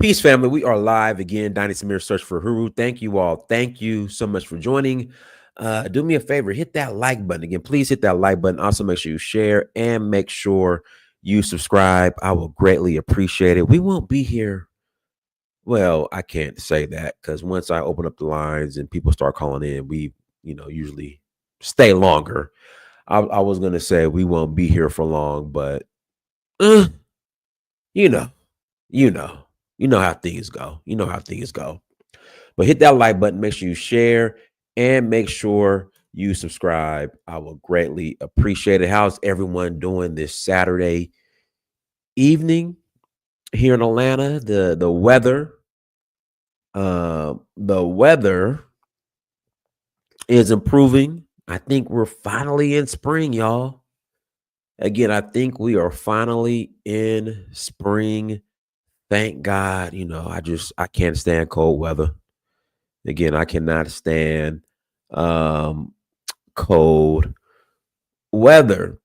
Peace, family. We are live again. Donnie Samir Search for Huru. Thank you all. Thank you so much for joining. Do me a favor, hit that like button again. Please hit that like button. Also, make sure you share and make sure you subscribe. I will greatly appreciate it. We won't be here. Well, I can't say that because once I open up the lines and people start calling in, we, usually stay longer. I was gonna say we won't be here for long, but uh, you know, you know, you know how things go. You know how things go. But hit that like button, make sure you share, and make sure you subscribe. I will greatly appreciate it. How's everyone doing this Saturday evening here in Atlanta? The weather is improving. I think we're finally in spring, y'all. Again, I think we are finally in spring. Thank God. I can't stand cold weather. Again, I cannot stand um cold weather.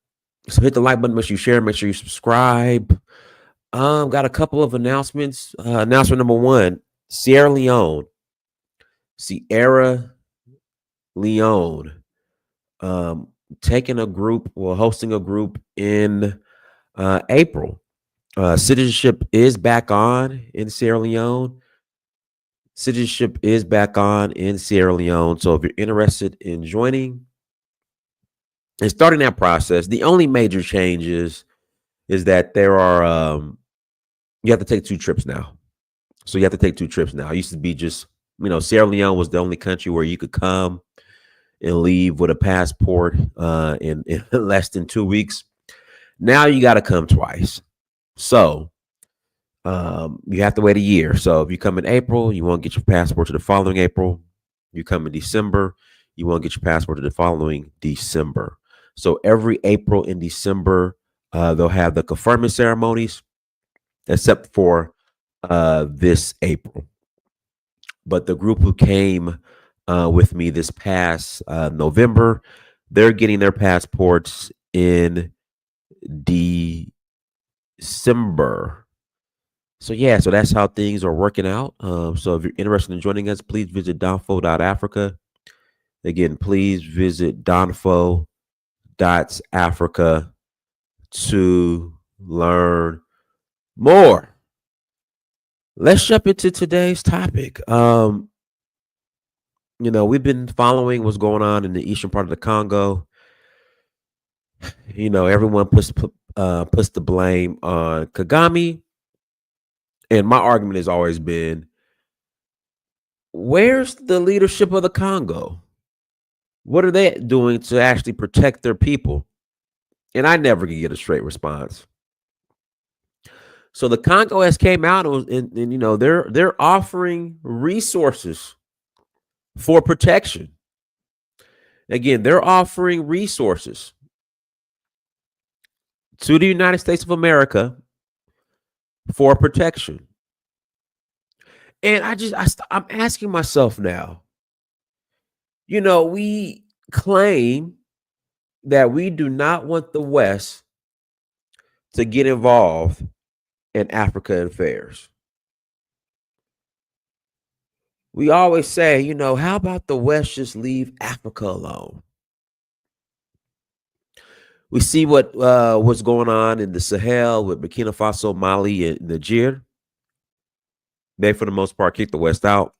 So hit the like button, make sure you share, make sure you subscribe. Got a couple of announcements. Announcement number one: Sierra Leone, Sierra Leone, um, taking a group, well, hosting a group in April. Citizenship is back on in Sierra Leone. Citizenship is back on in Sierra Leone. So if you're interested in joining and starting that process, the only major changes is that there are you have to take 2 trips now. So you have to take 2 trips now. It used to be just, Sierra Leone was the only country where you could come and leave with a passport in less than 2 weeks. Now you got to come twice. So you have to wait a year. So if you come in April, you won't get your passport to the following April. You come in December, you won't get your passport to the following December. So every April and December, they'll have the conferment ceremonies, except for this April. But the group who came with me this past November, they're getting their passports in December. So yeah, so that's how things are working out. So if you're interested in joining us, please visit donfo.africa. Again, please visit donfo.africa to learn more. Let's jump into today's topic. We've been following what's going on in the eastern part of the Congo. Everyone puts the blame on Kagame. And my argument has always been, where's the leadership of the Congo? What are they doing to actually protect their people? And I never can get a straight response. So the Congo has came out and they're offering resources for protection. Again, they're offering resources to the United States of America for protection. And I'm asking myself now, we claim that we do not want the West to get involved in African affairs. We always say, how about the West just leave Africa alone? We see what's going on in the Sahel with Burkina Faso, Mali, and Niger. They, for the most part, kick the West out.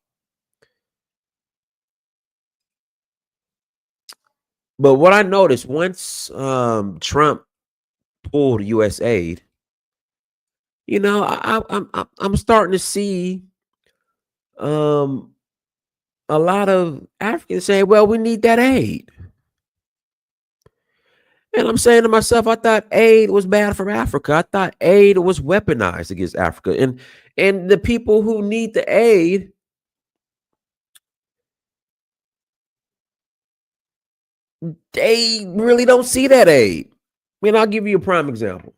But what I noticed once Trump pulled U.S. aid, I'm starting to see a lot of Africans say, "Well, we need that aid." And I'm saying to myself, I thought aid was bad for Africa. I thought aid was weaponized against Africa. And the people who need the aid, they really don't see that aid. I'll give you a prime example.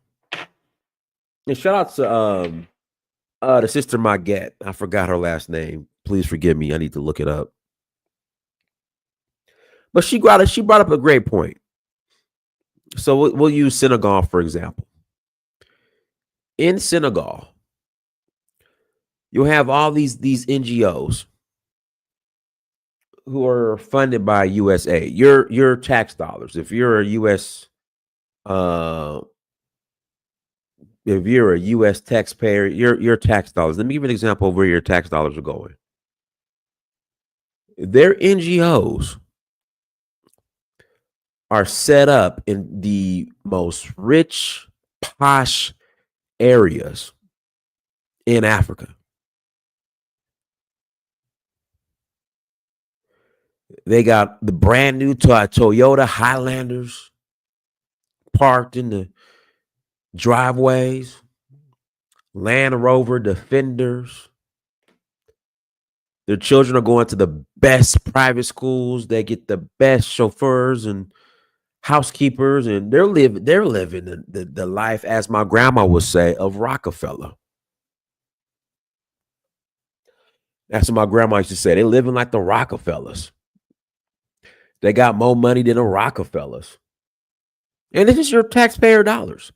And shout out to the sister Maguette. I forgot her last name. Please forgive me. I need to look it up. But she brought up a great point. So we'll use Senegal, for example. In Senegal, You'll have all these NGOs who are funded by USA. Your tax dollars. Uh if you're a US taxpayer, your tax dollars. Let me give you an example of where your tax dollars are going. Their NGOs are set up in the most rich, posh areas in Africa. They got the brand new Toyota Highlanders parked in the driveways, Land Rover Defenders. Their children are going to the best private schools. They get the best chauffeurs and housekeepers, and they're living the life, as my grandma would say, of Rockefeller. That's what my grandma used to say. They're living like the Rockefellers. They got more money than the Rockefellers. And this is your taxpayer dollars.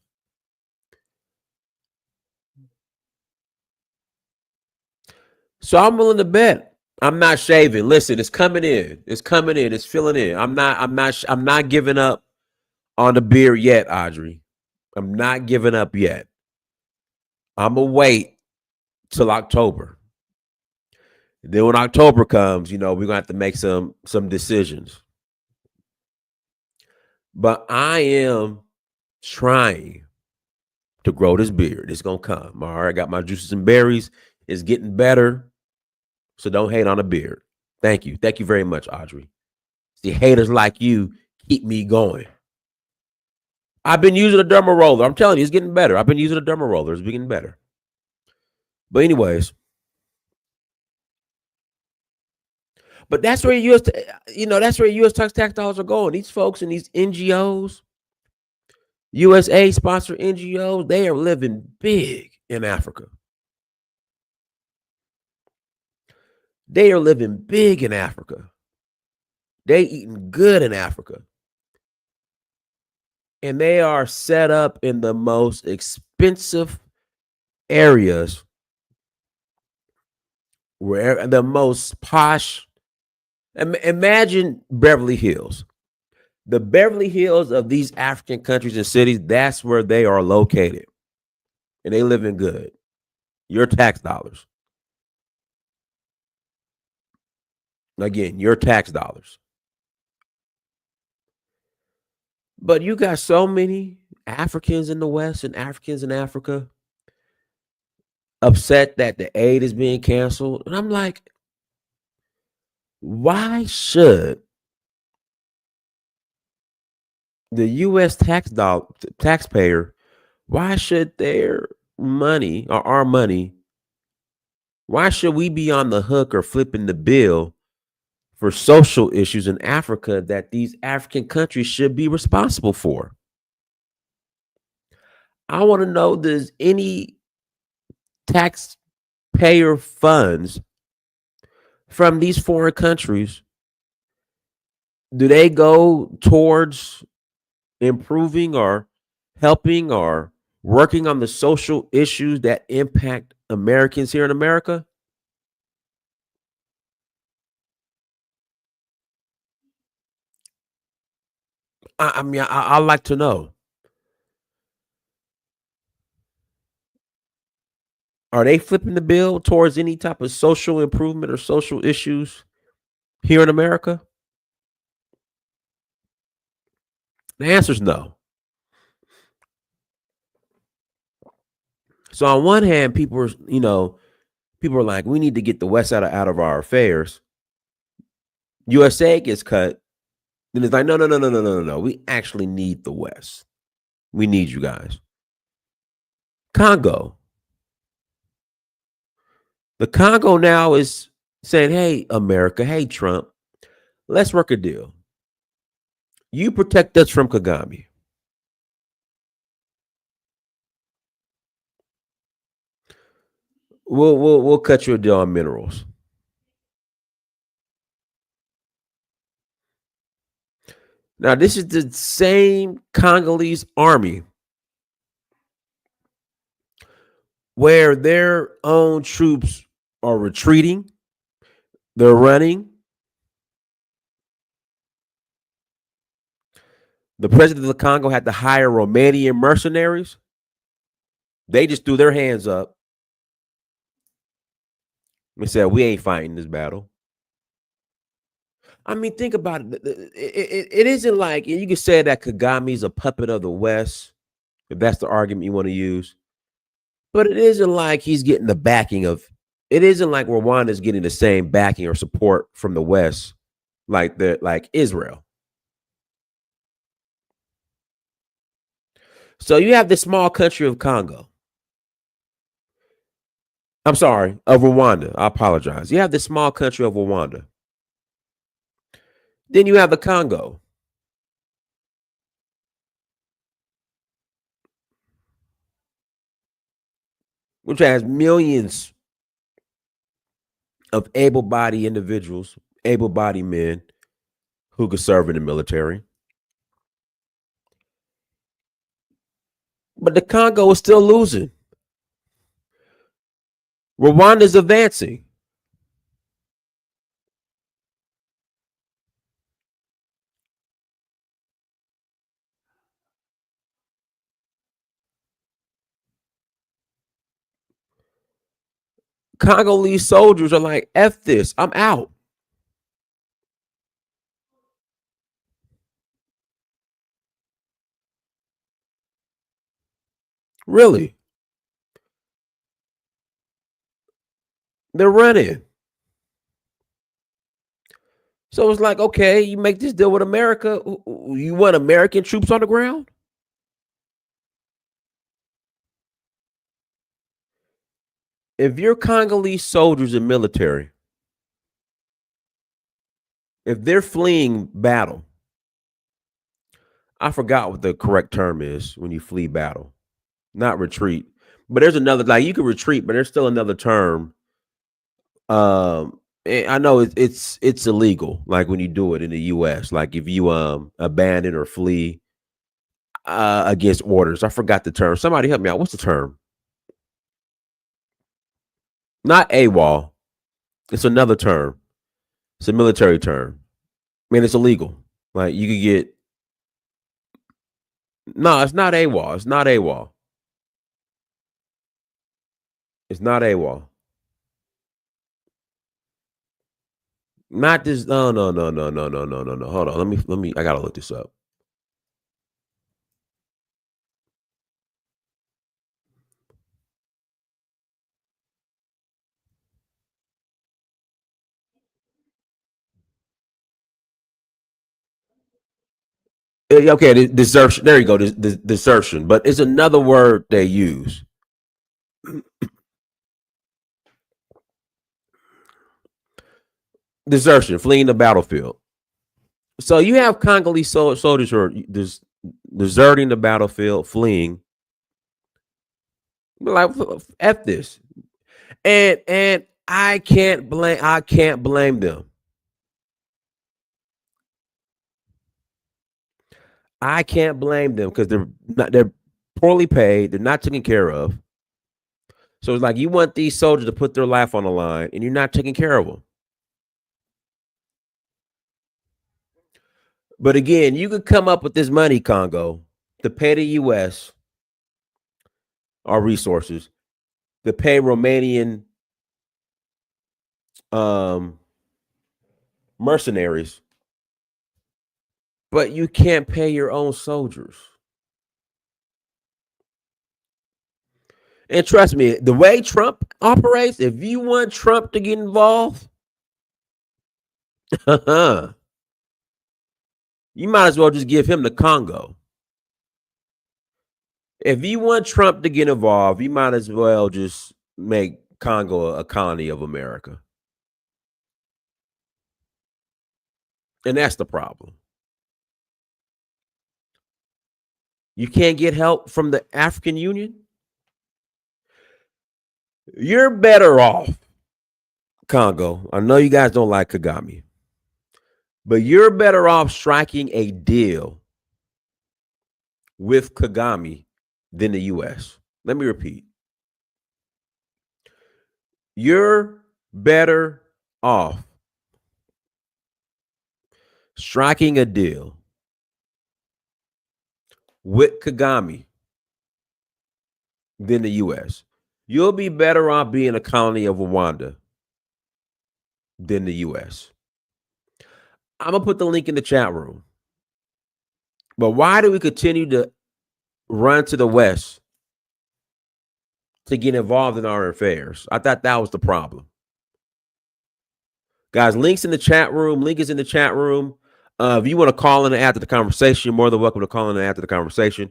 So I'm willing to bet. I'm not shaving. Listen, it's coming in. It's coming in. It's filling in. I'm not giving up on the beard yet, Audrey. I'm not giving up yet. I'm gonna wait till October. Then when October comes, we're gonna have to make some decisions. But I am trying to grow this beard. It's gonna come. All right, I got my juices and berries. It's getting better. So don't hate on a beard. Thank you. Thank you very much, Audrey. See, haters like you keep me going. I've been using a derma roller. I'm telling you, it's getting better. I've been using a derma roller. It's getting better. But anyways, but that's where that's where U.S. tax dollars are going. These folks and these NGOs, USA sponsored NGOs, they are living big in Africa. They are living big in Africa. They eating good in Africa. And they are set up in the most expensive areas, where the most posh. Imagine Beverly Hills. The Beverly Hills of these African countries and cities, that's where they are located. And they living good. Your tax dollars. Again, your tax dollars. But you got so many Africans in the West and Africans in Africa upset that the aid is being canceled. And I'm like, why should the U.S. taxpayer, why should their money or our money, why should we be on the hook or flipping the bill for social issues in Africa that these African countries should be responsible for? I want to know, does any taxpayer funds from these foreign countries, do they go towards improving or helping or working on the social issues that impact Americans here in America? I mean, I like to know. Are they flipping the bill towards any type of social improvement or social issues here in America? The answer is no. So on one hand, people are like, we need to get the West out of our affairs. USA gets cut. Then it's like, no, no, no, no, no, no, no, no. We actually need the West. We need you guys. Congo. The Congo now is saying, hey, America, hey, Trump, let's work a deal. You protect us from Kagame. We'll cut you a deal on minerals. Now, this is the same Congolese army where their own troops are retreating. They're running. The president of the Congo had to hire Romanian mercenaries. They just threw their hands up and said, "We ain't fighting this battle." I mean, think about it. It isn't like you can say that Kagame's a puppet of the West, if that's the argument you want to use. But it isn't like he's getting the backing of. It isn't like Rwanda's getting the same backing or support from the West, like Israel. So you have this small country of Congo. I'm sorry, of Rwanda. I apologize. You have this small country of Rwanda. Then you have the Congo, which has millions of able-bodied individuals, able-bodied men who could serve in the military. But the Congo is still losing. Rwanda is advancing. Congolese soldiers are like, F this, I'm out. Really? They're running. So it's like, okay, you make this deal with America. You want American troops on the ground? If you're Congolese soldiers and military, if they're fleeing battle, I forgot what the correct term is when you flee battle, not retreat. But there's another, like you can retreat, but there's still another term. I know it's illegal, like when you do it in the U.S. Like if you abandon or flee against orders. I forgot the term. Somebody help me out. What's the term? Not AWOL. It's another term. It's a military term. I mean, it's illegal. Like you could get. No, it's not AWOL. It's not AWOL. It's not AWOL. Not this. No, no, no, no, no, no, no, no, no. Hold on. Let me. I gotta look this up. Okay, desertion. There you go. Desertion, but it's another word they use. Desertion, fleeing the battlefield. So you have Congolese soldiers who are deserting the battlefield, fleeing. Like F this, and I can't blame them. I can't blame them because they're poorly paid. They're not taken care of. So it's like you want these soldiers to put their life on the line, and you're not taking care of them. But again, you could come up with this money, Congo, to pay the U.S. our resources, to pay Romanian um, mercenaries, but you can't pay your own soldiers. And trust me, the way Trump operates, if you want Trump to get involved, you might as well just give him the Congo. If you want Trump to get involved, you might as well just make Congo a colony of America. And that's the problem. You can't get help from the African Union? You're better off, Congo. I know you guys don't like Kagame, but you're better off striking a deal with Kagame than the U.S. Let me repeat. You're better off striking a deal with Kagame than the U.S. You'll be better off being a colony of Rwanda than the U.S. I'm going to put the link in the chat room. But why do we continue to run to the West to get involved in our affairs? I thought that was the problem. Guys, links in the chat room. Link is in the chat room. If you want to call in after the conversation, you're more than welcome to call in after the conversation.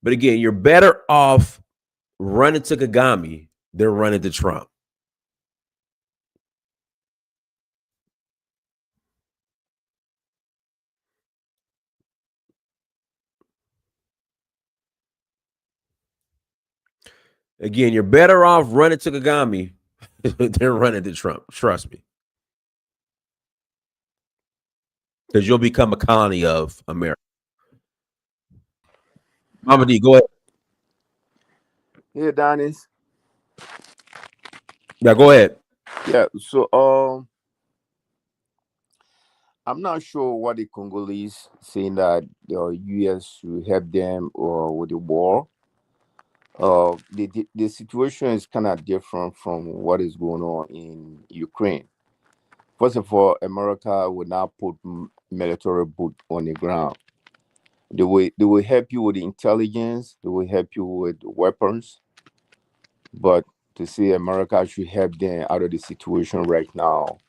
But again, you're better off running to Kagame than running to Trump. Again, you're better off running to Kagame than running to Trump. Trust me. Because you'll become a colony of America. Mama D, go ahead. Yeah, Dennis. Yeah, go ahead. Yeah, so I'm not sure what the Congolese saying that the US should help them with the war. The situation is kind of different from what is going on in Ukraine. First of all, America will not put military boot on the ground. They will help you with the intelligence. They will help you with weapons. But to say America should help them out of the situation right now,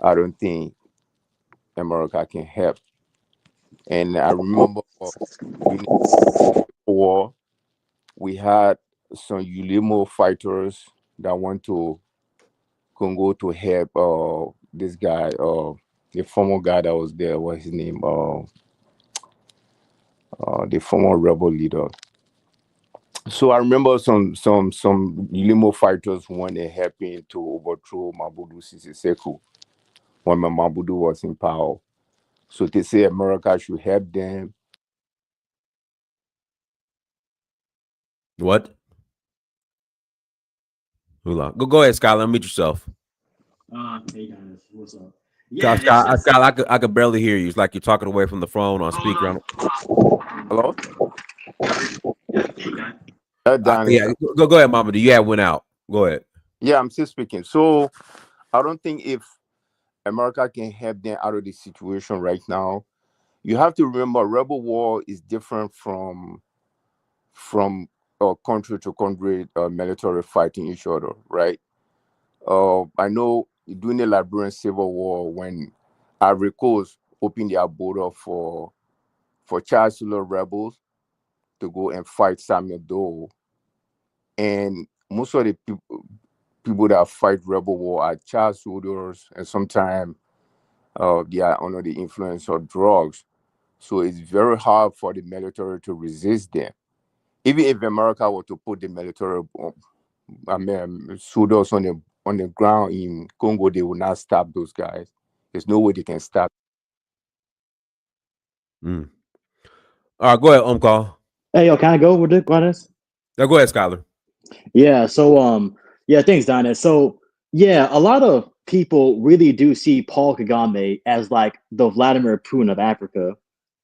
I don't think America can help. And I remember during the war, we had some Ulimo fighters that went to Congo to help this guy, the former guy that was there. What's his name? The former rebel leader. So I remember some Ulimo fighters went and helping to overthrow Mabudu Sese Seko when Mabudu was in power. So they say America should help them. What? Go ahead, Skylar. Unmute yourself. Hey guys, what's up? Yeah, Skylar, I could barely hear you. It's like you're talking away from the phone on speaker. Hello? Yeah, go ahead, Mama. You have went out. Go ahead. Yeah, I'm still speaking. So I don't think if America can help them out of this situation right now, you have to remember rebel war is different from country to country military fighting each other, right? I know during the Liberian Civil War when Ivory Coast opened their border for Charles Taylor rebels to go and fight Samuel Doe, and most of the people that fight rebel war are child soldiers, and sometimes they are under the influence of drugs. So it's very hard for the military to resist them. Even if America were to put the military, soldiers on the ground in Congo, they will not stop those guys. There's no way they can stop. All right, go ahead, Call. Hey, yo, can I go with this? Now go ahead, Skylar. Yeah. So, yeah, thanks, Dinah. So, yeah, a lot of people really do see Paul Kagame as like the Vladimir Putin of Africa.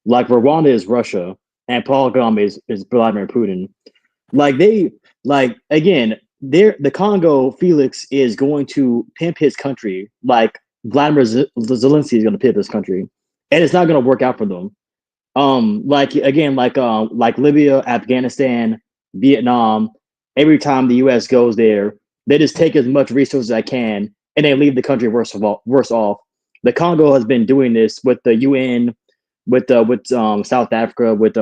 Like Rwanda is Russia, and Paul Kagame is Vladimir Putin. Like again, the Congo Felix is going to pimp his country like Vladimir Zelensky is going to pimp his country, and it's not going to work out for them. Like again, like Libya, Afghanistan, Vietnam. Every time the U.S. goes there, they just take as much resources as I can, and they leave the country worse off. The Congo has been doing this with the UN, with South Africa, with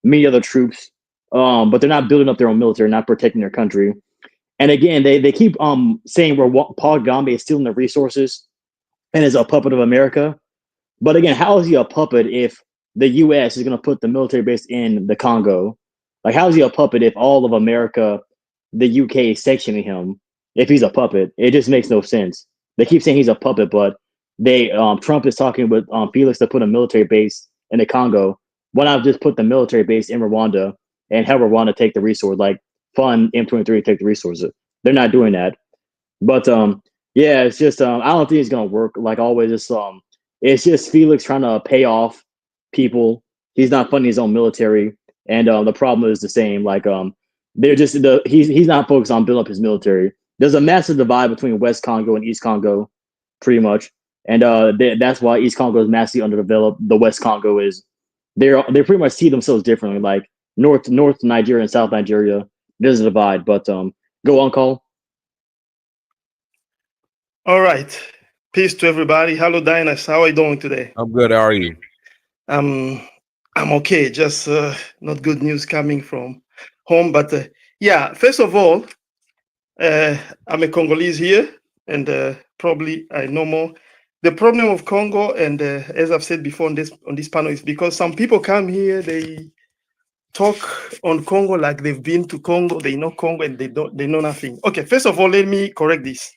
many other troops. But they're not building up their own military, not protecting their country. And again, they keep saying where Paul Kagame is stealing the resources and is a puppet of America. But again, how is he a puppet if the U.S. is going to put the military base in the Congo? Like, how is he a puppet if all of America, the UK, is sectioning him? If he's a puppet, it just makes no sense. They keep saying he's a puppet, but Trump is talking with Felix to put a military base in the Congo. Why not just put the military base in Rwanda and have Rwanda take the resource, like fund M23 take the resources? They're not doing that. But Yeah, it's just I don't think it's gonna work. Like always, it's just Felix trying to pay off people. He's not funding his own military, and the problem is the same. Like they're just he's not focused on building up his military. There's a massive divide between West Congo and East Congo, pretty much, and that's why East Congo is massively underdeveloped. The West Congo is they pretty much see themselves differently. Like North Nigeria and South Nigeria, there's a divide. But go on, Call. All right. Peace to everybody. Hello, Dynas. How are you doing today? I'm good. How are you? I'm okay. Just not good news coming from home. But yeah, first of all, I'm a Congolese here, and probably I know more. The problem of Congo, and as I've said before on this panel, is because some people come here, they talk on Congo like they've been to Congo, they know Congo, and they know nothing. Okay, first of all, let me correct this.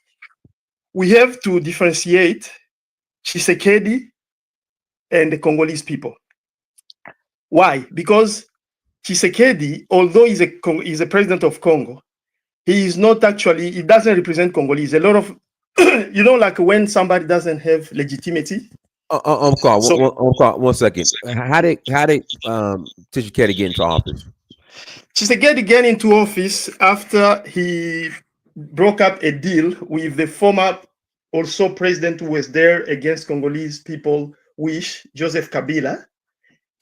We have to differentiate Tshisekedi and the Congolese people. Why? Because Tshisekedi, although he's a president of Congo, he doesn't represent Congolese. A lot of, like when somebody doesn't have legitimacy. One second. How did Tshisekedi get into office? Tshisekedi got into office after he broke up a deal with the former also president who was there against Congolese people wish, Joseph Kabila.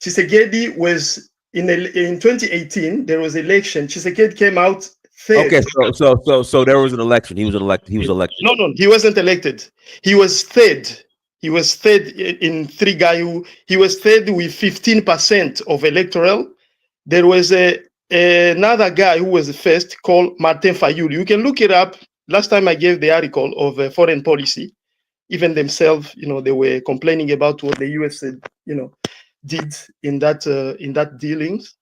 Tshisekedi was in 2018, there was election. Tshisekedi came out third. Okay, so there was an election. He was elected. No, he wasn't elected. He was third. He was third in three guy who he was third with 15% of electoral. There was another guy who was the first called Martin Fayulu. You can look it up. Last time I gave the article of foreign policy, even themselves, they were complaining about what the US, did in that dealings.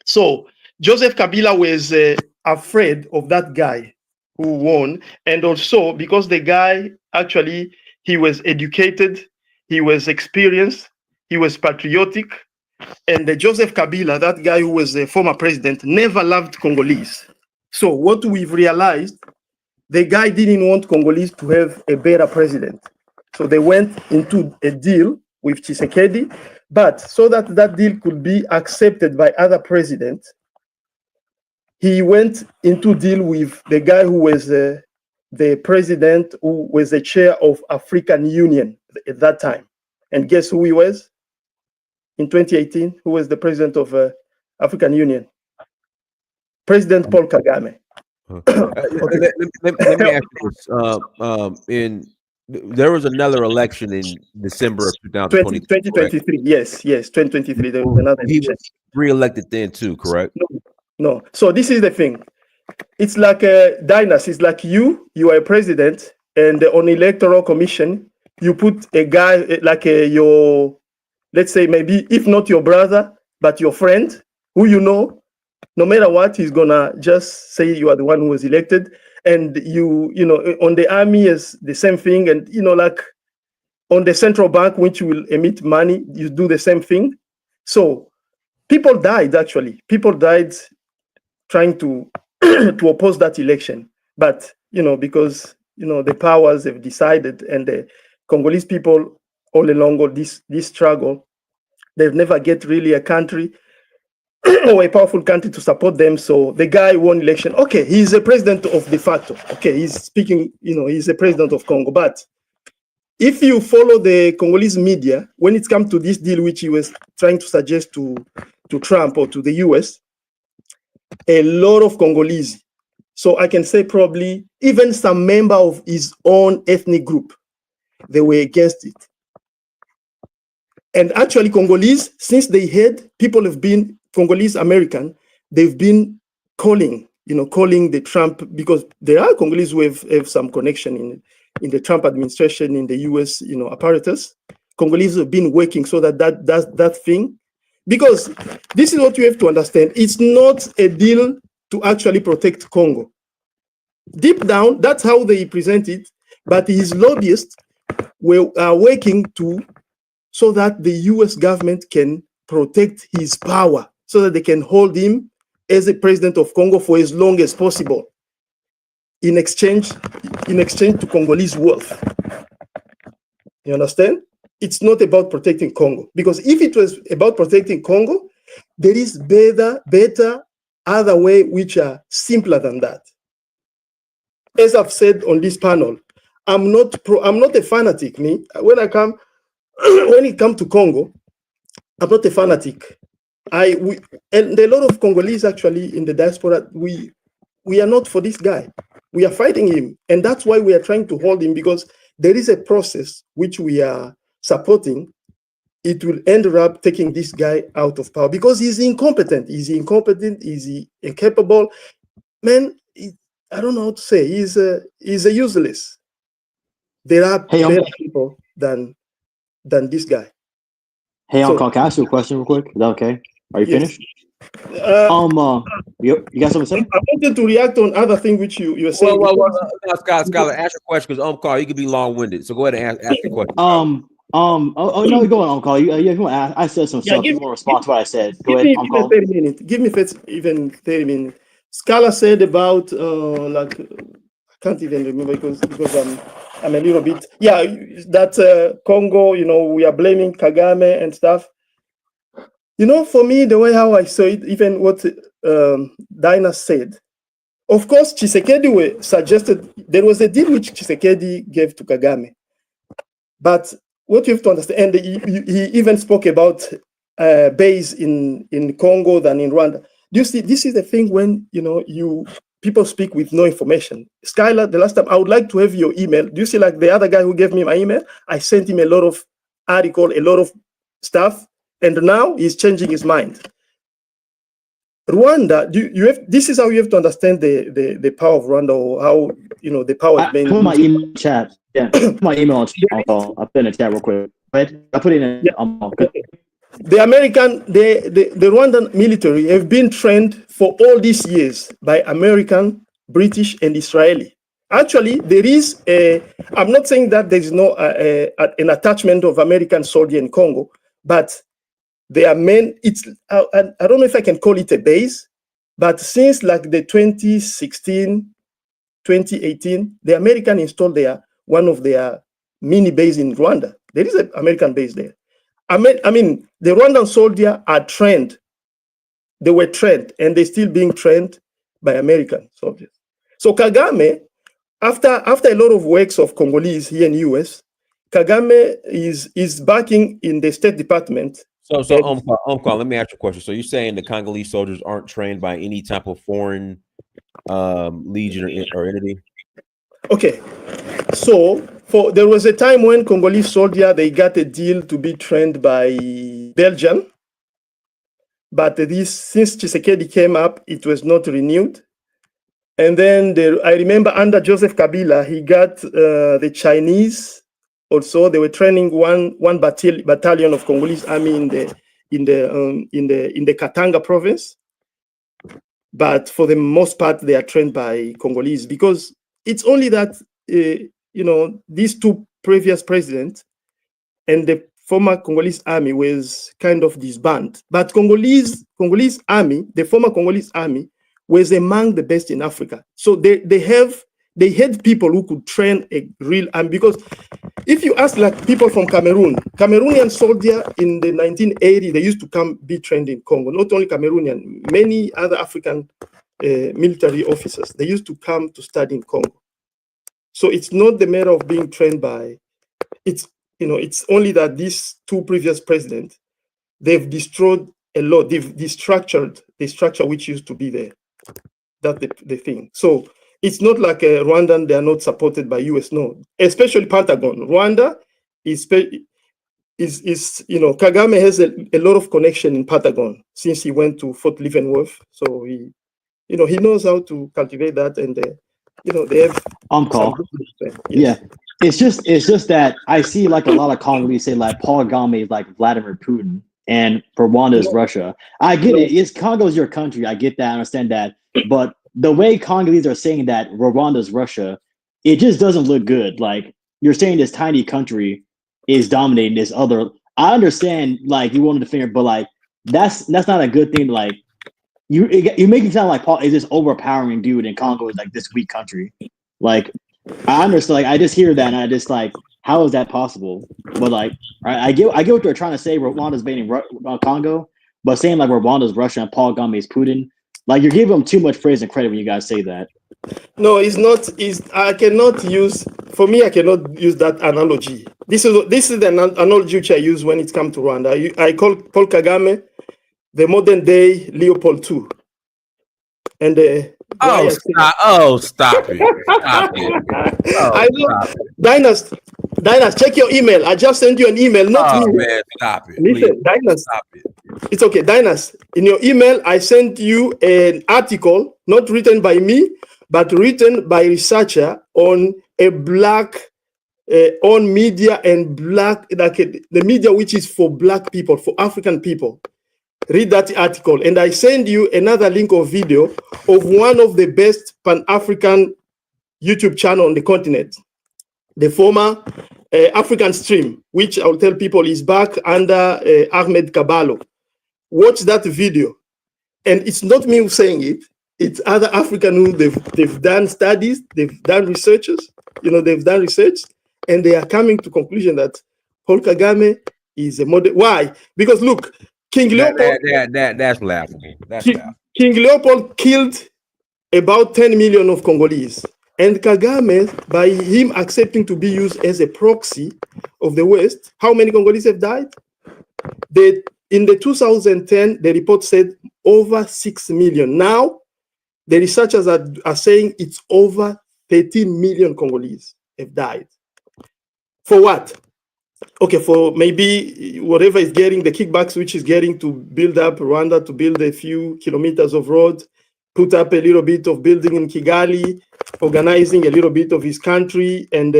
So Joseph Kabila was afraid of that guy who won, and also because the guy actually he was educated, he was experienced, he was patriotic, and Joseph Kabila, that guy who was a former president, never loved Congolese. So what we've realized, the guy didn't want Congolese to have a better president. So they went into a deal with Tshisekedi, but so that deal could be accepted by other presidents, he went into deal with the guy who was the president, who was the chair of African Union at that time. And guess who he was? In 2018, who was the president of African Union? President Paul Kagame. Let me ask you this. There was another election in December of 2023. Yes, 2023. There was another he election. was re-elected then too, correct? No. So this is the thing. It's like a dynasty. It's like you are a president, and on electoral commission, you put a guy like your, let's say maybe if not your brother, but your friend who you know. No matter what, he's gonna just say you are the one who was elected, and you know on the army is the same thing, and like on the central bank, which will emit money, you do the same thing. So people died actually. People died trying to to oppose that election, but because the powers have decided, and the Congolese people all along this struggle, they've never get really a country or a powerful country to support them. So the guy won election. Okay, he's a president of de facto. Okay, he's speaking, he's a president of Congo. But if you follow the Congolese media, when it comes to this deal, which he was trying to suggest to Trump or to the US, a lot of Congolese, so I can say probably even some member of his own ethnic group, they were against it. And actually Congolese, since they had, people have been Congolese American, they've been calling the Trump, because there are Congolese who have some connection in the Trump administration, in the US, apparatus. Congolese have been working so that thing, because this is what you have to understand. It's not a deal to actually protect Congo. Deep down, that's how they present it, but his lobbyists are working so that the US government can protect his power, so that they can hold him as a president of Congo for as long as possible. in exchange to Congolese wealth. You understand? It's not about protecting Congo, because if it was about protecting Congo, there is better other way which are simpler than that. As I've said on this panel, I'm not a fanatic. When it comes to Congo, I'm not a fanatic. And a lot of Congolese actually in the diaspora, we are not for this guy. We are fighting him, and that's why we are trying to hold him, because there is a process which we are supporting. It will end up taking this guy out of power because he's incompetent. He's incapable. Man, I don't know how to say. He's a useless. There are better people than this guy. Hey, Uncle, can I ask you a question real quick? Is that okay? Are you finished? You got something to say? I wanted to react on other thing which you were saying. Scholar, ask your question, because Carl, you can be long-winded. So go ahead and ask your question. No, go on, Uncle. If you want to ask, I said some stuff. You want to respond to what I said? Go ahead, Uncle. Give me 30 minutes. Scala said about I can't even remember because I'm a little bit that Congo. We are blaming Kagame and stuff. For me, the way how I saw it, even what Dinah said, of course, Tshisekedi suggested there was a deal which Tshisekedi gave to Kagame. But what you have to understand, and he even spoke about base in Congo than in Rwanda. You see, this is the thing when people speak with no information. Skylar, the last time, I would like to have your email. Do you see, like the other guy who gave me my email? I sent him a lot of article, a lot of stuff. And now he's changing his mind. Rwanda, this is how you have to understand the power of Rwanda, or how the power is being. Put my email chat. Yeah, put my email chat. I'll put in a chat real quick. But I put it in. The Rwandan military have been trained for all these years by American, British, and Israeli. Actually, there is I'm not saying that there is no an attachment of American soldier in Congo, but they are men. I don't know if I can call it a base, but since like the 2016, 2018, the American installed one of their mini base in Rwanda. There is an American base there. I mean, the Rwandan soldiers are trained. They were trained, and they're still being trained by American soldiers. So Kagame, after a lot of works of Congolese here in US, Kagame is backing in the State Department. So let me ask you a question. So you're saying the Congolese soldiers aren't trained by any type of foreign legion or entity? Okay. So there was a time when Congolese soldiers, they got a deal to be trained by Belgium. But since Tshisekedi came up, it was not renewed. And then I remember under Joseph Kabila, he got the Chinese. Also, they were training one battalion of Congolese army in the Katanga province. But for the most part, they are trained by Congolese, because it's only that these two previous presidents and the former Congolese army was kind of disbanded. But Congolese army, the former Congolese army, was among the best in Africa. So they had people who could train a real army, because if you ask like people from Cameroonian soldiers in the 1980s, they used to come be trained in Congo. Not only Cameroonian, many other African military officers, they used to come to study in Congo. So it's not the matter of being trained by, it's only that these two previous presidents, they've destroyed a lot. They've destructured the structure which used to be there. That's the thing. So it's not like Rwandan, they are not supported by US, no. Especially Pentagon. Rwanda is Kagame has a lot of connection in Pentagon since he went to Fort Leavenworth. So he knows how to cultivate that, and they have Yeah. It's just that I see like a lot of Congolese say like Paul Kagame is like Vladimir Putin and Rwanda is Russia. I get it. Congo's your country. I get that. I understand that. But the way Congolese are saying that Rwanda is Russia, it just doesn't look good. Like, you're saying this tiny country is dominating this other. I understand like you wanted to figure, but like that's not a good thing. Like, you make it sound like Paul is this overpowering dude, and Congo is like this weak country. Like, I understand. Like, I just hear that, and I just like, how is that possible? But like, I get what they're trying to say. Rwanda's baiting Congo, but saying like Rwanda's Russia and Paul Kagame is Putin, like you're giving them too much praise and credit when you guys say that. No, it's not. I cannot use. For me, I cannot use that analogy. This is the analogy which I use when it comes to Rwanda. I call Paul Kagame the modern day Leopold II. And stop it! Stop it! I know, Dynas, check your email. I just sent you an email, not me. Man, stop it! Listen, Dynas, stop it. It's okay, Dynas. In your email, I sent you an article, not written by me, but written by a researcher on a black, on media and black, like the media which is for black people, for African people. Read that article, and I send you another link of video of one of the best Pan-African YouTube channel on the continent, the former African Stream, which I'll tell people is back under Ahmed Kabalo. Watch that video, and it's not me saying it; it's other African who they've done studies, they've done researches, they've done research, and they are coming to conclusion that Paul Kagame is a model. Why? Because look. King Leopold, that's laughable. King Leopold killed about 10 million of Congolese. And Kagame, by him accepting to be used as a proxy of the West, how many Congolese have died? In the 2010, the report said over 6 million. Now, the researchers are saying it's over 13 million Congolese have died. For what? Okay, for maybe whatever is getting the kickbacks, which is getting to build up Rwanda, to build a few kilometers of road, put up a little bit of building in Kigali, organizing a little bit of his country, and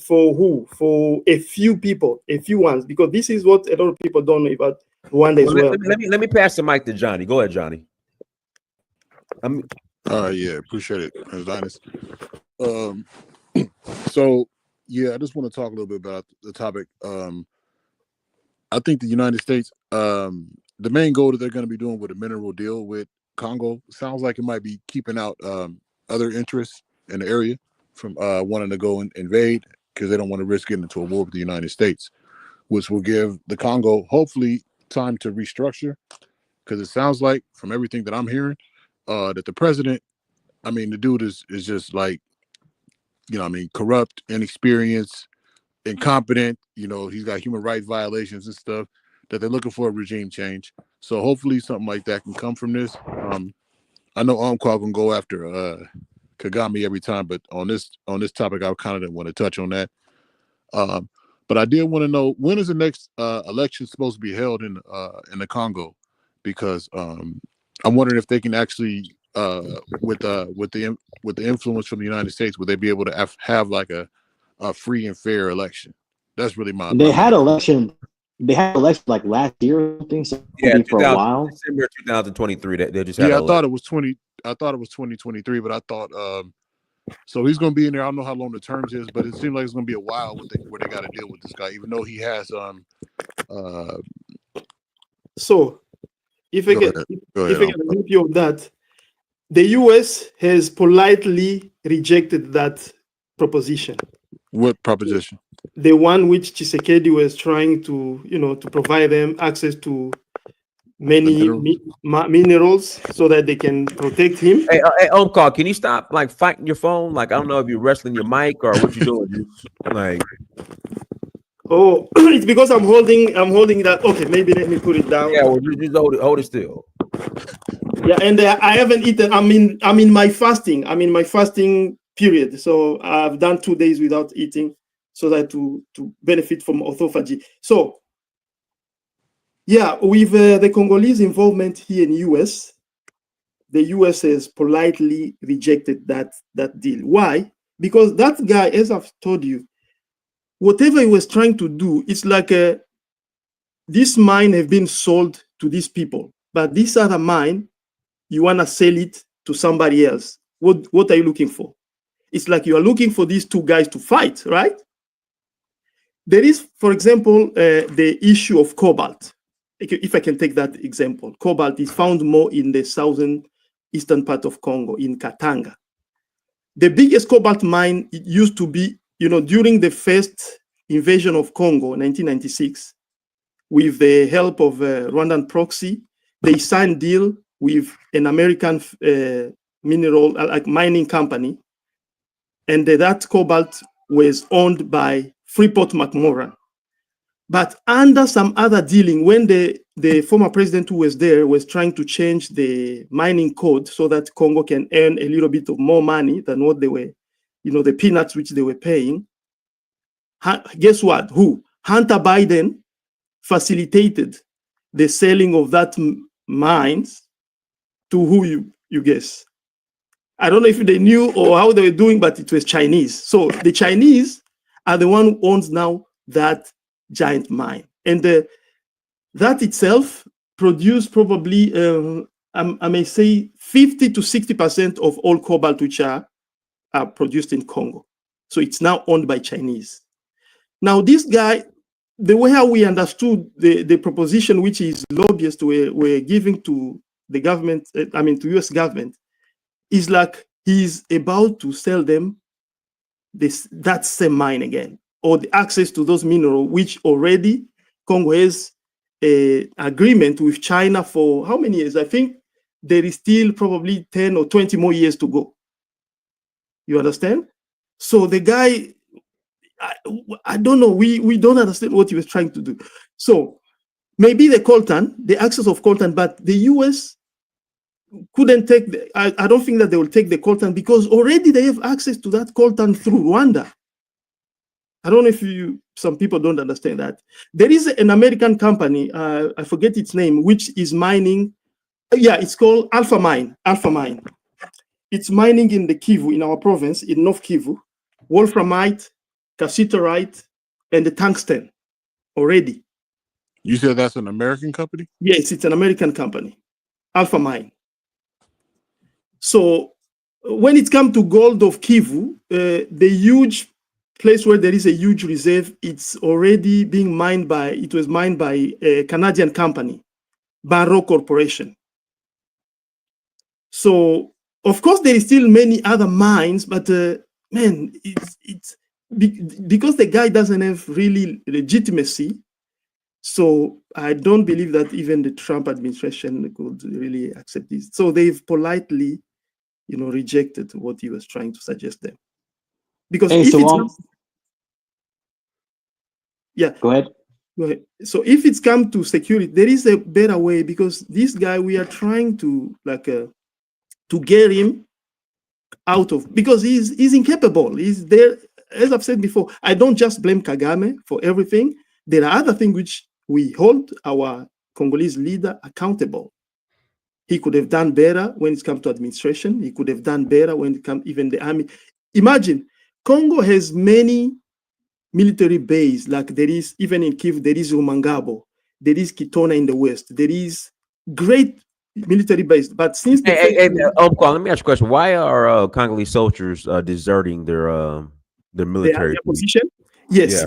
for who? For a few people, a few ones, because this is what a lot of people don't know about Rwanda as well. Let me pass the mic to Johnny. Go ahead, Johnny. Yeah, appreciate it, Adonis. So. Yeah, I just want to talk a little bit about the topic. I think the United States, the main goal that they're going to be doing with a mineral deal with Congo sounds like it might be keeping out other interests in the area from wanting to go and invade, because they don't want to risk getting into a war with the United States, which will give the Congo hopefully time to restructure, because it sounds like from everything that I'm hearing that the president, I mean, the dude is just like, corrupt, inexperienced, incompetent. He's got human rights violations and stuff, that they're looking for a regime change. So hopefully something like that can come from this. I know Umpqua can go after Kagame every time, but on this topic, I kind of didn't want to touch on that. But I did want to know, when is the next election supposed to be held in the Congo? Because I'm wondering if they can actually, with the influence from the United States, would they be able to have like a free and fair election? That's really my. They had election like last year or something. So for a while. December 2023. They just had I thought it was 2023, but I thought so he's going to be in there. I don't know how long the terms is, but it seems like it's going to be a while where they got to deal with this guy, even though he has So if I can help you on that, the US has politely rejected that proposition. What proposition? The one which Tshisekedi was trying to, to provide them access to many minerals so that they can protect him. Hey, Umpqua, can you stop like fighting your phone? Like, I don't know if you're wrestling your mic or what you're doing. Like, oh, it's because I'm holding that. Okay, maybe let me put it down. Yeah, well, just hold it still. Yeah, and I haven't eaten. I'm in my fasting. I'm in my fasting period. So I've done 2 days without eating, so that to benefit from autophagy. So yeah, with the Congolese involvement here in US, the US has politely rejected that deal. Why? Because that guy, as I've told you, whatever he was trying to do, it's like this mine have been sold to these people, but this other mine, you want to sell it to somebody else. What are you looking for? It's like you are looking for these two guys to fight, right? There is, for example, the issue of cobalt. if I can take that example, cobalt is found more in the southern eastern part of Congo, in Katanga. The biggest cobalt mine, it used to be, during the first invasion of Congo, 1996, with the help of Rwandan proxy, they signed deal with an American mineral, like mining company, and that cobalt was owned by Freeport-McMoran. But under some other dealing, when the former president who was there was trying to change the mining code so that Congo can earn a little bit of more money than what they were, the peanuts which they were paying, guess what? Who? Hunter Biden facilitated the selling of that mines to who you guess? I don't know if they knew or how they were doing, but it was Chinese. So the Chinese are the one who owns now that giant mine. And that itself produced probably, I may say, 50 to 60% of all cobalt which are produced in Congo. So it's now owned by Chinese. Now, this guy, the way how we understood the proposition which his lobbyists were giving to the government, to US government, is like he's about to sell them that same mine again, or the access to those minerals, which already Congo has an agreement with China for how many years? I think there is still probably 10 or 20 more years to go. You understand? So the guy, I don't know, we don't understand what he was trying to do. So maybe the access of coltan, but the US couldn't take, I don't think that they will take the coltan because already they have access to that coltan through Rwanda. I don't know if some people don't understand that. There is an American company, I forget its name, which is mining. Yeah, it's called Alpha Mine. It's mining in the Kivu, in our province, in North Kivu, wolframite, cassiterite, and the tungsten already. You said that's an American company? Yes, it's an American company, Alpha Mine. So when it comes to gold of Kivu, the huge place where there is a huge reserve, it's already being mined it was mined by a Canadian company, Barrow Corporation. So, of course, there is still many other mines, but man, it's because the guy doesn't have really legitimacy. So I don't believe that even the Trump administration could really accept this. So they've politely, rejected what he was trying to suggest them. Because Go ahead. So if it's come to security, there is a better way, because this guy, we are trying to to get him out of, because he's incapable. He's there, as I've said before, I don't just blame Kagame for everything. There are other things which we hold our Congolese leader accountable. He could have done better when it comes to administration. He could have done better when it comes even the army. Imagine, Congo has many military bases, like there is, even in Kivu, there is Rumangabo, there is Kitona in the west, there is great military base. But since let me ask you a question. Why are Congolese soldiers deserting their military position? Yes. Yeah.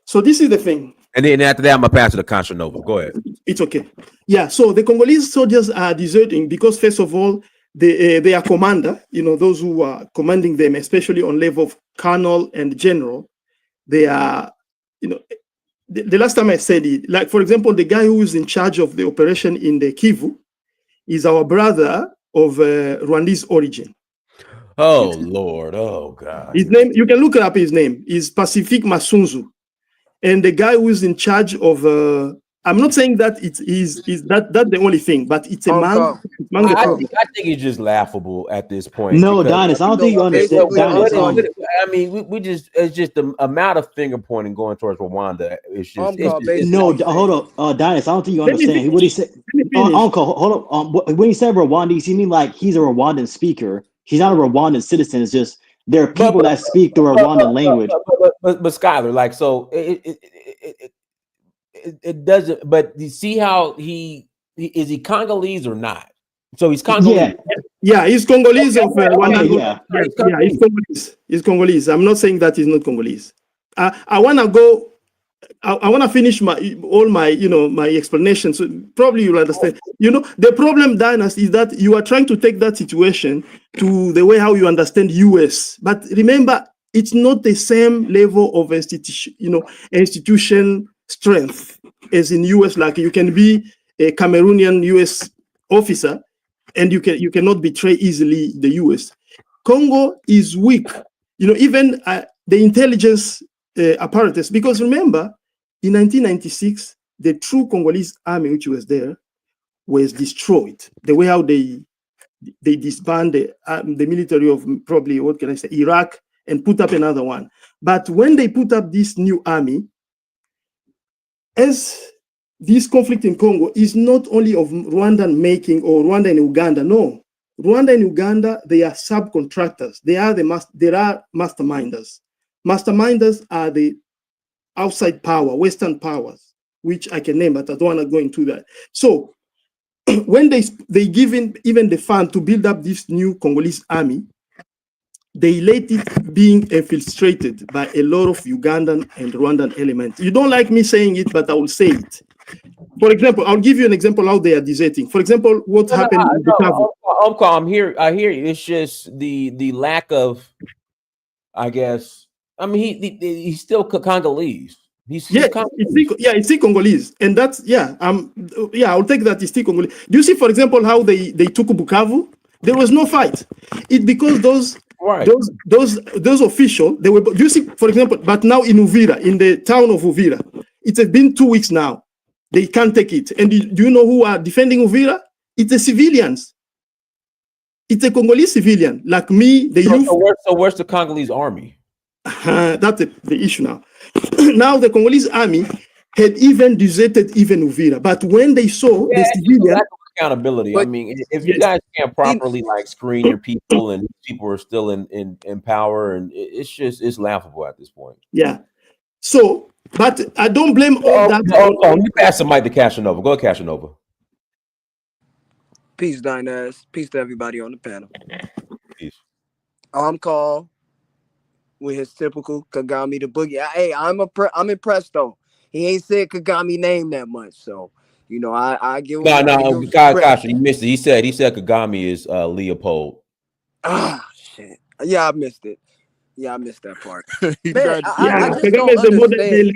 So this is the thing. And then after that, I'm gonna pass it to Contra Nova. Go ahead. It's okay. Yeah. So the Congolese soldiers are deserting because, first of all, their commander, those who are commanding them, especially on level of colonel and general, they are, the last time I said it, like, for example, the guy who is in charge of the operation in the Kivu is our brother of Rwandese origin. Oh, Lord. Oh, God. His name, you can look up his name, is Pacific Masunzu. And the guy who is in charge of, I'm not saying that that's the only thing, but it's a man. I think it's just laughable at this point. No, Donis, I don't think you understand. I mean, it's just the amount of finger pointing going towards Rwanda. It's just, hold on, Donis, I don't think you understand. What he said, Uncle, hold on. When he said Rwandese, he mean like he's a Rwandan speaker. He's not a Rwandan citizen. It's just there are people that speak the Rwandan language. But Skyler, like, so it doesn't. But you see how is he Congolese or not? So he's Congolese. Yeah, he's Congolese of Rwanda. Yeah, he's Congolese. He's Congolese. I'm not saying that he's not Congolese. I want to go I want to finish my explanation, so probably you'll understand. The problem, Dinas, is that you are trying to take that situation to the way how you understand US. But remember, it's not the same level of institution strength as in US. Like you can be a Cameroonian US officer, and you cannot betray easily the US. Congo is weak. Even the intelligence apparatus, because remember, in 1996, the true Congolese army, which was there, was destroyed. The way how they disbanded the military of probably, what can I say, Iraq, and put up another one. But when they put up this new army, as this conflict in Congo is not only of Rwandan making or Rwanda and Uganda, no. Rwanda and Uganda, they are subcontractors. They are masterminders. Masterminders are the outside power, Western powers, which I can name, but I don't want to go into that. So when they give in even the fund to build up this new Congolese army, they let it being infiltrated by a lot of Ugandan and Rwandan elements. You don't like me saying it, but I will say it. For example, I'll give you an example how they are deserting. For example, what happened in Bukavu. I'm here. I hear you. It's just the lack of, I guess. I mean, he's still Congolese. He's Congolese. It's still Congolese, and that's I'll take that. It's still Congolese. Do you see, for example, how they took Bukavu? There was no fight. It's because those officials, they were. Do you see, for example, but now in Uvira, in the town of Uvira, it has been 2 weeks now. They can't take it. And do you know who are defending Uvira? It's the civilians. It's a Congolese civilian, like me, the youth. So where's the Congolese army? That's the issue now. Now the Congolese army had even deserted even Uvira. But when they saw the civilian... accountability. I mean, if you guys can't properly screen your people and people are still in power, and it's laughable at this point. Yeah. So, but I don't blame all that. Let me pass the mic to Casanova. Go ahead, Casanova. Peace, Diners. Peace to everybody on the panel. Peace. I'm called with his typical Kagame the Boogie. Hey, I'm impressed though. He ain't said Kagame name that much, so I give him. No, gosh, you missed it. He said Kagame is Leopold. Ah, shit. Yeah, I missed it. Yeah, I missed that part. Man, I just don't understand.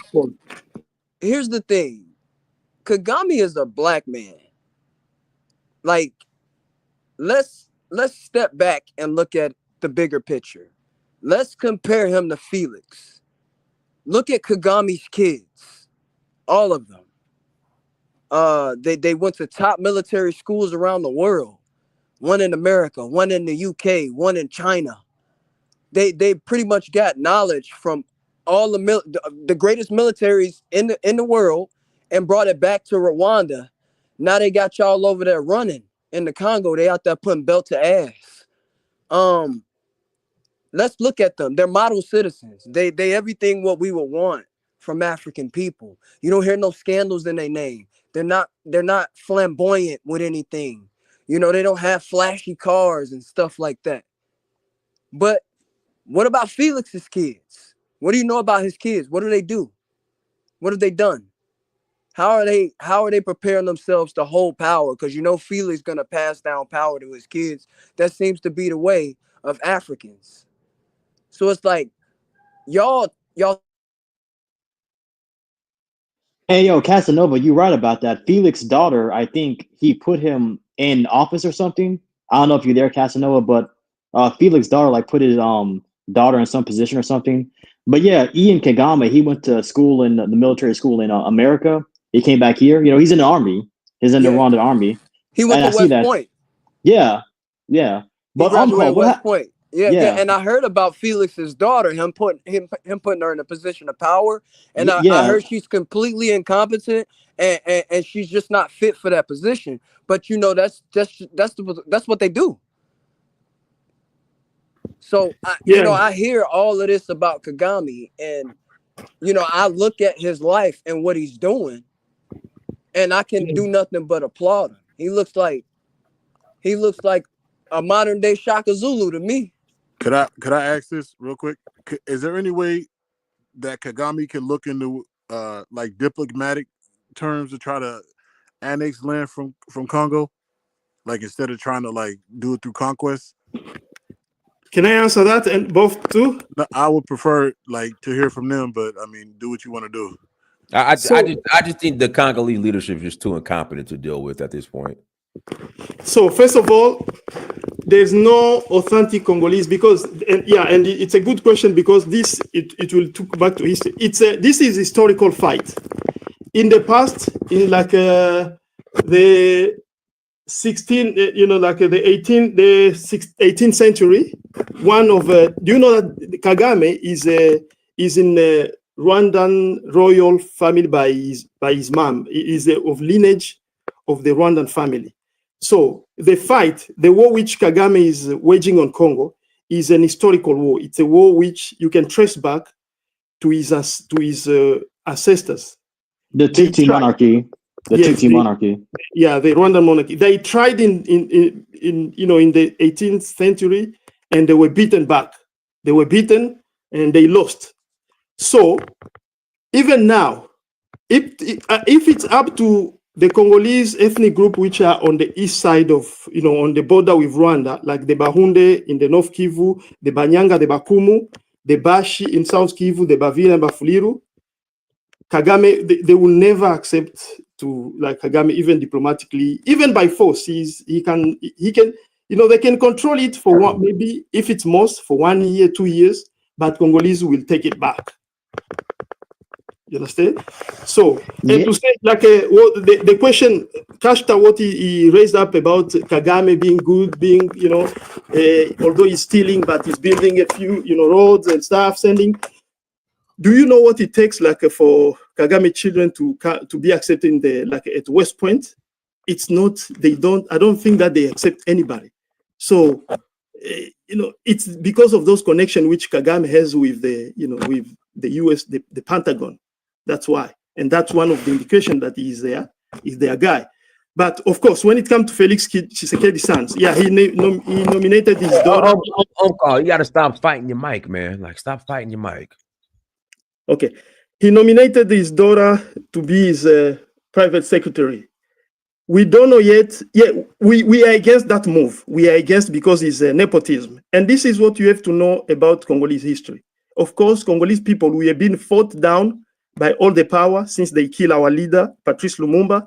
Here's the thing. Kagame is a black man. Like, let's step back and look at the bigger picture. Let's compare him to Felix. Look at Kagame's kids. All of them. They went to top military schools around the world. One in America, one in the UK, one in China. They pretty much got knowledge from all the greatest militaries in the world and brought it back to Rwanda. Now they got y'all over there running in the Congo. They out there putting belt to ass. Let's look at them. They're model citizens. They everything what we would want from African people. You don't hear no scandals in their name. They're not flamboyant with anything. They don't have flashy cars and stuff like that. But what about Felix's kids? What do you know about his kids? What do they do? What have they done? How are they preparing themselves to hold power? Because Felix is gonna pass down power to his kids. That seems to be the way of Africans. So it's like y'all. Hey, yo, Casanova, you're right about that. Felix's daughter, I think he put him in office or something. I don't know if you're there, Casanova, but Felix's daughter put his daughter in some position or something. But yeah, Ian Kagame, he went to school in the military school in America. He came back here. He's in the army. He's in the Rwandan army. He went to West Point. Yeah. But he graduated West Point. Yeah, and I heard about Felix's daughter, him putting her in a position of power, and I heard she's completely incompetent and she's just not fit for that position. But that's what they do. So I hear all of this about Kagame, and I look at his life and what he's doing, and I can do nothing but applaud him. He looks like a modern day Shaka Zulu to me. Could I ask this real quick? Is there any way that Kagame can look into like diplomatic terms to try to annex land from Congo, like instead of trying to like do it through conquest? Can I answer that and both too? No, I would prefer like to hear from them, but I mean, do what you want to do. I So, just think the Congolese leadership is just too incompetent to deal with at this point. so first of all, there's no authentic Congolese because, and it's a good question because it will take back to history. This is historical fight. In the past, in like the 18th century, one of do you know that Kagame is in Rwandan royal family by his mom. He is of lineage of the Rwandan family. So the war which Kagame is waging on Congo is an historical war. It's a war which you can trace back to his ancestors. The Tutsi monarchy. The Rwandan monarchy. They tried in the 18th century, and they were beaten back. They were beaten and they lost. So even now, if it's up to the Congolese ethnic group which are on the east side of, on the border with Rwanda, like the Bahunde in the North Kivu, the Banyanga, the Bakumu, the Bashi in South Kivu, the Bavira and Bafuliru, Kagame, they will never accept to, like Kagame, even diplomatically, even by force. He can, they can control it for one, maybe if it's most for 1 year, 2 years, but Congolese will take it back. You understand? So, and to say like the question, Kashta, what he raised up about Kagame being good, being although he's stealing, but he's building a few roads and stuff, sending. Do you know what it takes like for Kagame children to be accepted in at West Point? It's not. They don't. I don't think that they accept anybody. So it's because of those connections which Kagame has with with the U.S. the Pentagon. That's why, and that's one of the indications that he is their guy. But of course, when it comes to Felix Tshisekedi's sons, he nominated his daughter. Uncle, you got to stop fighting your mic, man. Like, stop fighting your mic. Okay, he nominated his daughter to be his private secretary. We don't know yet. Yeah, we are against that move. We are against because it's nepotism, and this is what you have to know about Congolese history. Of course, Congolese people, we have been fought down by all the power since they killed our leader, Patrice Lumumba.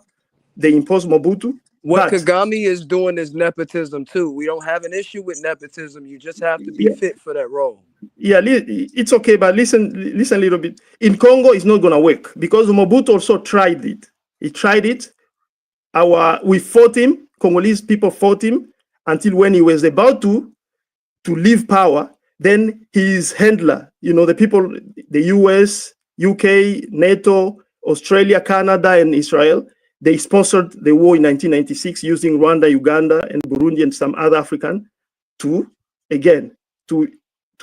They imposed Mobutu. What Kagame is doing is nepotism too. We don't have an issue with nepotism. You just have to be fit for that role. Yeah, it's okay, but listen a little bit. In Congo, it's not gonna work because Mobutu also tried it. He tried it. We fought him. Congolese people fought him until when he was about to leave power. Then his handler, the people, the US, UK, NATO, Australia, Canada, and Israel, they sponsored the war in 1996 using Rwanda, Uganda, and Burundi and some other African to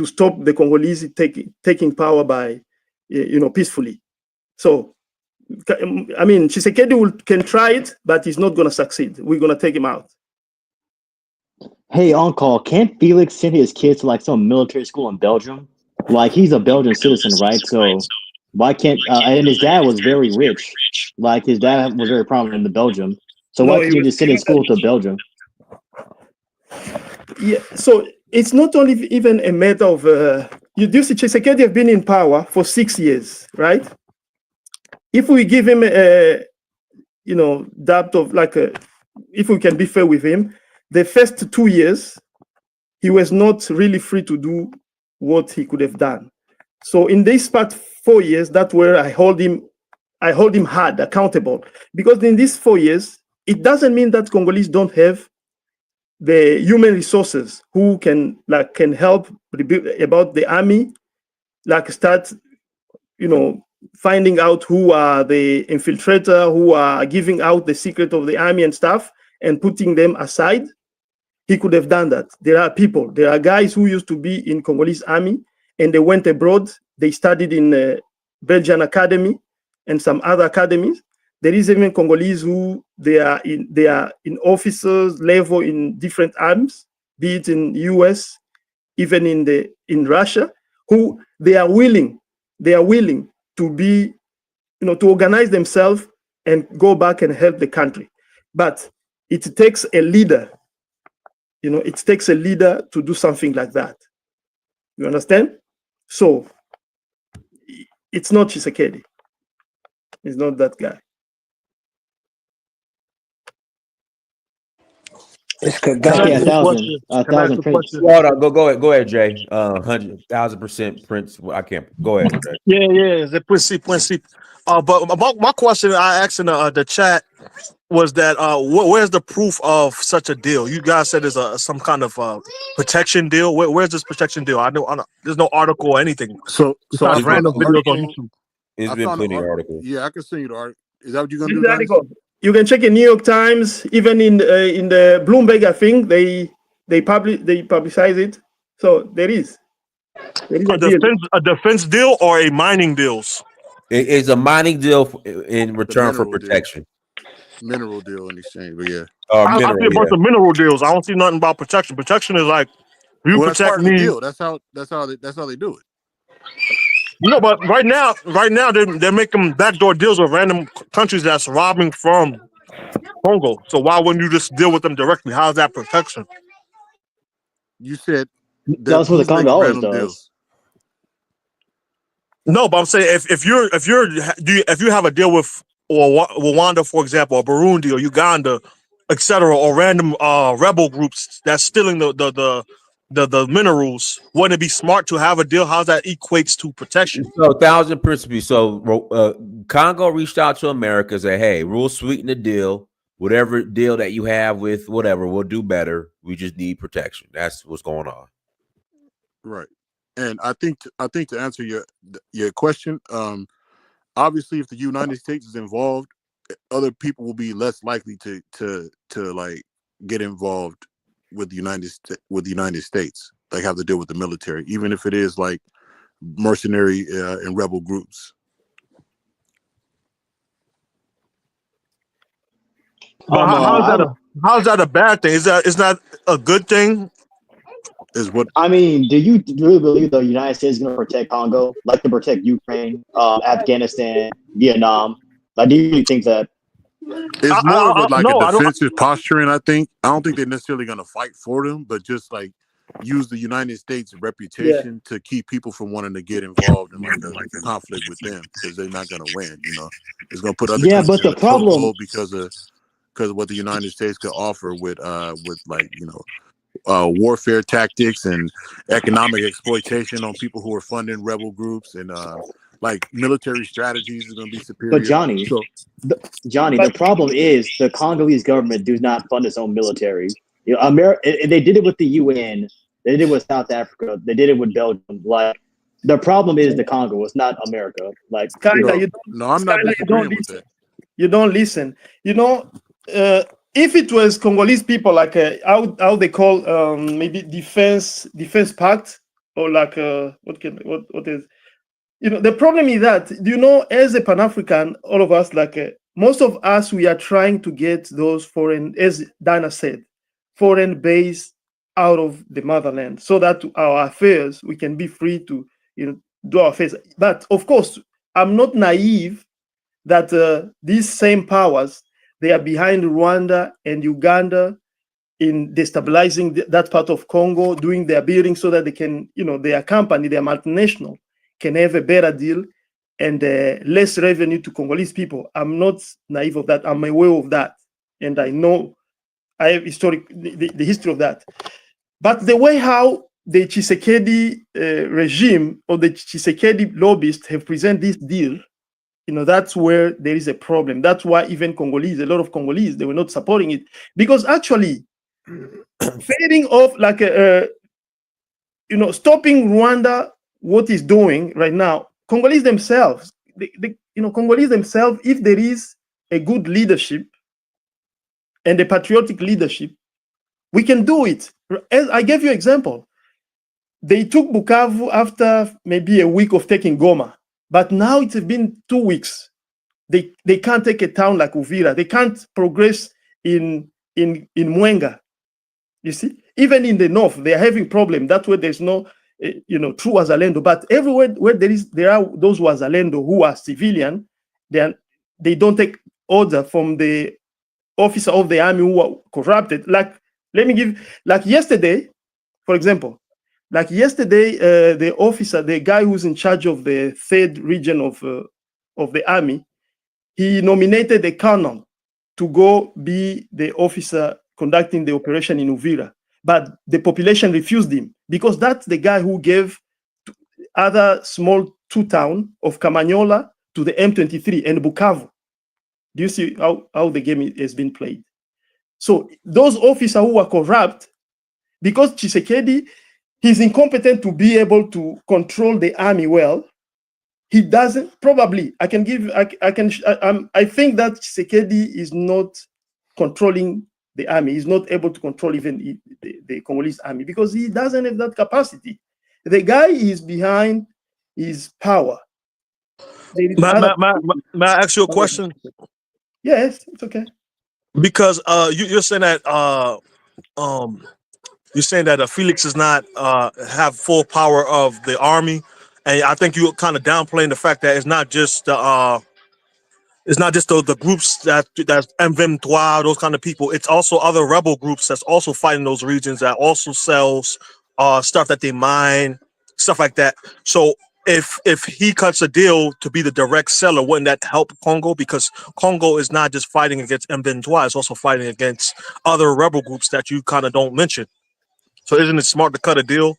stop the Congolese taking power by, peacefully. So, I mean, Tshisekedi can try it, but he's not going to succeed. We're going to take him out. Hey, Uncle, can't Felix send his kids to like some military school in Belgium? Like, he's a Belgian citizen, right? So why can't, and his dad was very rich. Like, his dad was very prominent in Belgium. So why can't you just send his school to Belgium? Yeah, so it's not only even a matter of, you do see Tshisekedi have been in power for 6 years, right? If we give him doubt of if we can be fair with him, the first 2 years, he was not really free to do what he could have done. So in this part 4 years, that's where I hold him hard, accountable. Because in these 4 years, it doesn't mean that Congolese don't have the human resources who can help rebuild about the army, start, finding out who are the infiltrator, who are giving out the secret of the army and stuff, and putting them aside. He could have done that. There are guys who used to be in Congolese army, and they went abroad. They studied in Belgian academy and some other academies. There is even Congolese who they are in officers level in different arms, be it in US, even in Russia, who they are willing to be to organize themselves and go back and help the country. But it takes a leader. It takes a leader to do something like that. You understand? So it's not Tshisekedi. It's not that guy. It's Can I Okay, ask Kagame. a question? a Can I ask thousand a Prince. question? Hold on, go ahead, Jay. 100,000% Prince. I can't. Go ahead, Jay. Yeah, the Principe. But my question I asked in the chat was that where's the proof of such a deal? You guys said there's some kind of protection deal. Where's this protection deal? I know there's no article or anything. So I Besides found random an videos on article. YouTube. It's I been found an plenty of article. articles. Yeah, I can send you the article. Is that what you're gonna This do, is the guys? article. You can check in New York Times, even in the Bloomberg. I think they publicize it. So there is a deal. A defense deal or a mining deals? It's a mining deal in The return for mineral deal. protection. Mineral deal in exchange, but yeah. I see a Mineral, bunch of mineral deals. I don't see nothing about protection. Protection is like you Well, that's protect part of the me. deal. That's how they do it. No, but right now they're making backdoor deals with random countries that's robbing from Congo. So why wouldn't you just deal with them directly? How's that protection? You said that That's what the who's making Congo always random does. deals? No, but I'm saying if you have a deal with Rwanda, for example, or Burundi or Uganda, etc., or random rebel groups that's stealing the minerals, wouldn't it be smart to have a deal? How that equates to protection? So 1,000 principles. So Congo reached out to America, said, "Hey, we'll sweeten the deal. Whatever deal that you have with whatever, we'll do better. We just need protection." That's what's going on. Right. And I think to answer your question, obviously, if the United States is involved, other people will be less likely to like get involved with the United States, like have to deal with the military, even if it is like mercenary and rebel groups. But how's that a bad thing? Is that a good thing? Is what I mean, do you really believe the United States is going to protect Congo, like to protect Ukraine, Afghanistan, Vietnam? Like, do you really think that? it's more of a No, I don't. defensive posturing. I don't think they're necessarily going to fight for them, but just like use the United States' reputation to keep people from wanting to get involved in like a conflict with them because they're not going to win. It's going to put other Yeah, countries but the in a problem, chokehold because of what the United States could offer with like warfare tactics and economic exploitation on people who are funding rebel groups and like military strategies is going to be superior. but Johnny, So the problem is the Congolese government does not fund its own military. They did it with the UN. They did it with South Africa. They did it with Belgium. Like, the problem is the Congo. It's not America. Like, Skylar, I'm not disagreeing with that. You don't listen. If it was Congolese people, like how they call maybe defense pact, or like what is, the problem is that, as a Pan-African, all of us, like most of us, we are trying to get those foreign, as Dana said, foreign base out of the motherland, so that our affairs, we can be free to do our affairs. But of course, I'm not naive that these same powers, they are behind Rwanda and Uganda in destabilizing that part of Congo, doing their bidding so that they can, their company, their multinational, can have a better deal and less revenue to Congolese people. I'm not naive of that. I'm aware of that. And I know, I have the history of that. But the way how the Tshisekedi regime or the Tshisekedi lobbyists have presented this deal, that's where there is a problem. That's why even Congolese, a lot of Congolese, they were not supporting it, because actually fading off, like stopping Rwanda, what is doing right now, Congolese themselves, Congolese themselves, if there is a good leadership and a patriotic leadership, we can do it. As I gave you an example, they took Bukavu after maybe a week of taking Goma, but now it's been 2 weeks. They can't take a town like Uvira. They can't progress in Mwenga. You see, even in the north, they are having problem. That's where there's no, true Wazalendo. But everywhere where there are those Wazalendo who are civilian, they don't take order from the officer of the army who are corrupted. Like, let me give, like yesterday, for example, like yesterday, the officer, the guy who's in charge of the 3rd region of the army, he nominated a colonel to go be the officer conducting the operation in Uvira. But the population refused him because that's the guy who gave other small 2 towns of Kamanyola to the M23 and Bukavu. Do you see how the game has been played? So those officers who are corrupt, because Tshisekedi, he's incompetent to be able to control the army well. He doesn't, probably, I think that Tshisekedi is not controlling the army. He's not able to control even the Congolese army because he doesn't have that capacity. The guy is behind his power. May I ask you a question? Yes, it's okay. Because you're saying that Felix does not have full power of the army, and I think you kind of downplaying the fact that it's not just the groups that's M23, those kind of people. It's also other rebel groups that's also fighting those regions that also sells stuff that they mine, stuff like that. So if he cuts a deal to be the direct seller, wouldn't that help Congo? Because Congo is not just fighting against M23, it's also fighting against other rebel groups that you kind of don't mention. So isn't it smart to cut a deal?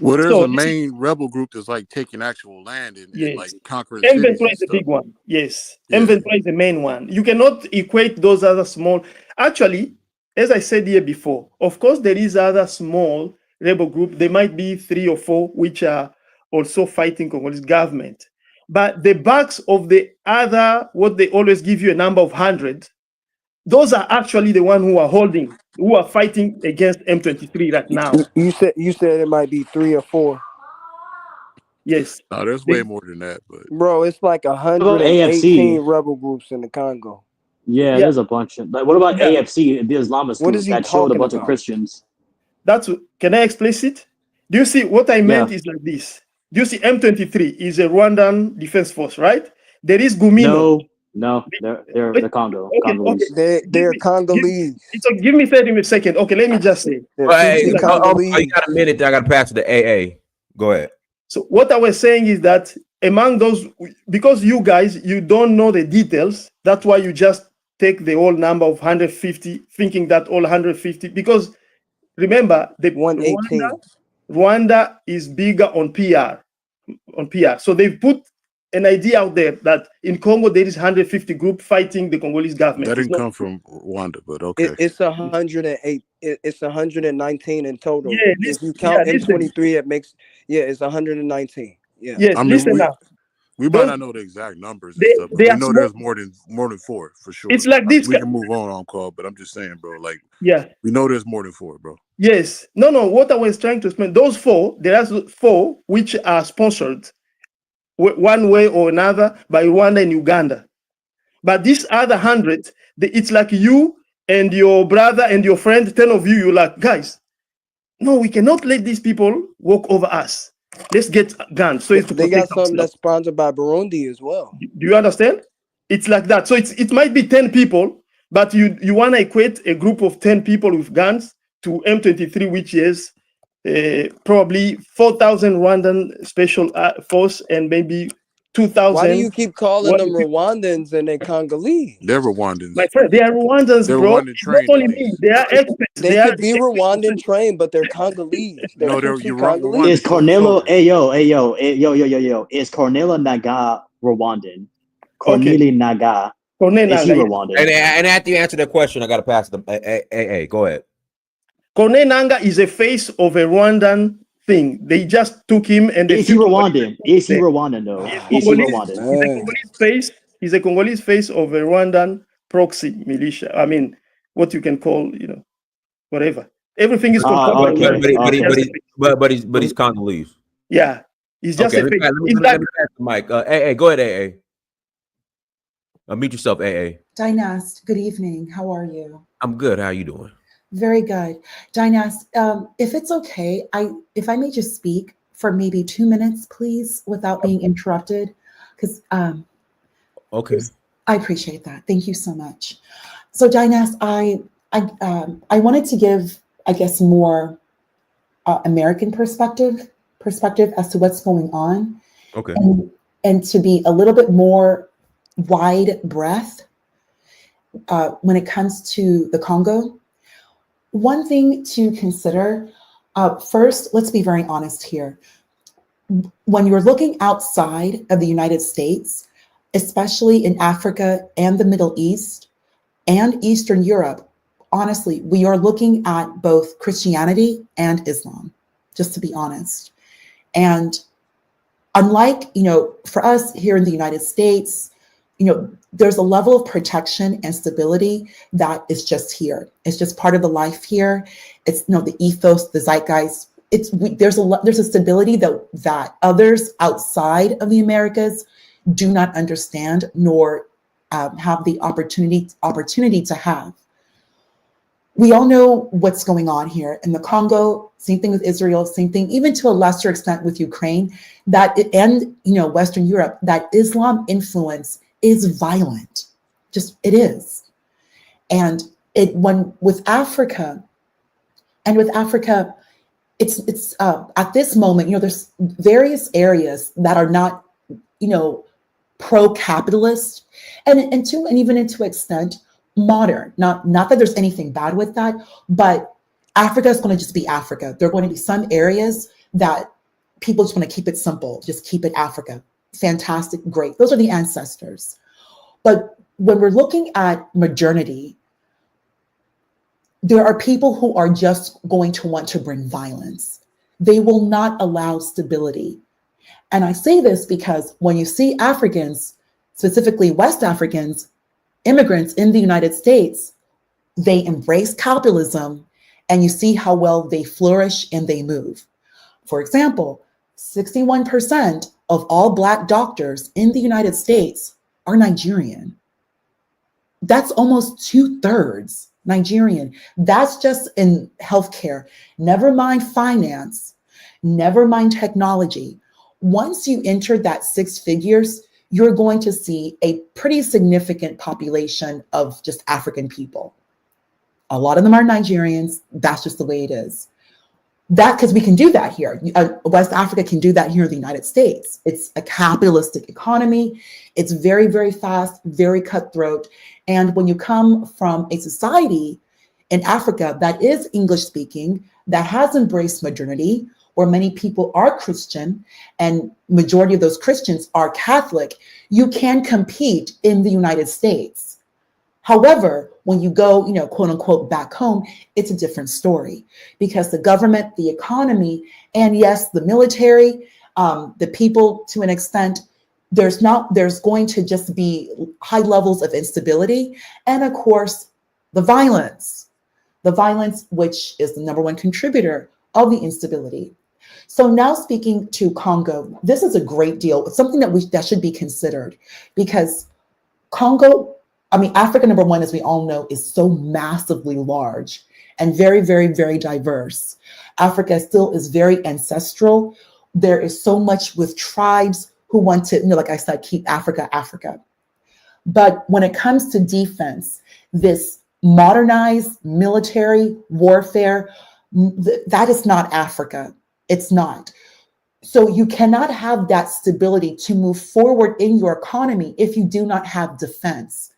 Well, there's a main rebel group that's like taking actual land and like conquering cities. M23 is the big one. Yes, yeah. M23 is the main one. You cannot equate those other small. Actually, as I said here before, of course there is other small rebel group. There might be 3 or 4 which are also fighting Congolese government. But the backs of the other, what they always give you a number of 100, those are actually the one who are fighting against M23 right now. You said it might be 3 or 4. Yes. No, there's way more than that, but bro, it's like 118 rebel groups in the Congo. Yeah, there's a bunch of. Like, what about AFC, the Islamist group that showed a bunch of Christians? Can I explicit? Do you see what I meant is like this? Do you see M23 is a Rwandan defense force, right? There is Gumino. No, they're the Congo. Okay, Congolese. They're Congolese. Give me 30 seconds. Okay, let me just say. You got a minute. I got to pass to the AA. Go ahead. So what I was saying is that among those, because you guys, you don't know the details, that's why you just take the whole number of 150, thinking that all 150, because remember, the 118. Rwanda is bigger on PR. So they've put an idea out there that in Congo there is 150 group fighting the Congolese government. That didn't come from Rwanda, but okay. It's 108. It's 119 in total. Yeah, if you count M23, it makes it's 119. Yeah. Yes, I mean, listen now. We might not know the exact numbers and stuff, but we know there's more than 4 for sure. It's like this. We can move on call, but I'm just saying, bro. Like, we know there's more than 4, bro. Yes. No. What I was trying to explain, those 4, there are 4 which are sponsored one way or another by Rwanda and Uganda. But these other 100, it's like you and your brother and your friend, 10 of you, you're like, guys, no, we cannot let these people walk over us. Let's get guns. So they got something that's sponsored by Burundi as well. Do you understand? It's like that. So it might be 10 people, but you want to equate a group of 10 people with guns to M23, which is probably 4,000 Rwandan special force and maybe 2,000. Why do you keep calling them Rwandans and they're Congolese? They're Rwandans. My friend, they are Rwandans, they're bro. Rwandan trained, not only me, they are experts. They could be Rwandan trained, but they're Congolese. They're Rwandans. Is Cornel? Yo. Is Cornel Nangaa Rwandan? Corneli Nangaa. Is he Rwandan? And after you answer that question, I got to pass the AA. Go ahead. Cornel Nangaa is a face of a Rwandan thing. They just took him and is he Rwandan? Is he Rwandan though? Is he Rwandan? He's a Congolese face of a Rwandan proxy militia. I mean, what you can call, whatever. Everything is but he's Congolese. Yeah, he's just a face. Let me pass the mic. AA, go ahead, AA. Meet yourself, AA. Dynast, good evening. How are you? I'm good. How are you doing? Very good. Dynast, if it's okay, if I may just speak for maybe 2 minutes, please, without being interrupted, because Okay. I appreciate that. Thank you so much. So, Dinas, I wanted to give, I guess, more American perspective as to what's going on, Okay. and to be a little bit more wide breadth when it comes to the Congo. One thing to consider, first, let's be very honest here. When you're looking outside of the United States, especially in Africa and the Middle East and Eastern Europe, honestly, we are looking at both Christianity and Islam, just to be honest. And unlike, for us here in the United States, there's a level of protection and stability that is just here. It's just part of the life here. It's, the ethos, the zeitgeist. There's a stability that others outside of the Americas do not understand nor have the opportunity to have. We all know what's going on here in the Congo. Same thing with Israel. Same thing, even to a lesser extent with Ukraine. And Western Europe. That Islam influence is violent. Just it is. And with Africa, it's at this moment, there's various areas that are not, pro-capitalist, and even to extent modern. Not that there's anything bad with that, but Africa is going to just be Africa. There are going to be some areas that people just want to keep it simple, just keep it Africa. Fantastic, great. Those are the ancestors. But when we're looking at modernity, there are people who are just going to want to bring violence. They will not allow stability. And I say this because when you see Africans, specifically West Africans, immigrants in the United States, they embrace capitalism, and you see how well they flourish and they move. For example, 61% of all Black doctors in the United States are Nigerian. That's almost 2/3 Nigerian. That's just in healthcare. Never mind finance, never mind technology. Once you enter that 6 figures, you're going to see a pretty significant population of just African people. A lot of them are Nigerians. That's just the way it is. Because we can do that here. West Africa can do that here in the United States. It's a capitalistic economy. It's very, very fast, very cutthroat. And when you come from a society in Africa that is English speaking, that has embraced modernity, where many people are Christian and majority of those Christians are Catholic, you can compete in the United States. However, when you go, quote unquote, back home, it's a different story, because the government, the economy, and yes, the military, the people, to an extent, there's going to just be high levels of instability. And of course, the violence, which is the number one contributor of the instability. So now, speaking to Congo, this is a great deal. It's something that should be considered, because Africa, number one, as we all know, is so massively large and very, very, very diverse. Africa still is very ancestral. There is so much with tribes who want to, like I said, keep Africa, Africa. But when it comes to defense, this modernized military warfare, that is not Africa. It's not. So you cannot have that stability to move forward in your economy if you do not have defense.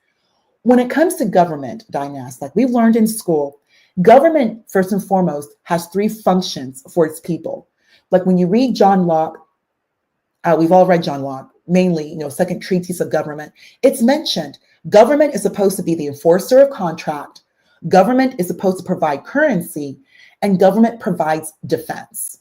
When it comes to government, Dinas, like we've learned in school, government, first and foremost, has 3 functions for its people. Like when you read John Locke, we've all read John Locke, mainly, Second Treatise of Government. It's mentioned government is supposed to be the enforcer of contract. Government is supposed to provide currency, and government provides defense.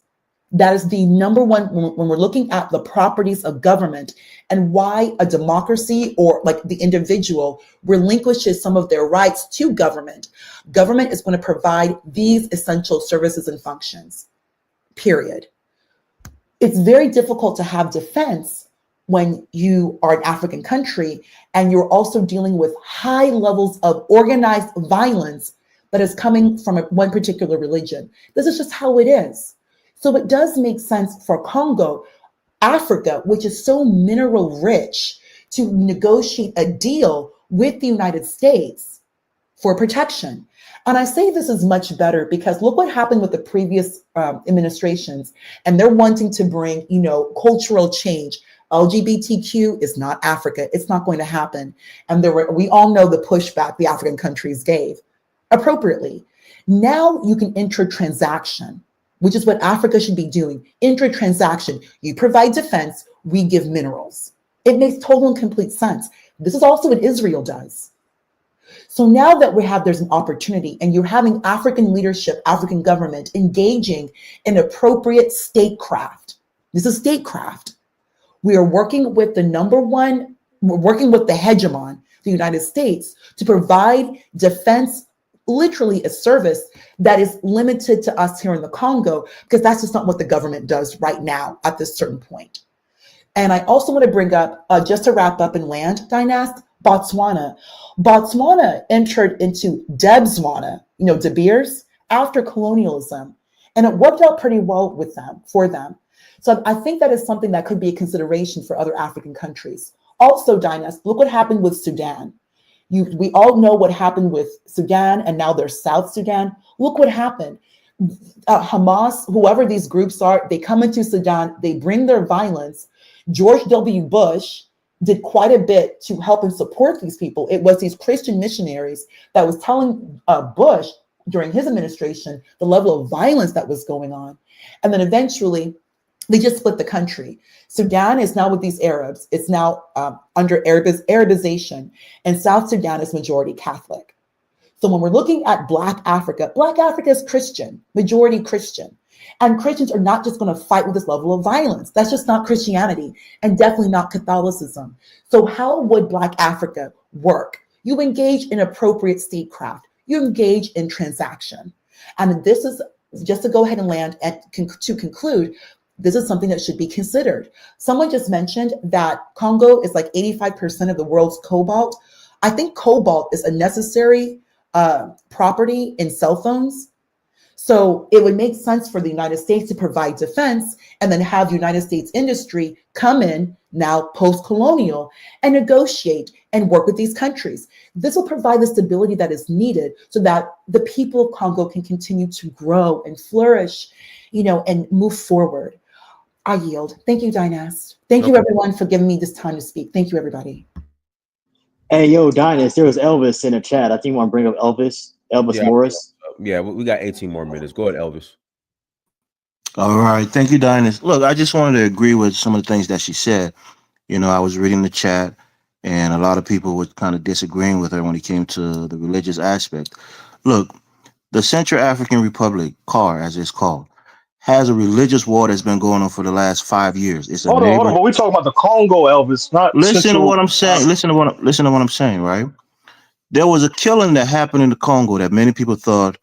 That is the number one when we're looking at the properties of government and why a democracy, or like the individual, relinquishes some of their rights to government. Government is going to provide these essential services and functions, period. It's very difficult to have defense when you are an African country and you're also dealing with high levels of organized violence that is coming from one particular religion. This is just how it is. So it does make sense for Congo, Africa, which is so mineral rich, to negotiate a deal with the United States for protection. And I say this is much better because look what happened with the previous administrations, and they're wanting to bring, cultural change. LGBTQ is not Africa. It's not going to happen. And we all know the pushback the African countries gave appropriately. Now you can enter transaction, which is what Africa should be doing. Enter transaction. You provide defense, we give minerals. It makes total and complete sense. This is also what Israel does. So now that there's an opportunity and you're having African leadership, African government engaging in appropriate statecraft. This is statecraft. We are working with the hegemon, the United States, to provide defense, literally a service that is limited to us here in the Congo, because that's just not what the government does right now at this certain point. And I also want to bring up, just to wrap up and land, Dynast, Botswana. Botswana entered into Debswana, De Beers, after colonialism, and it worked out pretty well for them. So I think that is something that could be a consideration for other African countries. Also, Dynast, look what happened with Sudan. We all know what happened with Sudan, and now there's South Sudan. Look what happened. Hamas, whoever these groups are, they come into Sudan, they bring their violence. George W. Bush did quite a bit to help and support these people. It was these Christian missionaries that was telling Bush during his administration the level of violence that was going on. And then eventually, they just split the country. Sudan is now with these Arabs. It's now under Arabization, and South Sudan is majority Catholic. So when we're looking at Black Africa is Christian, majority Christian. And Christians are not just going to fight with this level of violence. That's just not Christianity, and definitely not Catholicism. So how would Black Africa work? You engage in appropriate statecraft. You engage in transaction. And this is, just to go ahead and land and to conclude, this is something that should be considered. Someone just mentioned that Congo is like 85% of the world's cobalt. I think cobalt is a necessary property in cell phones. So it would make sense for the United States to provide defense and then have United States industry come in now post-colonial and negotiate and work with these countries. This will provide the stability that is needed so that the people of Congo can continue to grow and flourish, and move forward. I yield. Thank you, Dynast. Thank you, everyone, for giving me this time to speak. Thank you, everybody. Hey, yo, Dynast, there was Elvis in the chat. I think you want to bring up Elvis Morris. Yeah, we got 18 more minutes. Go ahead, Elvis. All right. Thank you, Dynast. Look, I just wanted to agree with some of the things that she said. I was reading the chat, and a lot of people were kind of disagreeing with her when it came to the religious aspect. Look, the Central African Republic, CAR, as it's called, has a religious war that's been going on for the last 5 years. It's a hold on. But we're talking about the Congo, Elvis, not listen Central, to what I'm saying. Listen to what I'm saying, right? There was a killing that happened in the Congo that many people thought,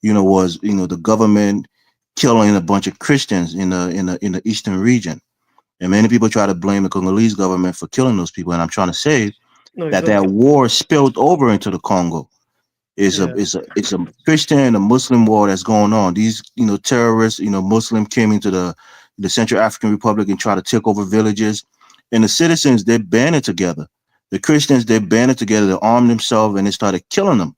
was the government killing a bunch of Christians in the eastern region, and many people try to blame the Congolese government for killing those people. And I'm trying to say that war spilled over into the Congo. It's a Christian, a Muslim war that's going on. These terrorists, Muslim came into the Central African Republic and tried to take over villages, and the citizens, they banded together. The Christians, they banded together, they armed themselves, and they started killing them.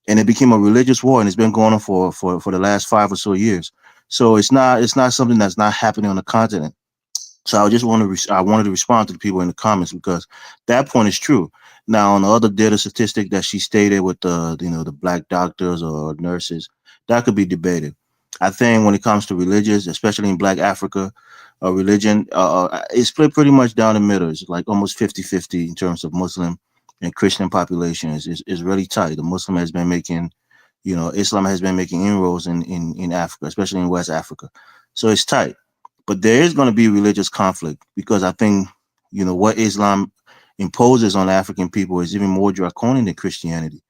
And it became a religious war, and it's been going on for the last 5 or so years. So it's not something that's not happening on the continent. So I wanted to respond to the people in the comments because that point is true. Now, on the other data statistic that she stated with the Black doctors or nurses, that could be debated. I think when it comes to religious, especially in Black Africa, religion is split pretty much down the middle. It's like almost 50-50 in terms of Muslim and Christian population. Is really tight. The Muslim has been making, Islam has been making inroads in Africa, especially in West Africa. So it's tight. But there is going to be religious conflict because I think, what Islam imposes on African people is even more draconian than Christianity.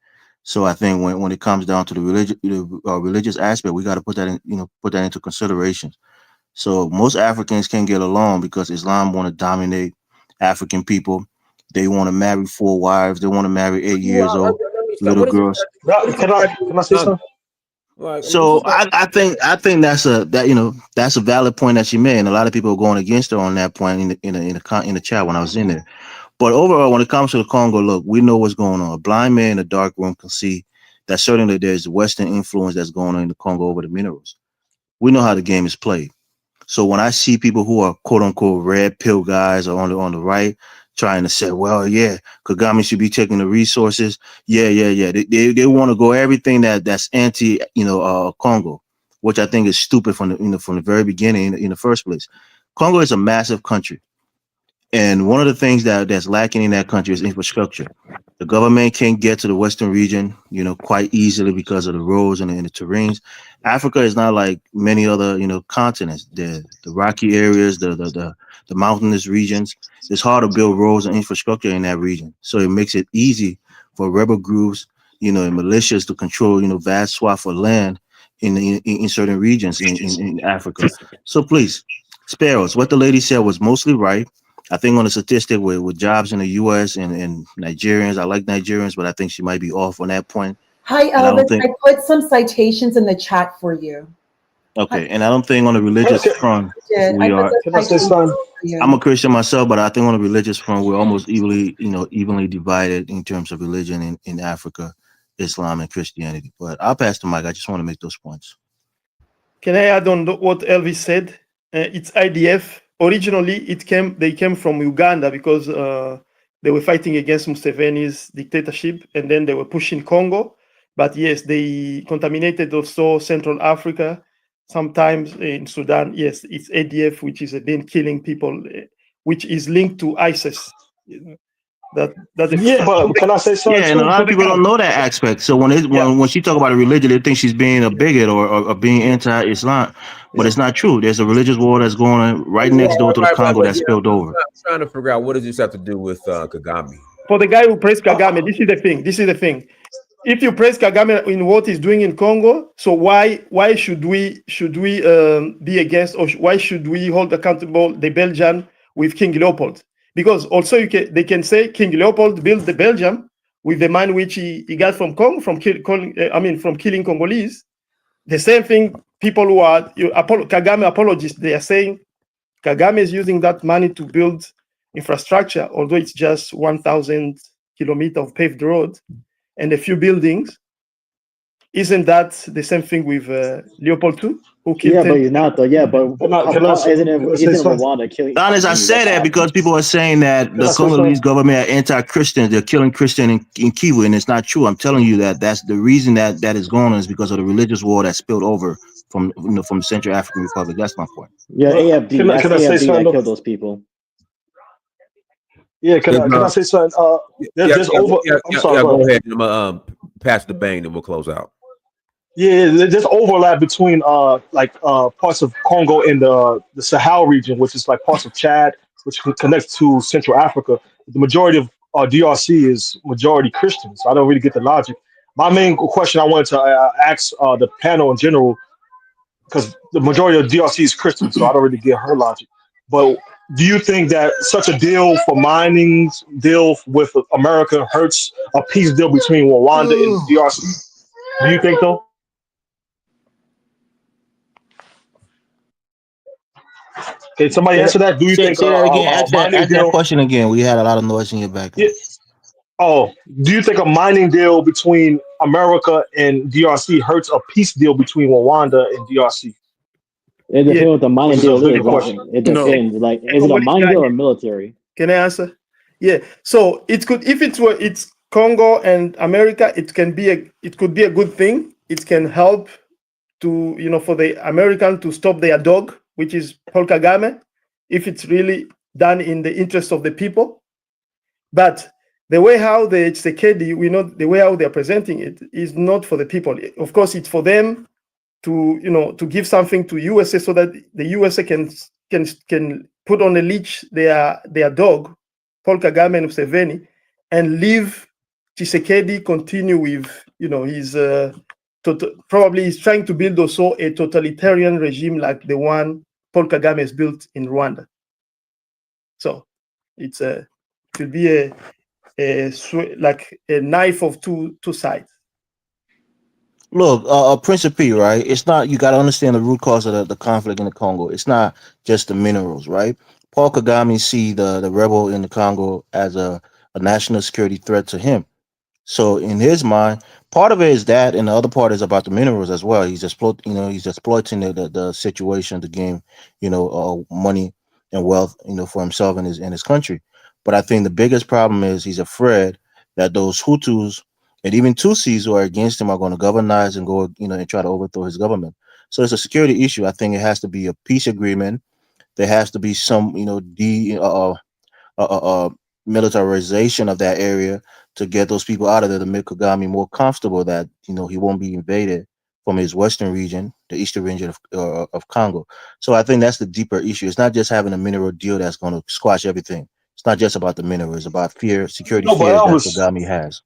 So I think when it comes down to the religious aspect, we got to put that into consideration. So most Africans can't get along because Islam want to dominate African people. They want to marry 4 wives. They want to marry 8 years old little girls. Can I say something? So I think that's a valid point that she made, and a lot of people are going against her on that point in the chat when I was in there. But overall, when it comes to the Congo, look, we know what's going on. A blind man in a dark room can see that certainly there's Western influence that's going on in the Congo over the minerals. We know how the game is played. So when I see people who are quote unquote red pill guys or on the right trying to say, well, yeah, Kagame should be taking the resources. Yeah. They want to go everything that's anti, Congo, which I think is stupid from the very beginning in the first place. Congo is a massive country. And one of the things that's lacking in that country is infrastructure. The government can't get to the Western region, quite easily because of the roads and the terrains. Africa is not like many other, continents. The rocky areas, the mountainous regions. It's hard to build roads and infrastructure in that region. So it makes it easy for rebel groups, and militias to control, vast swath of land in certain regions in Africa. So please, spare us. What the lady said was mostly right. I think on a statistic with jobs in the U.S. and Nigerians, I like Nigerians, but I think she might be off on that point. Hi, Elvis. I put some citations in the chat for you. Okay, and I don't think on the religious front we are. I'm a Christian myself, but I think on the religious front we're almost evenly divided in terms of religion in Africa, Islam and Christianity. But I'll pass the mic. I just want to make those points. Can I add on what Elvis said? It's IDF. Originally, they came from Uganda because they were fighting against Museveni's dictatorship, and then they were pushing Congo. But yes, they contaminated also Central Africa, sometimes in Sudan. Yes, it's ADF, which is been killing people, which is linked to ISIS. But can I say something? Yeah, and a lot of people don't know that aspect. So when she talk about a religion, they think she's being a bigot or being anti-Islam, but it's not true. There's a religious war that's going on right next door to the Congo that spilled over. I'm trying to figure out what does this have to do with Kagame. For the guy who praised Kagame, this is the thing. If you praise Kagame in what he's doing in Congo, so why should we be against, or why should we hold accountable the Belgian with King Leopold? Because also they can say King Leopold built the Belgium with the man which he got from Congo, from killing Congolese. The same thing, people who are Kagame apologists, they are saying Kagame is using that money to build infrastructure, although it's just 1,000 kilometers of paved road and a few buildings. Isn't that the same thing with Leopold II? Who killed but he's not though. Yeah, but isn't it Rwanda killing? Honest, I say that because people are saying that the Congolese government are anti-Christians. They're killing Christians in Kivu, and it's not true. I'm telling you that's the reason that is going on is because of the religious war that spilled over from the Central African Republic. That's my point. Yeah, AFD. Can I say something? That killed those people. Yeah, can I say something? I'm sorry, go ahead. I'm gonna pass the bang, and we'll close out. Yeah, there's overlap between parts of Congo and the Sahel region, which is like parts of Chad, which connects to Central Africa. The majority of DRC is majority Christian, so I don't really get the logic. My main question I wanted to ask the panel in general, because the majority of DRC is Christian, so I don't really get her logic. But do you think that such a deal for mining deal with America hurts a peace deal between Rwanda and DRC? Do you think so? Can somebody answer that? Do you think say that again? Ask that question again. We had a lot of noise in your background. Yeah. Oh, do you think a mining deal between America and DRC hurts a peace deal between Rwanda and DRC? It depends what the mining deal is. It depends. Like, is it a mining deal or military? Can I answer? Yeah. So it could, if it's Congo and America, it could be a good thing. It can help to for the American to stop their dog, which is Paul Kagame, if it's really done in the interest of the people. But the way how the Tshisekedi, we know the way how they're presenting it is not for the people. Of course, it's for them to give something to USA so that the USA can put on a leash their dog, Paul Kagame and Museveni, and leave Tshisekedi continue with his probably he's trying to build also a totalitarian regime like the one Paul Kagame has built in Rwanda. So it could be like a knife of two sides. Look, Prince of P, right? It's not, you got to understand the root cause of the conflict in the Congo. It's not just the minerals, right? Paul Kagame see the rebel in the Congo as a national security threat to him. So in his mind, part of it is that, and the other part is about the minerals as well. He's exploiting the situation to gain, money and wealth, for himself and his country. But I think the biggest problem is he's afraid that those Hutus and even Tutsis who are against him are going to governize and go, and try to overthrow his government. So it's a security issue. I think it has to be a peace agreement. There has to be some, militarization of that area to get those people out of there to make Kagame more comfortable that he won't be invaded from his western region, the eastern region of Congo. So I think that's the deeper issue. It's not just having a mineral deal that's going to squash everything. It's not just about the mineral. It's about security No, but fears that Elvis, Kagame has.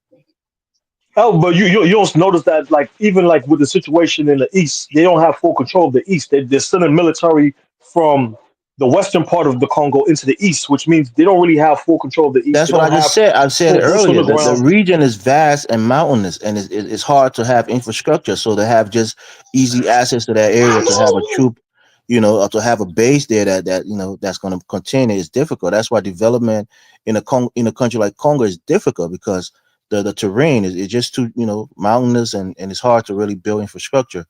but you also notice that like even like with the situation in the east, they don't have full control of the east. They're sending military from the western part of the Congo into the east, which means they don't really have full control of the east. That's They what I don't just have said. I've said it full boots on earlier the that the ground. region is vast and mountainous, and it's hard to have infrastructure. So to have just easy access to that area, to have a troop, or to have a base there that's going to contain it is difficult. That's why development in a country like Congo is difficult because the terrain is just too mountainous and it's hard to really build infrastructure.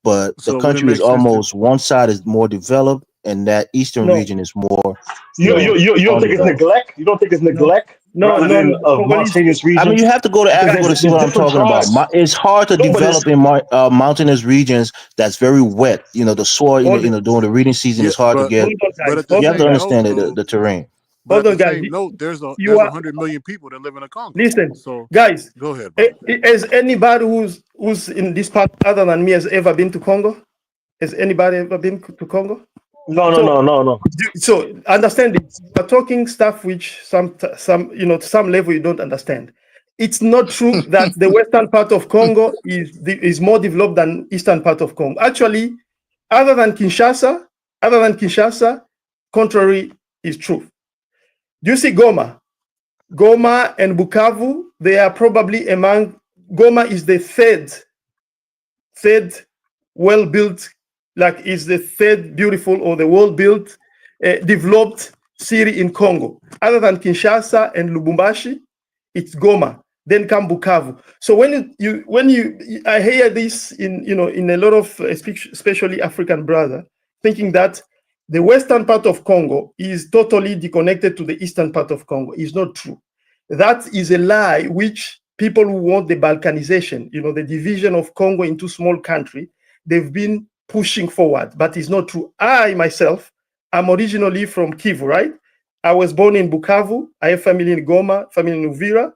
But the So would it country is make sense to? almost one side is more developed, and that eastern No, region is more, You don't think it's undeveloped. neglect? You don't think it's no, neglect no, rather no, than no. The of Congolese mountainous I mean, you regions? have to go to Because Africa to see there's what I'm different talking about. tribes. It's hard to No, but it's develop in mountainous regions that's very wet. The soil, hold on, during the reading season, Yeah, is hard to get. hold on, but guys. at the Hold You have on, to same guys. note, understand though, the terrain. but Hold at on, the guys. same note, You there's are 100 million people that live in the Congo. listen, So guys. go ahead, brother. Has anybody who's in this part other than me has ever been to Congo? Has anybody ever been to Congo? So No. so understand it. You're talking stuff which some to some level you don't understand. It's not true that the western part of Congo is more developed than eastern part of Congo. Actually, other than Kinshasa, contrary is true. You see Goma and Bukavu, they are probably among. Goma is the third well-built, like is the third beautiful or the well-built, developed city in Congo. Other than Kinshasa and Lubumbashi, it's Goma. Then come Bukavu. So I hear this in a lot of especially African brother thinking that the western part of Congo is totally disconnected to the eastern part of Congo. It's not true. That is a lie which people who want the Balkanization, the division of Congo into small country, they've been pushing forward, but it's not true. I myself, I'm originally from Kivu, right? I was born in Bukavu. I have family in Goma, family in Uvira.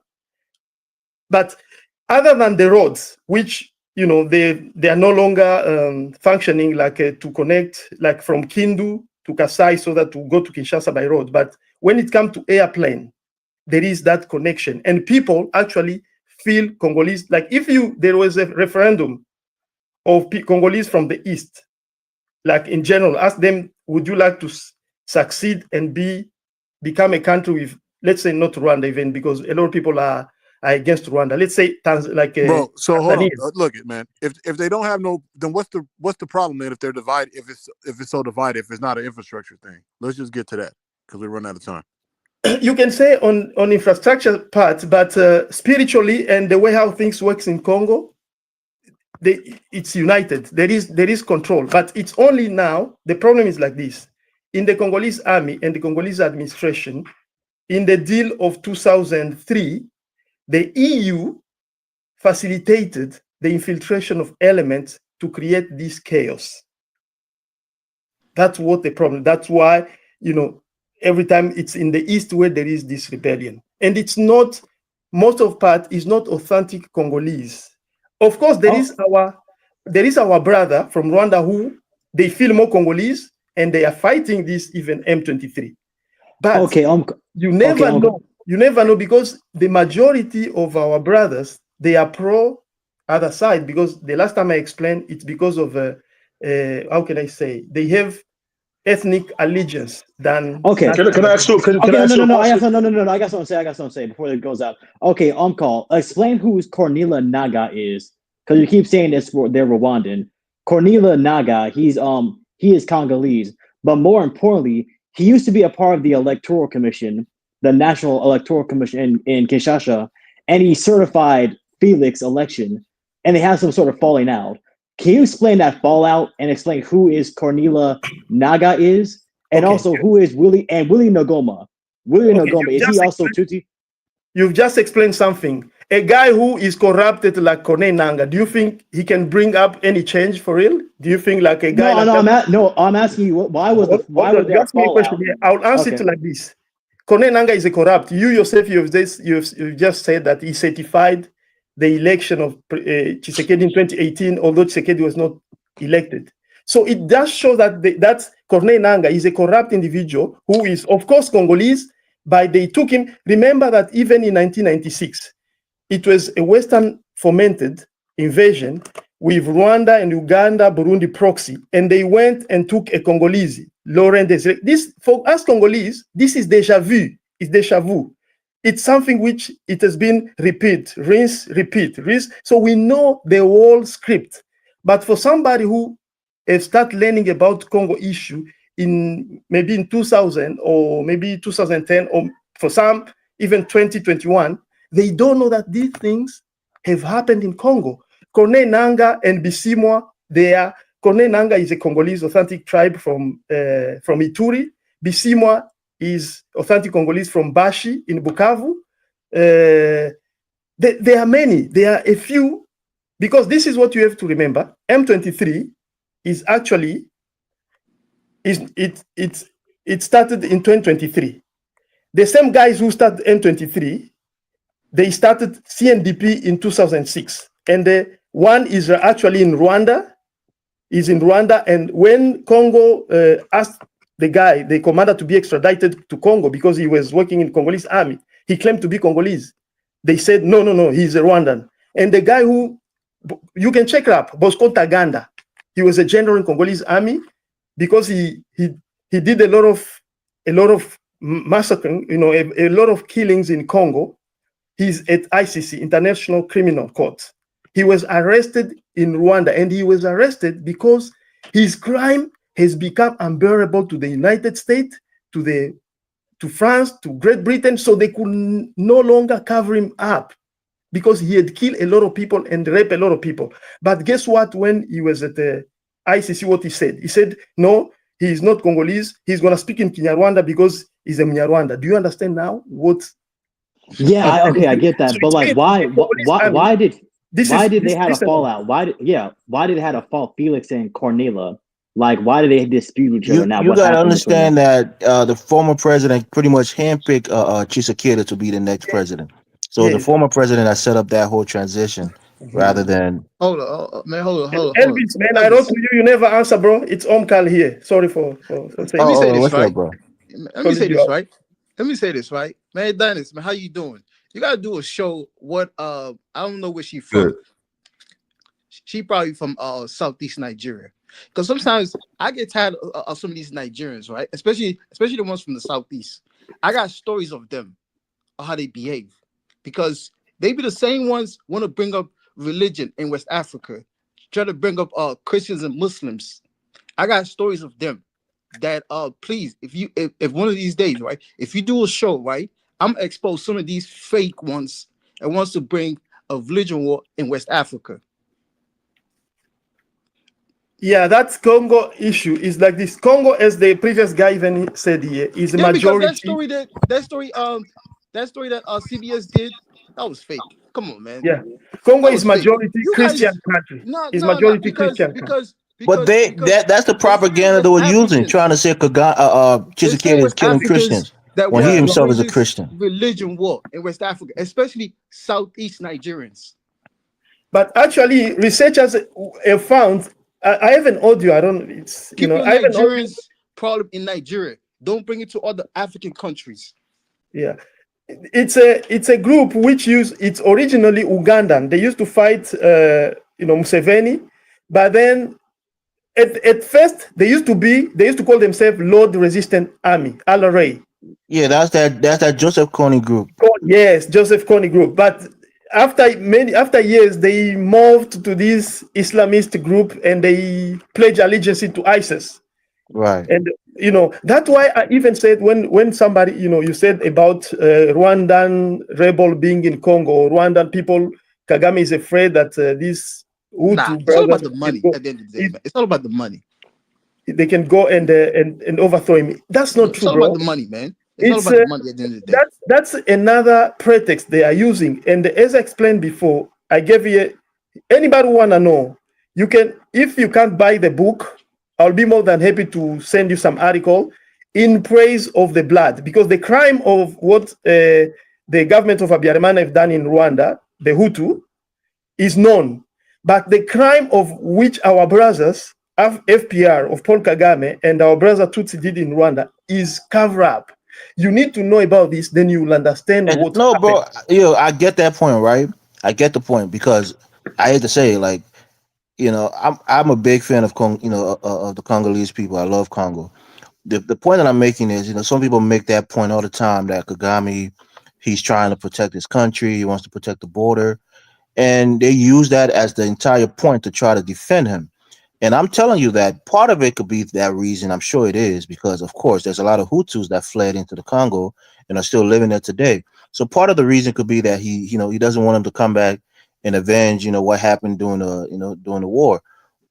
But other than the roads, which they are no longer functioning like to connect, like from Kindu to Kasai, so that to go to Kinshasa by road. But when it comes to airplane, there is that connection, and people actually feel Congolese. Like if there was a referendum of Congolese from the east, like in general, ask them, would you like to succeed and become a country with, let's say, not Rwanda even, because a lot of people are against Rwanda. Let's say Bro, so hold Tanzania. on. Look, man. If they don't have no, then what's the problem then? If they're divided, if it's so divided, if it's not an infrastructure thing, let's just get to that because we run out of time. You can say on infrastructure part, but spiritually and the way how things works in Congo, it's united. There is control, but it's only now. The problem is like this: in the Congolese army and the Congolese administration, in the deal of 2003, the EU facilitated the infiltration of elements to create this chaos. That's what the problem. That's why every time it's in the east where there is this rebellion, and it's not, most of part is not authentic Congolese. Of course, there is our brother from Rwanda who they feel more Congolese and they are fighting this even M23. But you never know. You never know, because the majority of our brothers, they are pro other side, because the last time I explained, it's because of how can I say, they have ethnic allegiance than. Can I ask you? Can I ask you a question? No. I got something to say before it goes out. Okay, call. Explain who Cornel Nangaa is, because you keep saying they're Rwandan. Cornel Nangaa, he is Congolese, but more importantly, he used to be a part of the Electoral Commission, the National Electoral Commission in Kinshasa, and he certified Felix election, and they had some sort of falling out. Can you explain that fallout and explain who is Cornelia Nangaa is, and also who is Willie Ngoma? Willie Ngoma, is he also Tutsi? You've just explained something. A guy who is corrupted like Cornelia Nangaa, do you think he can bring up any change for real? Do you think like a guy? I'm asking you, why was there a fallout? I'll answer it like this. Cornelia Nangaa is a corrupt. You yourself, you've just said that he certified the election of Tshisekedi in 2018, although Tshisekedi was not elected. So it does show that that Cornelia Nangaa is a corrupt individual who is, of course, Congolese, but they took him. Remember that even in 1996, it was a Western fomented invasion with Rwanda and Uganda, Burundi proxy, and they went and took a Congolese, Laurent Desire. This, for us Congolese, this is déjà vu. It's déjà vu. It's something which it has been repeat, rinse, repeat, rinse. So we know the whole script. But for somebody who has started learning about Congo issue maybe in 2000 or maybe 2010, or for some even 2021, they don't know that these things have happened in Congo. Cornelia Nangaa and Bisimwa, Cornelia Nangaa is a Congolese authentic tribe from Ituri. Bisimwa is authentic Congolese from Bashi in Bukavu. There are many. There are a few, because this is what you have to remember. M23 is actually it started in 2023. The same guys who started M23, they started CNDP in 2006, and one is actually in Rwanda. Is in Rwanda, and when Congo asked the commander, to be extradited to Congo because he was working in Congolese army, he claimed to be Congolese. They said no, he's a Rwandan. And the guy who you can check it up, Bosco Ntaganda, he was a general in Congolese army because he did a lot of massacring, a lot of killings in Congo. He's at ICC, International Criminal Court. He was arrested in Rwanda, and he was arrested because his crime has become unbearable to the United States, to France, to Great Britain, so they could no longer cover him up because he had killed a lot of people and raped a lot of people. But guess what? When he was at the ICC, what he said, no, he is not Congolese. He's going to speak in Kinyarwanda because he's a Mnyarwanda. Do you understand now what? Yeah, I get that. So but like, why did they have a fallout? Why did they have a fall? Felix and Cornelia, like, why did they dispute each other? Now you gotta understand that the former president pretty much handpicked Tshisekedi to be the next president. So the former president has set up that whole transition rather than. Hold on, man. Elvis, man, I wrote to you. You never answer, bro. It's Omkal here. Sorry for saying. Let me say this, right? Up, bro? Let me say this, right? Let me say this, right? Man, Dennis, man, how you doing? You gotta do a show. What I don't know where she from. Good. She probably from Southeast Nigeria. Because sometimes I get tired of some of these Nigerians, right? Especially the ones from the Southeast. I got stories of them, of how they behave. Because they be the same ones want to bring up religion in West Africa, try to bring up Christians and Muslims. I got stories of them that please, if one of these days, right, if you do a show, right, I'm gonna expose some of these fake ones and wants to bring a religion war in West Africa. Yeah, that's Congo issue. Is like this. Congo, as the previous guy even said here, is a majority. That story that CBS did, that was fake. Come on, man. Yeah, Congo is majority Christian country. Is majority Christian country. But that's the propaganda they were using, trying to say Tshisekedi is killing Christians when he himself is a Christian. Religion war in West Africa, especially Southeast Nigerians. But actually, researchers have found. I have an audio. I don't. It's I have an Nigerians problem in Nigeria. Don't bring it to other African countries. Yeah, it's a group which it's originally Ugandan. They used to fight, Museveni, but then at first they used to call themselves Lord Resistant Army, LRA. Yeah, that's that Joseph Kony group. Yes, Joseph Kony group, but. After years, they moved to this Islamist group and they pledge allegiance to ISIS. Right. And that's why I even said when somebody you said about Rwandan rebel being in Congo, or Rwandan people, Kagame is afraid that these Nah, Hutu it's all about brothers the can money go, at the end of the day, man. It's all about the money. they can go and overthrow him. That's not It's true, all about bro. the money, man. It's all It's about the money at the end of the day. that's another pretext they are using. And as I explained before, I gave you anybody who wanna know. You can, if you can't buy the book, I'll be more than happy to send you some article in praise of the blood, because the crime of what the government of Habyarimana have done in Rwanda, the Hutu, is known. But the crime of which our brothers FPR of Paul Kagame and our brother Tutsi did in Rwanda is cover up. You need to know about this, then you will understand And what no, happened. bro, I get that point, right? I get the point because I hate to say it, like, I'm a big fan of of the Congolese people. I love Congo. The point that I'm making is, some people make that point all the time that Kagame, he's trying to protect his country, he wants to protect the border, and they use that as the entire point to try to defend him. And I'm telling you that part of it could be that reason. I'm sure it is because, of course, there's a lot of Hutus that fled into the Congo and are still living there today. So part of the reason could be that he doesn't want him to come back and avenge, what happened during the war.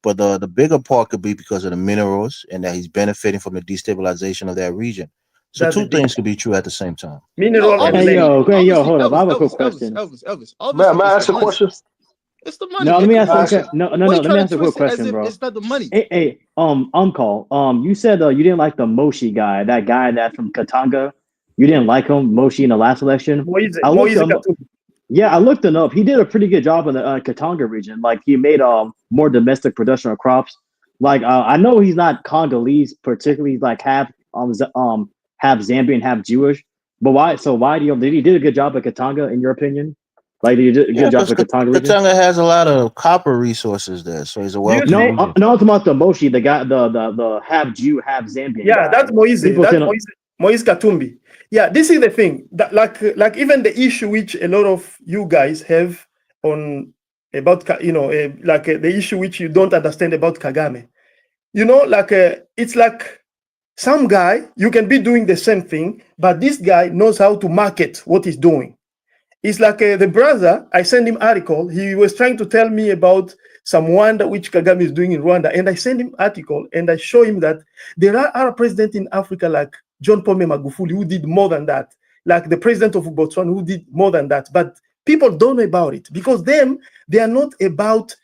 But the bigger part could be because of the minerals and that he's benefiting from the destabilization of that region. So That's the two big things could be true at the same time. No, mineral and Hey land. yo, hold up. I have a quick Elvis, question. Elvis. May, Obviously, may it's I the ask a money. question? It's the money, No, let man. me Come ask on, I you. ask man. you. No, Why you let me trying ask to a quick twist it as question, if bro. it's not the money? Hey, call. You said you didn't like the Moshi guy, that guy that's from Katanga. You didn't like him, Moshi, in the last election. I looked Moise him. Katumbi. Yeah, I looked him up. He did a pretty good job in the Katanga region. Like he made more domestic production of crops. Like I know he's not Congolese, particularly like half Zambian, half Jewish. But why? So why do you did he did a good job at Katanga in your opinion? Like did he did a Yeah, good job because at Katanga region? Katanga has a lot of copper resources there, so he's a Do you wealthy see? No, region. no, I'm talking about the Moshi, the guy, the half Jew, half Zambian Yeah, guy. that's Moise. People That's tend to, Moise Katumbi. Yeah, this is the thing. That, like even the issue which a lot of you guys have on about the issue which you don't understand about Kagame. It's like some guy you can be doing the same thing, but this guy knows how to market what he's doing. It's like the brother, I sent him article. He was trying to tell me about some wonder which Kagame is doing in Rwanda. And I sent him article and I show him that there are presidents in Africa like John Pombe Magufuli who did more than that. Like the president of Botswana who did more than that. But people don't know about it because they are not about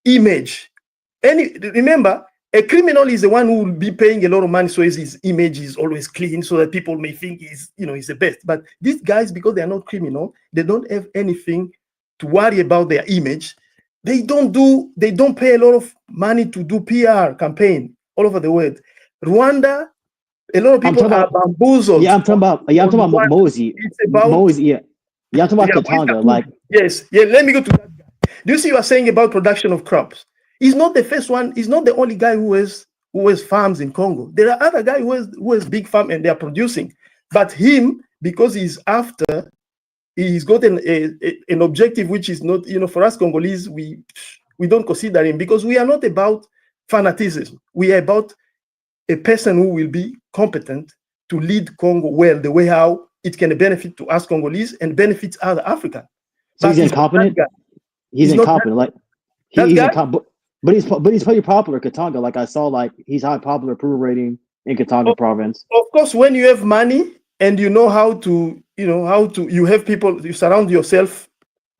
image. Remember, a criminal is the one who will be paying a lot of money so his image is always clean so that people may think he's the best. But these guys, because they are not criminal, they don't have anything to worry about their image. They don't pay a lot of money to do PR campaign all over the world. Rwanda, a lot of I'm people talking are about, bamboozled I'm talking about Rwanda. Mosey. It's about Mosey, yeah. Yeah, I'm talking about Moise Katanga. Katumbi. Like, Yes, yeah. Let me go to that guy. Do you see you are saying about production of crops? He's not the first one. He's not the only guy who has farms in Congo. There are other guys who has big farm and they are producing. But him, because he's got an objective which is not, for us Congolese, we don't consider him because we are not about fanaticism. We are about a person who will be competent to lead Congo well, the way how it can benefit to us Congolese and benefits other Africa. so But he's he's not that incompetent. guy. He's He's not that, incompetent. Like, that he's guy. incompetent. But he's pretty popular, Katanga. Like I saw, like he's high popular approval rating in Katanga province. Of course, when you have money and you know how to, you have people, you surround yourself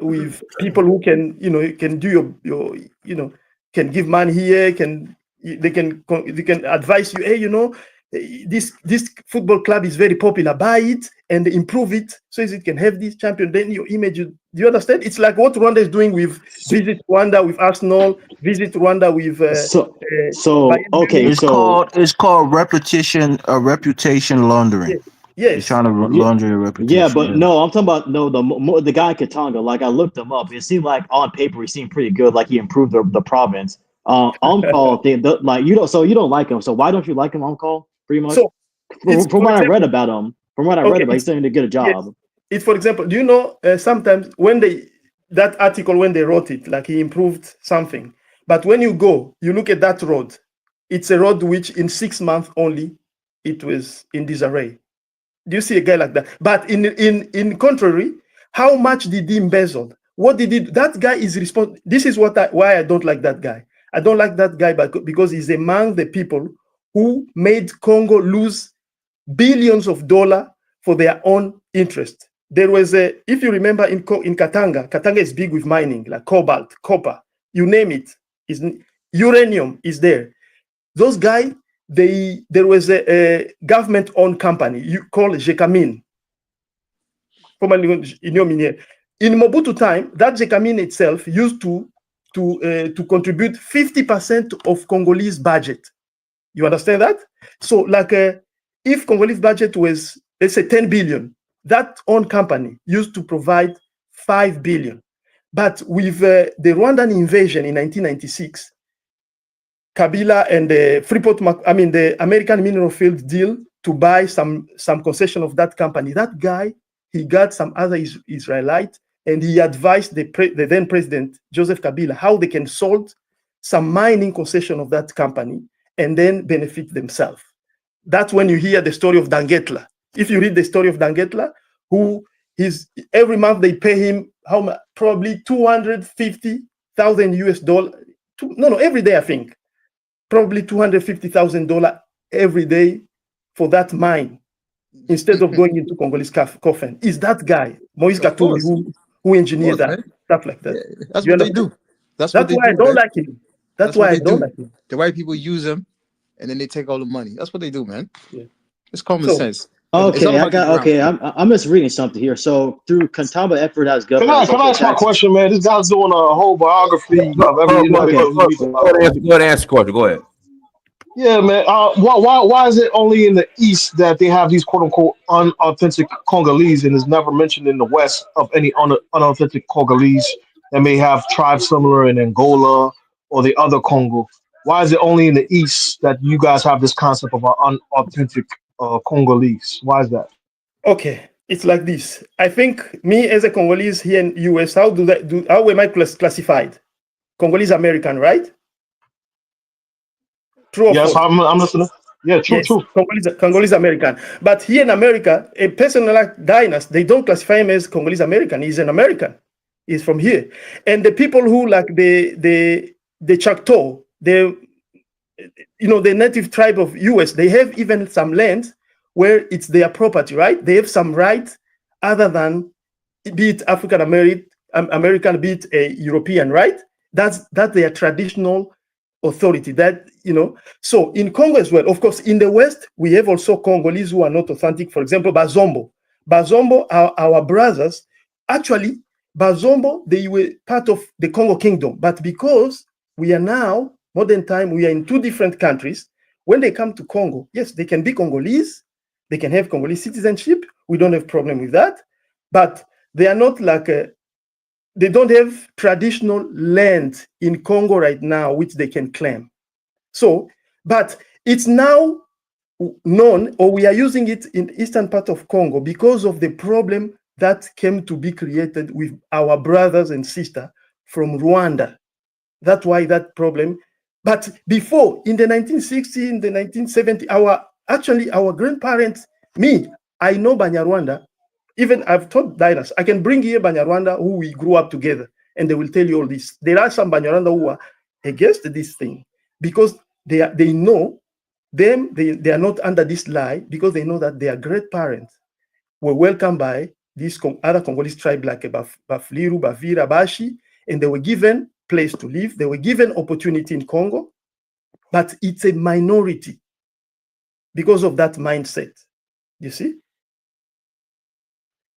with people who can, can do can give money here, they can advise you, hey, this football club is very popular, buy it and improve it so as it can have this champion. Then your image, do you understand? It's like what Rwanda is doing with Visit Rwanda with Arsenal, Visit Rwanda with Bayern Okay, Munich. It's called reputation laundering. You're Yes. trying to launder your yeah, reputation. but no, I'm talking about the guy in Katanga. Like I looked him up. It seemed like on paper he seemed pretty good. Like he improved the province. On call thing, like you don't like him. So why don't you like him on call? Pretty much. So From what I read about him, he's saying to get a job. Yes. It's, for example, do you know sometimes when that article when they wrote it, like he improved something, but when you look at that road, It's a road which in 6 months only, it was in disarray. Do you see a guy like that? But in contrary, how much did he embezzle? What did he do? That guy is responsible. This is why I don't like that guy. I don't like that guy because he's among the people who made Congo lose billions of dollars for their own interest. There was if you remember in Katanga, Katanga is big with mining, like cobalt, copper, you name it. Uranium is there. Those guys, there was a government-owned company called Jekamin, formerly Union Minière. In Mobutu time, that Jekamin itself used to contribute 50% of Congolese budget. You understand that? So, like, if Congolese budget was, let's say, 10 billion, that own company used to provide 5 billion. But with the Rwandan invasion in 1996, Kabila and the the American mineral field deal to buy some concession of that company. That guy, he got some other Israelite, and he advised the then president Joseph Kabila how they can sold some mining concession of that company and then benefit themselves. That's when you hear the story of Dangetla. If you read the story of Dangetla, every month they pay him how much? Probably $250,000 every day, I think. Probably $250,000 every day for that mine, instead of going into Congolese coffin. Is that guy, Moise Gaturi, who engineered that, stuff like that. Yeah, that's what they do. That's why I don't like him. That's why I don't like him. The white people use him, and then they take all the money. That's what they do, man. Yeah. It's common sense. Okay, I'm just reading something here. So through Kantamba effort as governor. Can I ask my question, man? This guy's doing a whole biography of every. Go ahead and ask the question. Go ahead. Yeah, man. Why is it only in the East that they have these quote unquote unauthentic Congolese, and is never mentioned in the West of any unauthentic Congolese that may have tribes similar in Angola or the other Congo? Why is it only in the East that you guys have this concept of an unauthentic Congolese? Why is that? Okay, it's like this. I think me as a Congolese here in US, how am I classified? Congolese American, right? True or yes, false? I'm listening. Yeah, true, yes, true. Congolese American. But here in America, a person like Dinas, they don't classify him as Congolese American. He's an American. He's from here. And the people who like the Choctaw, the native tribe of US, they have even some land where it's their property, right? They have some right other than be it African American, be it a European, right? That's their traditional authority. So in Congo as well, of course, in the West, we have also Congolese who are not authentic. For example, Bazombo are our brothers. Actually, Bazombo, they were part of the Congo Kingdom, but because we are now modern time, we are in two different countries. When they come to Congo, yes, they can be Congolese, they can have Congolese citizenship. We don't have problem with that, but they are not like they don't have traditional land in Congo right now, which they can claim. So, but it's now known, or we are using it in the eastern part of Congo because of the problem that came to be created with our brothers and sisters from Rwanda. That's why that problem. But before, in the 1960s, in the 1970s, our grandparents, I know Banyarwanda. Even I've taught Dinas, I can bring here Banyarwanda who we grew up together, and they will tell you all this. There are some Banyarwanda who are against this thing because they know them, they are not under this lie because they know that their great parents were welcomed by these other Congolese tribes like Bafliru, Bavira, Bashi, and they were given place to live. They were given opportunity in Congo, but it's a minority because of that mindset. You see?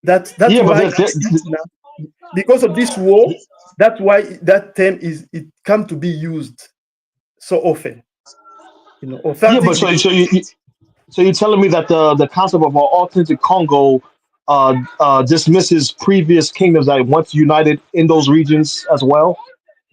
That's why because of this war, that's why that term it come to be used so often. Yeah, but so you're telling me that the concept of an authentic Congo dismisses previous kingdoms that once united in those regions as well?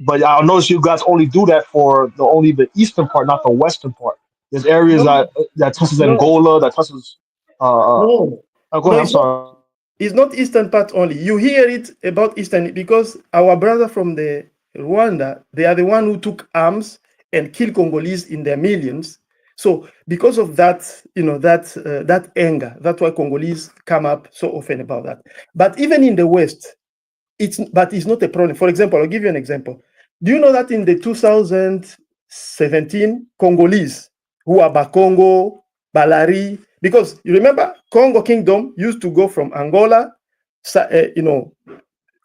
But I notice you guys only do that for only the eastern part, not the western part. There's areas that touches Angola, that touches. Go ahead. I'm sorry. It's not eastern part only. You hear it about eastern because our brother from the Rwanda, they are the one who took arms and kill Congolese in their millions. So because of that, that anger, that's why Congolese come up so often about that. But even in the West, it's not a problem. For example, I'll give you an example. Do you know that in the 2017 Congolese who are Bakongo, Balari, because you remember Congo Kingdom used to go from Angola,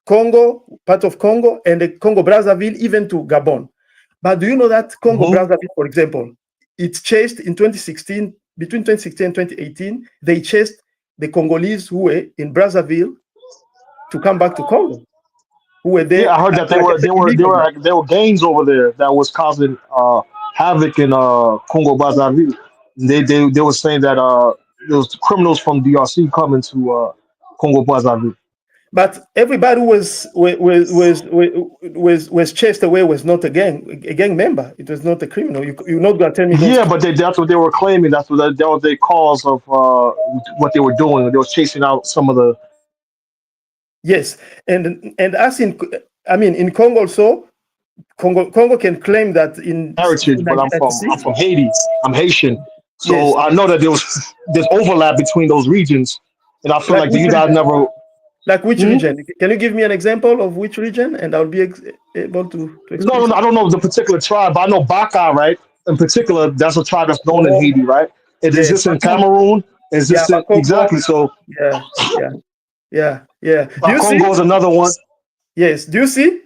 Congo, part of Congo, and the Congo Brazzaville, even to Gabon. But do you know that Congo Brazzaville, for example, it chased in 2016, between 2016 and 2018, they chased the Congolese who were in Brazzaville to come back to Congo, who were there. Yeah, I heard that there were gangs over there that was causing havoc in Congo Brazzaville. They were saying that there was criminals from DRC coming to Congo Brazzaville. But everybody who was chased away was not a gang member. It was not a criminal. You're not gonna tell me those. Yeah, but that's what they were claiming. That was the cause of what they were doing. They were chasing out some of the. Yes, and as in Congo also, Congo can claim that in heritage, but I'm from Haiti. I'm Haitian, so yes. I know that there's overlap between those regions, and I feel like you guys never. Like which region? Can you give me an example of which region, and I'll be able to explain? No, I don't know the particular tribe, but I know Baka, right? In particular, that's a tribe that's known in Haiti, right? Is this in Cameroon? Is this exactly so? Yeah. Congo is another one. Yes. Do you see?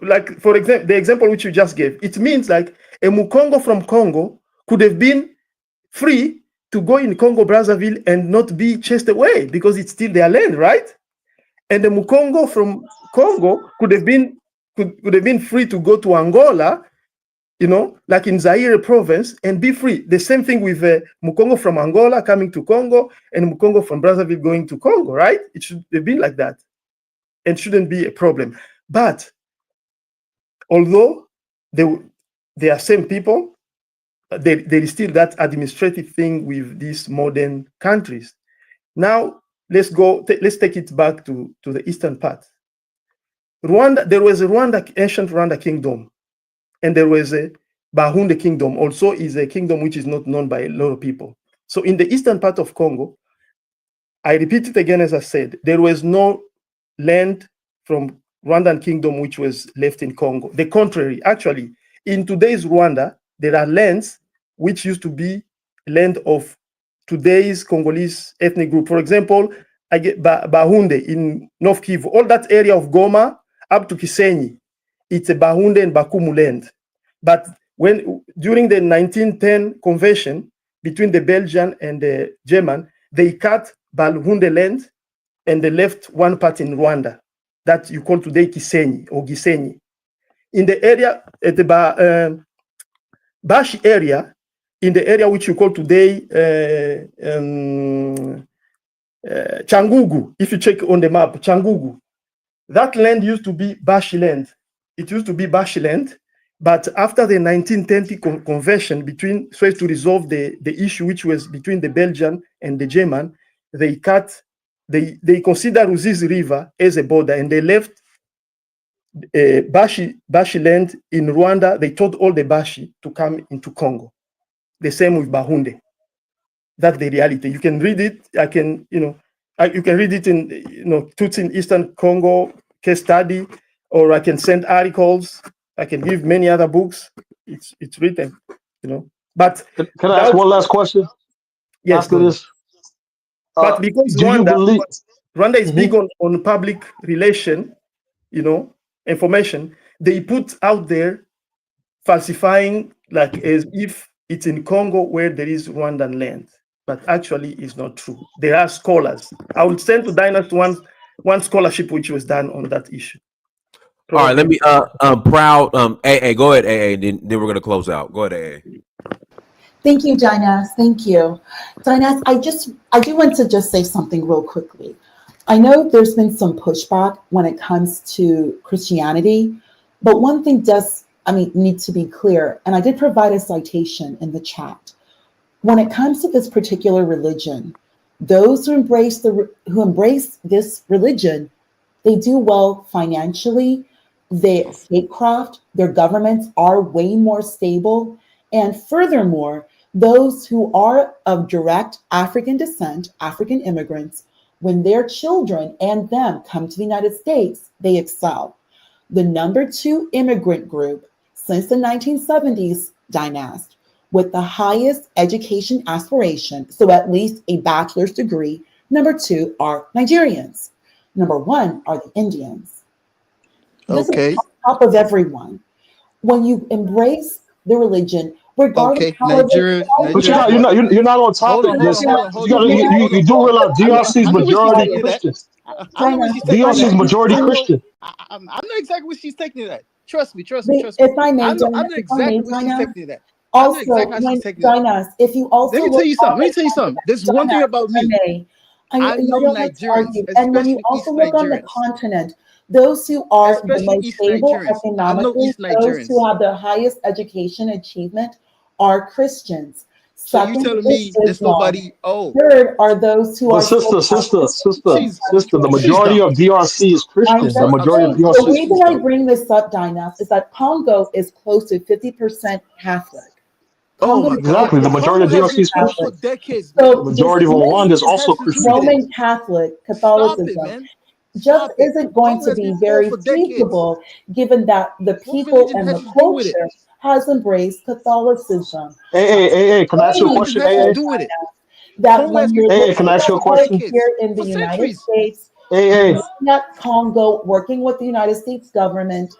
Like for example, the example which you just gave, it means like a Mukongo from Congo could have been free to go in Congo Brazzaville and not be chased away because it's still their land, right? And the Mukongo from Congo could have been free to go to Angola, like in Zaire province, and be free. The same thing with Mukongo from Angola coming to Congo and Mukongo from Brazzaville going to Congo, right? It should have been like that, and shouldn't be a problem. But although they are same people, there is still that administrative thing with these modern countries. Now, let's take it back to the eastern part. Rwanda, there was a ancient Rwanda kingdom, and there was a Bahunde kingdom, also is a kingdom which is not known by a lot of people. So in the eastern part of Congo, I repeat it again, as I said, there was no land from Rwandan kingdom which was left in Congo. The contrary, actually, in today's Rwanda, there are lands which used to be land of today's Congolese ethnic group. For example, I get Bahunde in North Kivu, all that area of Goma up to Kisenyi, it's a Bahunde and Bakumu land. But during the 1910 convention between the Belgian and the German, they cut Bahunde land and they left one part in Rwanda that you call today Kisenyi or Gisenyi. In the area at the Bashi area, in the area which you call today Changugu, if you check on the map, Changugu, that land used to be Bashi land. It used to be Bashi land, but after the 1920 convention so as to resolve the issue which was between the Belgian and the German, they consider Ruzizi River as a border, and they left Bashi land in Rwanda. They told all the Bashi to come into Congo. The same with Bahunde. That's the reality. You can read it. You can read it in Tutsi in Eastern Congo case study, or I can send articles. I can give many other books. It's written, But can I ask one last question? Yes. After this, but because Rwanda is big on public relation, information, they put out there falsifying like as if it's in Congo where there is Rwandan land, but actually it's not true. There are scholars. I will send to Dynast one scholarship which was done on that issue. All right, let me proud AA, go ahead, AA, then we're gonna close out. Go ahead, AA. Thank you, Dynast. Thank you. Dynast, I do want to just say something real quickly. I know there's been some pushback when it comes to Christianity, but one thing need to be clear, and I did provide a citation in the chat. When it comes to this particular religion, those who embrace this religion, they do well financially, Their statecraft, their governments are way more stable. And furthermore, those who are of direct African descent, African immigrants, when their children and them come to the United States, they excel. The number 2 immigrant group since the 1970s, Dynast, with the highest education aspiration, so at least a bachelor's degree, number 2 are Nigerians. Number 1 are the Indians. This is Okay. on top of everyone. When you embrace the religion, regardless Okay. how Nigeria. But you're Nigeria not is you're what? not you're not on Hold topic. on. Hold on. This Hold on. you Hold got on. Hold on. Hold you on. do Hold on. realize DRC I is know where she's majority taking it at. Christian. I know where she's taking it DRC is at. majority I know. Christian. I know exactly where she's taking it at. Trust me. Trust me. Trust me. If I may, I Dynast, know if I may, exactly where she's Dynast, taking it at. I know also exactly how she's when taking it at. Dynast, if you Let also me tell look you on something. Let me the tell you something. There's one thing Dynast, about if I me. may, I I know don't like to Nigerians, argue. And when you especially also East look on the Nigerians. continent, those who are the Especially most East stable Nigerians. I know economically, East those who Nigerians. have the highest education achievement are Christians. So you Second telling is me there's Islam. nobody? Oh, Third are those who But are still she's the she's majority dumb. of DRC is I'm Christian. The just I'm majority of sorry. saying, the DRC is reason I Christian. bring this up, Dynast, is that Congo is close to 50% Catholic. Oh Congo my is God, Exactly. The the majority Congo of has DRC been is Catholic Christian. for decades, The man. So majority of What dismiss Rwanda is this also has to do with Christian. it? Roman Catholic Stop it, Catholicism man. just Stop it. isn't going Congo to has be been full very for decades. feasible given that the What people religion and has the to do with it? culture has embraced Catholicism. Hey, can I What ask you a Saying religion question? has to here, Hey, do with it? that Congo has when been you're hey, full can looking I for, ask you a for at it question? decades, here in the for United centuries. States, Hey, looking at Congo, working with the United States government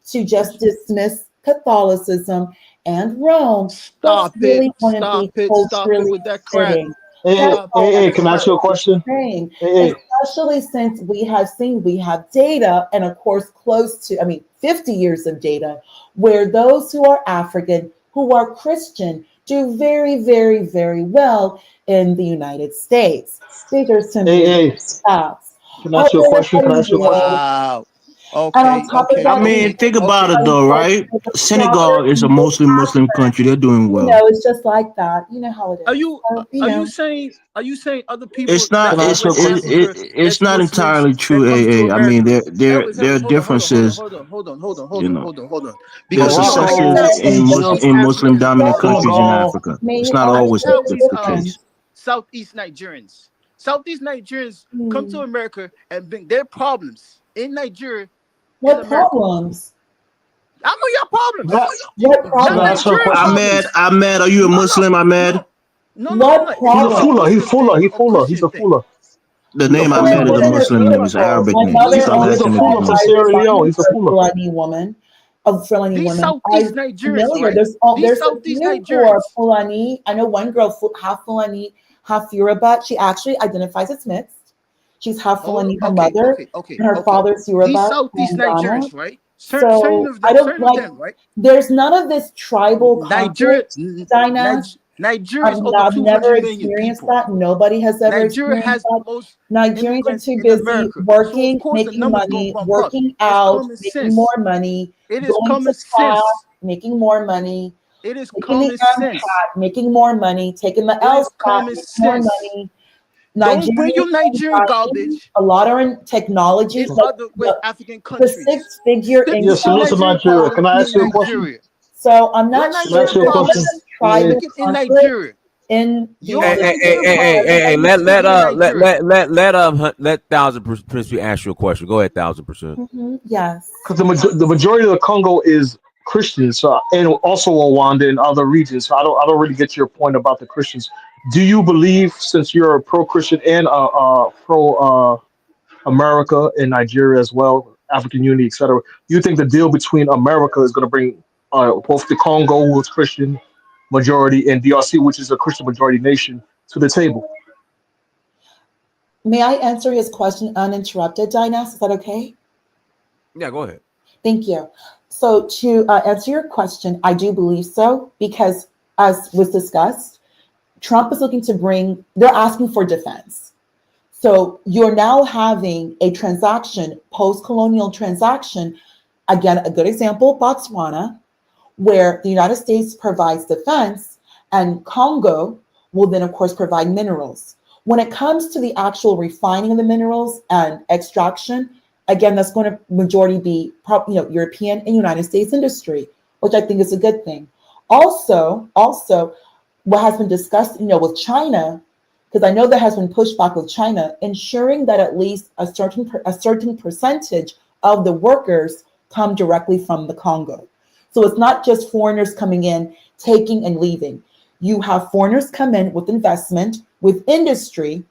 to just dismiss Catholicism and Rome, just Stop it. really wouldn't be Stop it culturally with that crap. fitting. That's Stop it all with I'm that can I ask crap. you a question? saying, Hey, especially since we have data, and of course, close to, 50 years of data, where those who are African, who are Christian, do very, very, very well in the United States. These are simply hey, facts. can I All ask you a question? Can I ask you a question? Wow. and on Okay. top of Okay. I that, mean, Okay. think about Okay. it though, right? the Senegal is a proper Muslim country. They're doing well. it's just like that. You know how it Are is. you So, are you saying other people It's not Can that's I in ask you a West question? Africa it's that's not Muslims entirely that true. come to I mean, America? there are Elvis, differences. hold You on, know, hold on. there are Because you Well, know I can successes tell American we Egypt, in Africans, Muslim-dominant countries in Senegal. Africa. It's may not I can always tell we the case. Southeast Nigerians. Southeast Nigerians come to Hmm. America and bring their problems in Nigeria in What America. problems? I know your problems. That, What Not can I ask problems? you a Nigerian question? problems. Ahmed, are you a No, Muslim, Ahmed? What Is it He's a a Fula. problems? He's Muslim Fula. thing He's or Fula. He's Christian a thing? Fula. The He's a name Fula. Fula Ahmed He's is a a women Fula. are Muslim name. It's an beautiful. Arabic My name. mother, He's Stop a on he's a acting my Fula mom's from ignorant. side, Sierra is Leone. He's a a Fula. Fulani woman, a Fulani These woman. Southeast I'm Nigerians, familiar. right? These There's a Southeast few who are Nigerians. Fulani. I know one girl, half Fulani, half Yoruba. She actually identifies as mixed. She's half Oh, Fulani, her okay, mother, okay, okay, and her okay. father's These Yoruba Southeast from Ghana. Nigerians, right? So I don't Certain of like. them, right? There's none of this tribal Nigeria, conflict, Dinah. Nigeria is over I've never 200 million experienced people. that. Nobody has ever Nigeria experienced has the that. most Nigerians are immigrants too in busy America. So of working, course the making numbers gonna money, bump up. working It's out, common making more sense. money, It is going to common class, sense. making more money, It is taking the common sense. MCAT, making more money, taking the It is LSAT, common making more sense. money. Don't bring Nigerians your Nigerian are in garbage a lot are in technology, in but other West African the countries. six-figure Stick Yes, income. salute to Nigerian Nigeria. Can problem I ask in you a question? Nigeria. So I'm Your not Can I sure ask Nigerian you a there's question? problems, this Hey, tribal stick it in conflict Nigeria. in the Your Hey, United hey, hey, Nigerian hey, hey, hey, problems, hey, stick it in Nigeria. let 1000% ask you a question. Go ahead, 1000%. Yes. because the majority of the Congo is Christians, so, and also Rwanda and other regions. So I don't really get your point about the Christians. Do you believe, since you're a pro-Christian and pro America and Nigeria as well, African unity, etc., you think the deal between America is going to bring both the Congo, who is Christian majority, and DRC, which is a Christian majority nation, to the table? May I answer his question uninterrupted, Dinas? Is that okay? Yeah, go ahead. Thank you. So to answer your question, I do believe so because, as was discussed, Trump is looking to bring. They're asking for defense. So you're now having a transaction, post-colonial transaction. Again, a good example, Botswana, where the United States provides defense and Congo will then, of course, provide minerals. When it comes to the actual refining of the minerals and extraction, Again, that's going to majority be European and United States industry, which I think is a good thing. Also, what has been discussed, with China, because I know there has been pushback with China, ensuring that at least a certain percentage of the workers come directly from the Congo. So it's not just foreigners coming in, taking and leaving. You have foreigners come in with investment, with industry,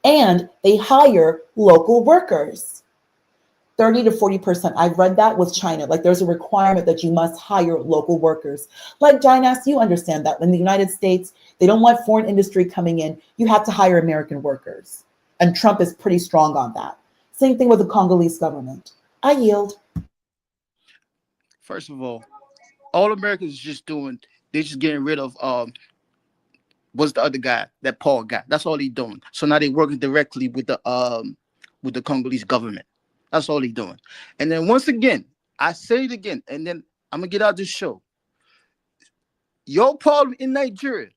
and they hire local workers. 30 to 40%. I've read that with China. Like there's a requirement that you must hire local workers. Like Dynas, you understand that. In the United States, they don't want foreign industry coming in. You have to hire American workers. And Trump is pretty strong on that. Same thing with the Congolese government. I yield. First of all Americans just doing, they're just getting rid of what's the other guy, that Paul guy. That's all he's doing. So now they're working directly with the Congolese government. That's all he's doing. And then once again, I say it again, and then I'm gonna get out this show. Your problem in Nigeria,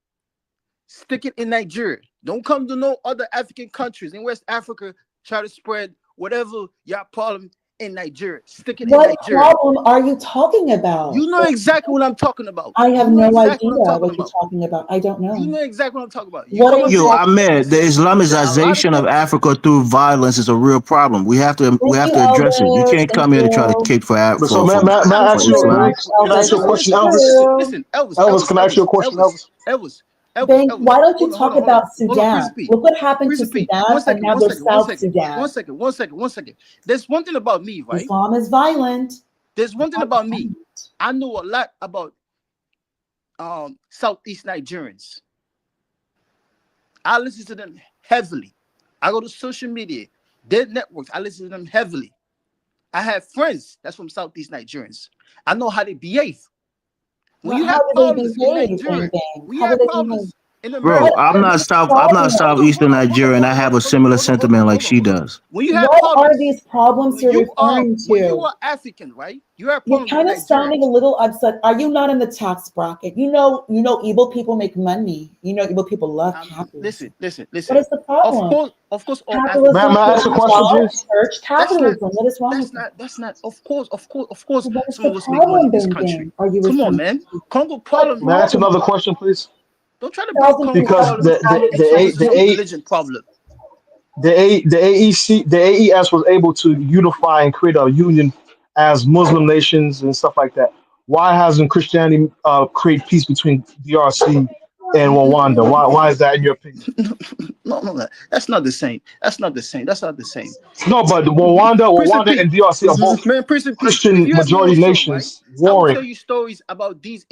stick it in Nigeria. Don't come to no other African countries in West Africa, try to spread whatever your problem in Nigeria. Stick it in Nigeria. What problem are you talking about? You know exactly what I'm talking about. I have no idea what you're about. talking about. I don't know. You know exactly what I'm talking about. Ahmed, the Islamization of Africa through violence is a real problem. We have to address it. You can't come here to try to kick for Africa. So, can I ask you a question, Elvis? Listen, Elvis, can I ask you a question, Elvis? Then why don't you talk about Sudan? Look what happened to Sudan, and now there's South Sudan. One second. There's one thing about me, right? Islam is violent. There's one thing about me. I know a lot about Southeast Nigerians. I listen to them heavily. I go to social media, their networks. I listen to them heavily. I have friends that's from Southeast Nigerians. I know how they behave. When you have problems in Nigeria, when you have problems in America, bro, I'm not Southeastern Nigerian. I have a similar sentiment like she does. When you have what are these problems you're referring to? When you are African, right? You're kind of sounding a little upset. Are you not in the tax bracket? You know, evil people make money. You know, evil people love capitalism. Listen. What is the problem? Of course. Capitalism. May I ask a question, please? Church capitalism. What is wrong with that? That's not. Of course. Some What is of the us make money in this problem, country. then? Come on, man. Congo problem. May I ask another question, please? Don't try to bring Congo because the religion problem. The AES was able to unify and create a union as Muslim nations and stuff like that. Why hasn't Christianity create peace between DRC and Rwanda? Why is that in your opinion? No, that's not the same. That's not the same. No, but Rwanda and DRC are both Christian majority nations warring. I will tell you stories about these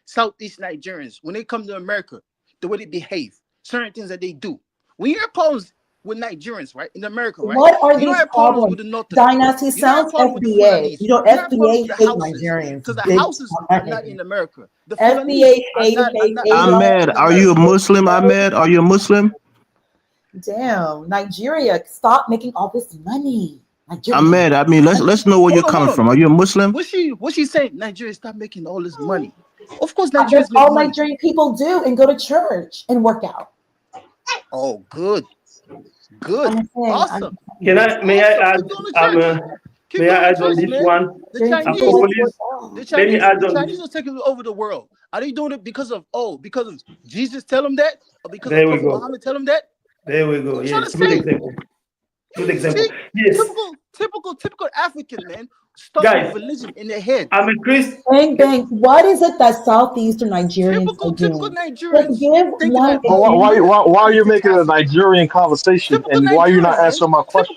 Southeast Nigerians when they come to America, the way they behave, certain things that they do. When you're opposed with Nigerians, right, in America, right? What are these problems? With the North Dynasty sounds FBA. FBA hate Nigerians because the houses are not in America. The FBA hate. Ahmed, are you a Muslim? Ahmed, are you a Muslim? Damn, Nigeria, stop making all this money. Ahmed, I mean, let's know where you're coming from. Are you a Muslim? What's she saying? Nigeria, stop making all this money. Of course, that's all Nigerian people do, and go to church and work out. Oh, good, awesome. May I add on this one? The Chinese are taking over the world. Are they doing it because of Jesus tell them that, or because of Muhammad tell them that? There we go. Yes, good example. See? Yes. Typical African man. Guys, religion in their head. I'm a Christian. Bang. What is it that Southeastern Nigerians are doing? Typical Nigerians. Why are you making a Nigerian conversation, and why are you not answering my question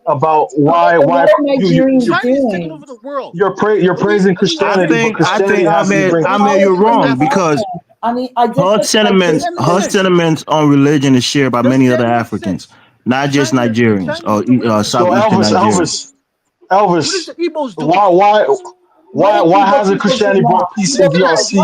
about why Nigerians taking over the world? You're praising Christianity. I think Ahmed, you're wrong because her sentiments on religion is shared by many other Africans, not just Nigerians or Southeastern Nigerians. Elvis, why hasn't Christianity brought peace in DRC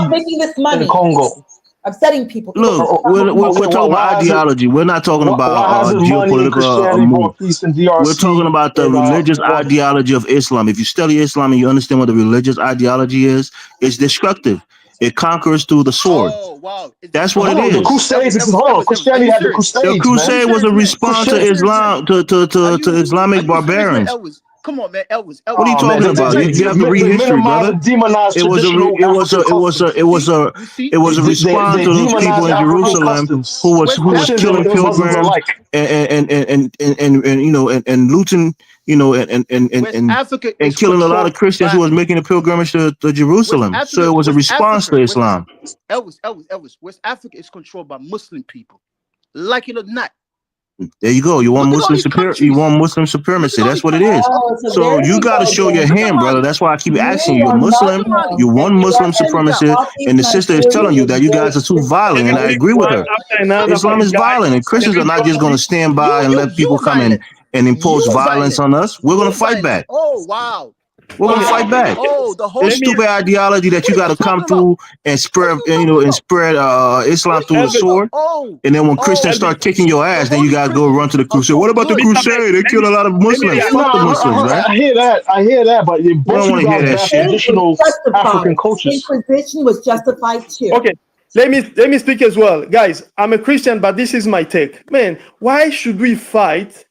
and Congo? Upsetting people. Look, we're talking about ideology. We're not talking about geopolitical move. We're talking about the religious ideology of Islam. If you study Islam and you understand what the religious ideology is, it's destructive. It conquers through the sword. Oh wow! That's what Hold it on, the is. Crusades. This is hold on. Are Christianity you had the serious? The Crusades, man. crusade was a response to Crusades. Islam, to Islamic Are you serious, man, barbarians. Elvis? Come on, man, Elvis. What are you Oh man, talking about? You have to read they history, minimize brother. and demonize It was a traditional African customs. it was a response They to those people demonize in African Jerusalem customs. who was Christians killing and Muslims pilgrims alike. and you know and looting, you know, West Africa and is killing a lot of controlled Christians who by was making a pilgrimage to Jerusalem. So it was a response to Islam. Elvis. West Africa is controlled by Muslim people, like it or not. There you go. You want Look at all Muslim these superior. You countries. want Muslim supremacy. all That's these what it countries. is. Oh, so So there you we got to go show your again. hand, brother. That's why I keep asking you. are A Muslim, Muslim, you one and you Muslim are sending supremacist, all these and the sister is telling you that you guys are too Nigerians violent, and I Read agree with one her. after another, Islam is guys. violent, and Christians are not just going to stand by and let people come in violent. and impose You violence violent. on us. We're going You to fight violent. back. Oh wow. We're going to fight back. Oh, the whole This stupid ideology that you got to come through and spread, Islam through the sword. Oh, And then when Christians start kicking your ass, then you guys go run to the crusade. What about the crusade? They killed a lot of Muslims. Fuck the Muslims, man. I hear that, but We both don't of want you to hear guys that have shit. traditional African cultures. Inquisition was justified too. Okay, let me speak as well, guys. I'm a Christian, but this is my take. Man, why should we fight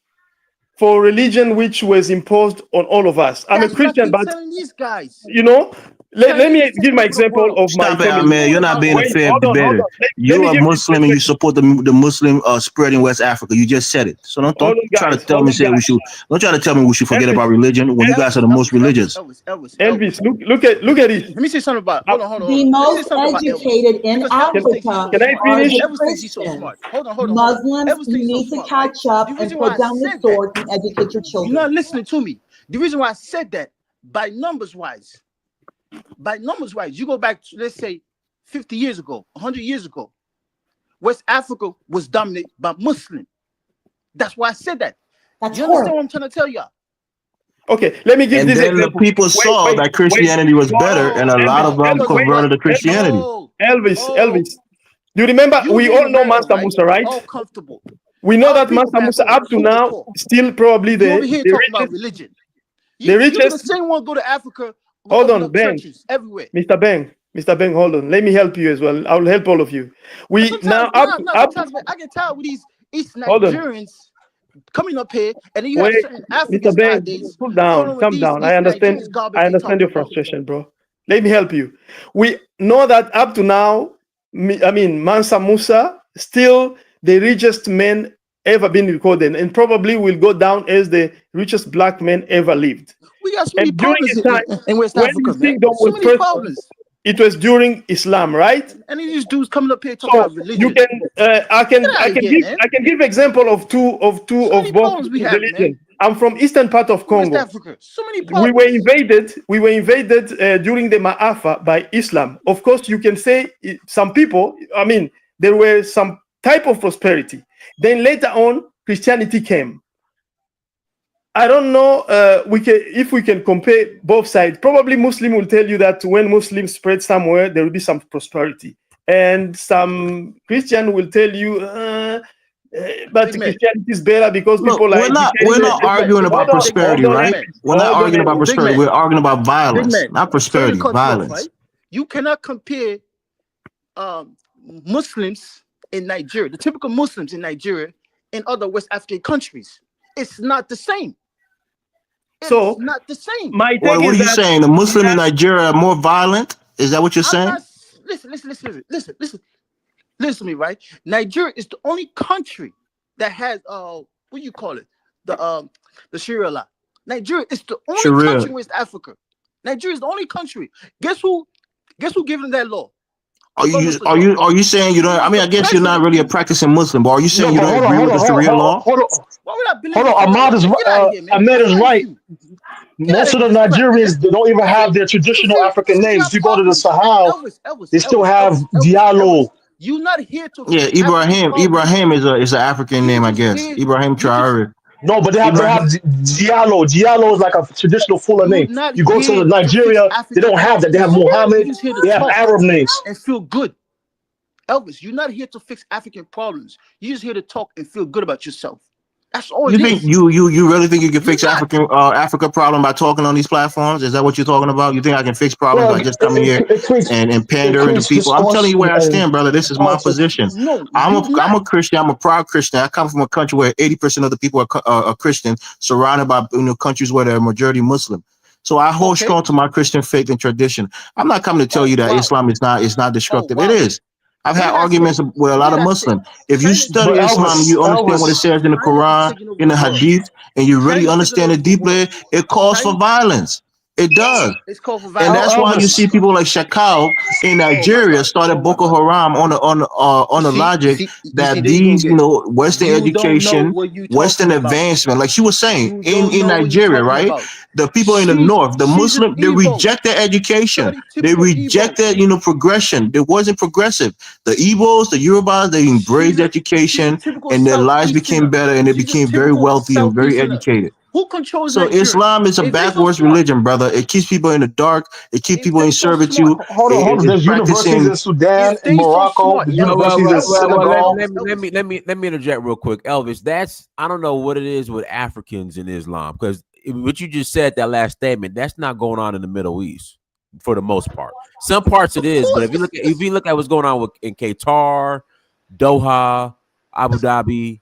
for religion which was imposed on all of us? I'm a Christian, but telling these guys. you know, let me give my example of my Stop it, family. man. You're not being a Wait, fair hold on. debater. Let You're me a give this Muslim and you support the Muslim spread in West Africa. You just said it. So don't Hold on, try to guys. tell Hold me on, guys. don't try to tell me we should forget about religion when you guys are the most religious. Elvis, look at it. Let me say something about. Hold on. The most educated in Africa Can I are finish? the Christians. Hold on. Muslims, you need to catch up and put down the sword and educate your children. You're not listening to me. The reason why I said that, by numbers wise, you go back to, let's say, 50 years ago, 100 years ago, West Africa was dominated by Muslim. That's why I said that. That's you understand what I'm trying to tell y'all? Okay, let me give And this then example. the people saw that Christianity was better, and a lot of them converted to Christianity. Elvis, you remember? We all know Master Musa, right? All comfortable. We know that Master Musa up to now still probably You the over here talking richest. about religion. The You're richest. the same one go to Africa. Hold on, Ben. Churches everywhere. Mr. Ben, hold on. Let me help you as well. I will help all of you. Sometimes I get tired with these East Nigerians coming up here, and then you have certain Africans Mr. Ben, nowadays. calm down. I understand your frustration, bro. Let me help you. We know that up to now, Mansa Musa still the richest man ever been recorded, and probably will go down as the richest black man ever lived. We got so many problems in West when Africa, you man. think that So was many first, problems. it was during Islam, right? And these dudes coming up here talking about religion. You can, I can give example of two of both religions. I'm from eastern part of Congo. West Africa, so many problems. We were invaded during the Ma'afa by Islam. Of course, you can say some people. There were some type of prosperity. Then later on, Christianity came. I don't know if we can compare both sides. Probably Muslim will tell you that when Muslims spread somewhere, there will be some prosperity. And some Christian will tell you, but Christianity is better because people we're not arguing about prosperity, right? We're not arguing about prosperity. We're arguing about violence, not prosperity, violence. Right? You cannot compare Muslims in Nigeria, the typical Muslims in Nigeria, and other West African countries. It's not the same. It's not the same. What are you saying? The Muslim in Nigeria are more violent? Is that what you're saying? Listen to me, right? Nigeria is the only country that has what do you call it? The Sharia law. Nigeria is the only country in West Africa. Nigeria is the only country. Guess who giving that law? Are you saying you don't? I mean, I guess you're not really a practicing Muslim, but are you saying you don't agree with the Sharia law? Hold on. Ahmed is right. Most of the Nigerians, they don't even have their traditional African names. You go to the Sahel, they still have Diallo. You're not here to. Yeah, Ibrahim is an African name, I guess. Ibrahim Traore. No, but they have Diallo. Diallo is like a traditional fuller name. You go to Nigeria, they don't have that. They have Muhammad. They have Arab names. And feel good. Elvis, you're not here to fix African problems. You're just here to talk and feel good about yourself. That's all You it think is. you really think you can fix You're not. Africa problem by talking on these platforms? Is that what you're talking about? You think I can fix problems Well, by just coming here it creates and it pandering to creates people? I'm telling discourse you where I and stand, brother. This is my politics. position. No, I'm you're a not. Christian. I'm a proud Christian. I come from a country where 80% of the people are Christian, surrounded by countries where they're majority Muslim. So I hold Okay. strong to my Christian faith and tradition. I'm not coming to tell Oh you that wow. Islam is not Oh destructive. It wow. is. I've Where had did I say? arguments with a Where lot did of I say? Muslims. If you China's study But taking Islam and Elvis, you understand what it Elvis, says in the China is Quran, taking over in the the world. Hadith, and you really China's taking understand over it the world. deeply, it calls for China, violence. It does. it's called for And violence. that's why you Elvis. see people like Shakal in Oh my Nigeria God. started Oh my Boko God. Haram on the logic You see, that there you go these, again. Western You don't know education, what you're Western talking about. advancement, like she was saying, You don't in know what you're Nigeria, talking right? about. The people in the north, the She's an Muslim, they Igbo. reject their education. Study They typical Igbo. rejected, progression. It wasn't progressive. The Igbos, the Yorubas, they embraced She's a education typical and their lives became Southeasterner. better and they She's a became very typical wealthy and very Southeasterner. educated. Who controls So Nigeria? Islam is a If they so backwards smart, religion, brother. It keeps people in the dark. It keeps if people they in so smart, servitude. Hold on, hold on. It's There's universities practicing. in Sudan, if in they so Morocco. smart, There's Elvis, universities in Elvis, Senegal. Let me interject real quick, Elvis. That's I don't know what it is with Africans in Islam because what you just said that last statement that's not going on in the Middle East for the most part. Some parts it of is, but course, this, if you look at what's going on in Qatar, Doha, Abu Dhabi,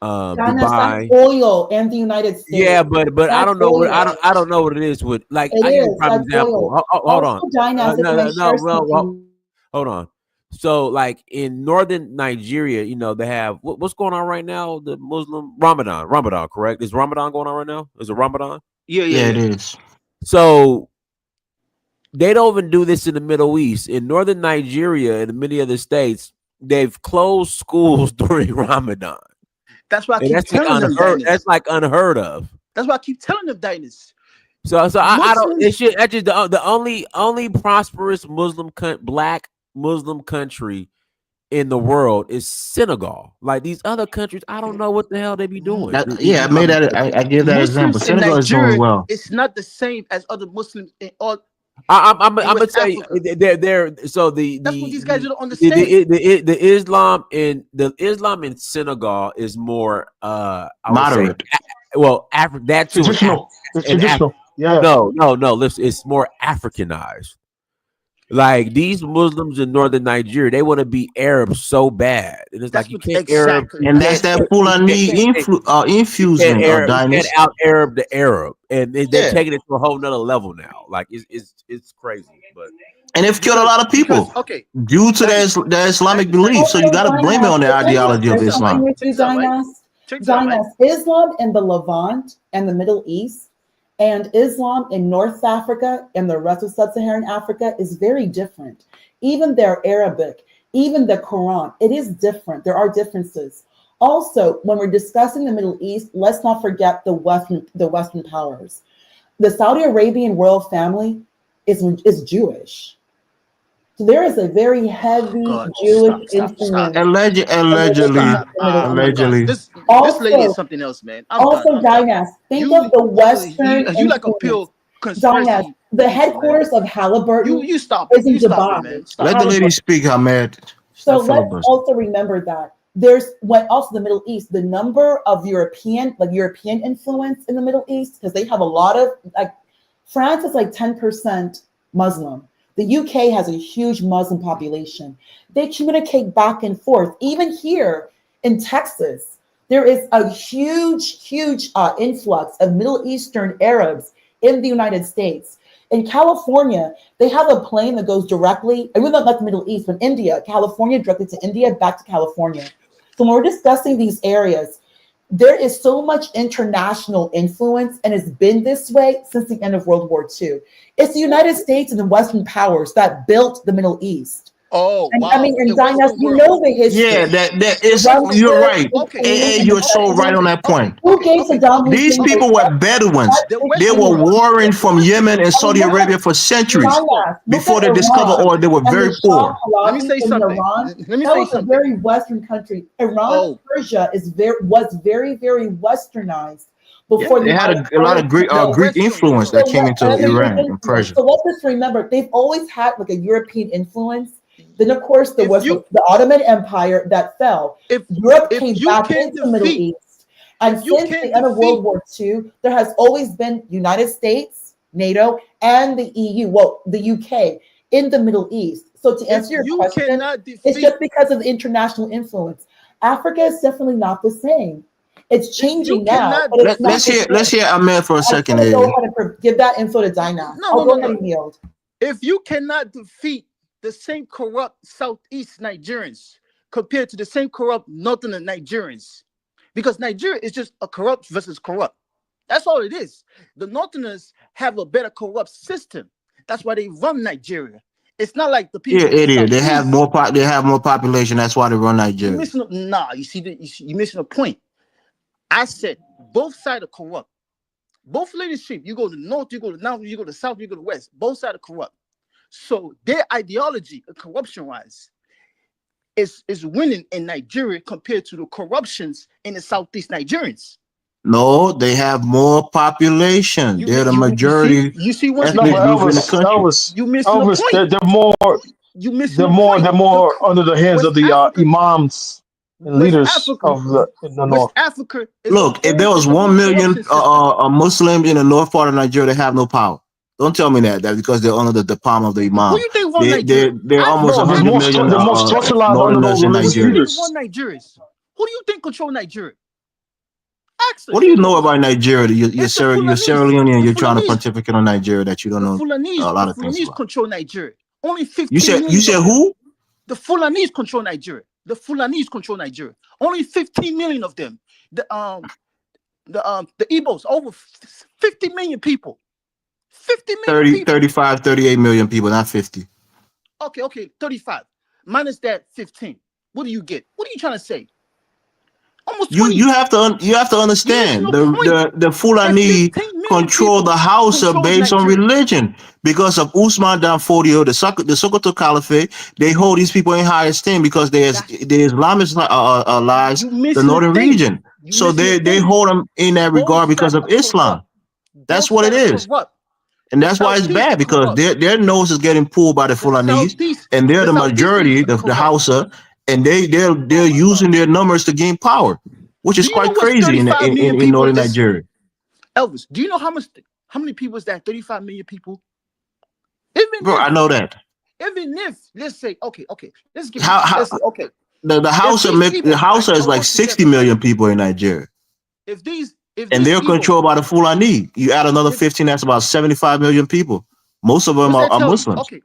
Dinas, that's Dubai. oil in the United States. Yeah, but I That's don't know what oil. I don't know what it is with like It I give you a is. prime That's example. oil. Hold Also, on. Dinas, if No, I may no, no, share well, something. hold on. So, like in northern Nigeria, they have what's going on right now? The Muslim Ramadan, correct? Is Ramadan going on right now? Is it Ramadan? Yeah, it is. So they don't even do this in the Middle East. In northern Nigeria and many other states, they've closed schools during Ramadan, that's why I and keep telling them, That's Dinus. like unheard of. That's why I keep telling them, Dinus. So I don't. It Muslims, should. That's just the only prosperous black Muslim country in the world is Senegal. Like these other countries, I don't know what the hell they be doing. These I made Islamic that. countries. I gave that example. Muslims in Senegal is doing Nigeria, well. it's not the same as other Muslims in all I'm in gonna West tell you, Africa. they're so That's what these guys don't understand. the Islam in Senegal is more I would say Moderate. Africa that too Traditional. It's and traditional. Yeah. no listen, it's more Africanized. Like these Muslims in northern Nigeria, they want to be Arab so bad, and it's like That's you what can't Arab, exactly. And that's that Fulani infusement of you can't dynasty. out Arab the Arab, and they're Yeah. taking it to a whole nother level now. Like it's crazy, but And they've killed a lot of people Okay, due to Dinus, their Islamic Dinus, belief. So Dinus. you Also, got to blame it Dinas, on the if I may ideology of share Check this out, something Islam. with check you, this out, right? Dinas. Check this out, right? Dinas, Islam in the Levant and the Middle East and Islam in North Africa and the rest of sub-Saharan Africa is very different. Even their Arabic, even the Quran, it is different. There are differences. Also, when we're discussing the Middle East, let's not forget the Western powers. The Saudi Arabian royal family is Jewish. So there is a very heavy God, Jewish stop. influence Allegedly, Stop. in the Middle Oh my East. God, allegedly. this lady is Also, something else, man. also, I'm done. Dinas, think of the Western You like a influence. pure Dinas, conspiracy the people, man. headquarters of Halliburton You stop it. is in You stop it, Dubai. man. Stop Let the it. lady Halliburton. speak, Ahmed. So Stop let's filibustering. also remember that there's when also the Middle East, the number of European influence in the Middle East, because they have a lot of like France is like 10% Muslim. The UK has a huge Muslim population. They communicate back and forth. Even here in Texas, there is a huge influx of Middle Eastern Arabs in the United States. In California, they have a plane that goes directly, even though not the Middle East, but India, California, directly to India, back to California. So when we're discussing these areas, there is so much international influence, and it's been this way since the end of World War II. It's the United States and the Western powers that built the Middle East. Oh And I wow, mean, and the Dinas, Western you world. know the Yeah, history. that The is. Western You're world, right, the Okay, Queen and and the you're so right on Ottomans. that point. Who gave Saddam These Hussein people were Bedouins. The They Western were world. warring from Listen, Yemen and Saudi Iran? Arabia for centuries Dinas, look before at they discovered Iran oil. They were and the very Shah poor. let me Pahlavi say in something. Iran. Let me That say was a something. very Western country. Iran, Oh, Persia was very westernized Yeah, before the they had United a lot of States. the Greek Western influence world. that So came into and the Greek Iran and influence. Persia. So let's just remember they've always had like a European influence. Then of course there If was you the Ottoman Empire that fell. if Europe if came you back can into the Middle defeat East. And If you since can't the end of defeat, World War II, there has always been United States, NATO, and the EU, well, the UK in the Middle East. So to if answer your you question, cannot it's defeat, just because of the international influence. Africa is definitely not the same. It's if you changing now, cannot but it's not defeat, the Let's same. hear Ahmed for a I just second want to go here. ahead and give that info to Dinah. no, I'll no, go no, ahead no. and yield. If you cannot defeat the same corrupt Southeast Nigerians compared to the same corrupt Northern Nigerians, because Nigeria is just a corrupt versus corrupt. That's all it is. The Northerners have a better corrupt system. That's why they run Nigeria. It's not like the people Yeah, in the idiot. They have Southeast. they have more population. That's why they run You Nigeria. missing nah. You see you missing a point. I said both sides are corrupt. Both leadership. You go to the north, you go to the south, you go to the south, you go to the west. Both sides are corrupt. So their ideology, corruption-wise, is winning in Nigeria compared to the corruptions in the Southeast Nigerians. No, they have more population. They're the You majority see one No, thing. ethnic but group in the country. You missing a Elvis, point. they're more, You missing they're a more, point. they're more under the hands of West the Africa, imams and West leaders Africa, in the West north. Africa is Look, if there was is a 1 whole million corruption system. Muslims in the north part of Nigeria, they have no power. Don't tell me that because they're under the palm of the Who imam. you think run Nigeria? They're almost No, 100 million they're more structuralized under those northerners in Who religious do you Nigeria. think leaders. run Nigeria? Who do you think control Nigeria? Ask her. What do She you know knows. about Nigeria? You're It's the Sierra Fulanese. Leonean. The You're trying to Fulanese. pontificate on Nigeria that you don't The know a lot of things Fulanese about. control Nigeria. Only 15 You said million of them. who? The Fulanese control Nigeria. The Fulanese control Nigeria. Only 15 million of them. The Igbos, over 50 million people. 50 million 30, people. 35, 38 million people, not 50. Okay, 35. Minus that 15. What do you get? What are you trying to say? Almost 20. You have to understand the Fulani control the Hausa based on religion because of Usman Dan Fodio, the Sokoto Caliphate. They hold these people in high esteem because the Islamists lies the northern region. So they hold them in that regard because of Islam. That's what it is. And that's why it's bad because their nose is getting pulled by the Fulanese, and they're the majority, the Hausa, and they're using their numbers to gain power, which is quite crazy in northern Nigeria. Elvis, do you know how many people is that? 35 million people. Bro, I know that. Even if let's say okay, let's give okay. The Hausa is like 60 million people in Nigeria. And they're controlled by the Fulani. You add another 15, that's about 75 million people. Most of them are Muslims. Okay.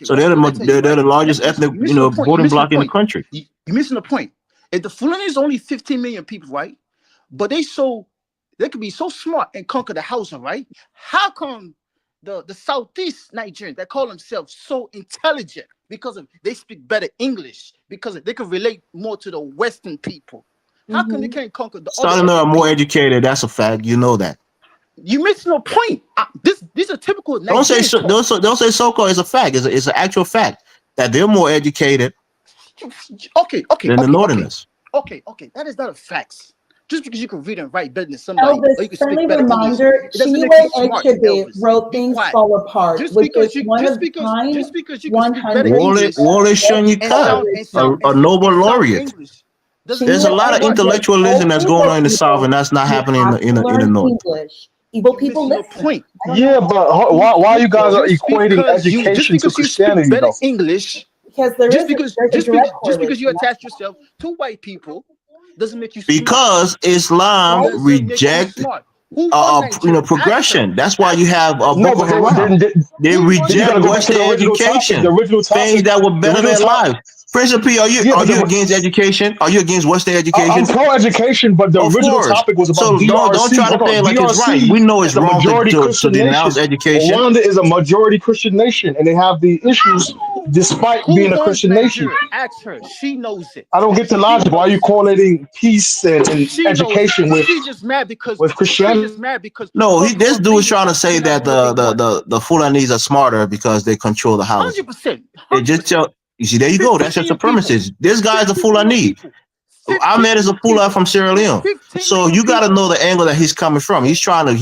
So they're the largest ethnic, voting bloc in the country. You're missing the point. If the Fulani is only 15 million people, right? But they could be so smart and conquer the Hausa, right? How come the Southeast Nigerians that call themselves so intelligent because they speak better English, because they can relate more to the Western people? How come they can't conquer the Southerners are more educated. That's a fact. You know that. You missing a point. These are typical. Don't say so-called. It's a fact. It's an actual fact that they're more educated. Okay. Than the Northerners. Okay. That is not a fact. Just because you can read and write better than somebody, Elvis, or you can friendly speak better reminder: English, Chinwe Achebe wrote "Things Fall Apart," which is one of the kind 100 Wole Soyinka, a Nobel laureate. There's a lot of intellectualism that's going on in the South, and that's not happening in the North. English. Evil people listen. Yeah, but why you guys are equating education to Christianity, though? English. Because just because you attach yourself to white people doesn't make you smart. Because Islam reject progression. That's why you have Boko Haram. They reject Western education, things that were better than life. Prince P, are you against education? Are you against Western education? I'm pro-education, but the original topic was about DRC. Don't try to say it like it's right. We know it's wrong to denounce education. Rwanda is a majority Christian nation, and they have the issues despite being a Christian nation. Ask her. She knows it. I don't get the logic. Why are you correlating peace and education with Christianity? She's mad because this dude is trying to say that the Fulanese are smarter because they control the house. 100%. They just tell. You see, there you go. That's just a supremacist. This guy's a Fulani. Ahmed is a Fulani from Sierra Leone. So you got to know the angle that he's coming from. He's trying to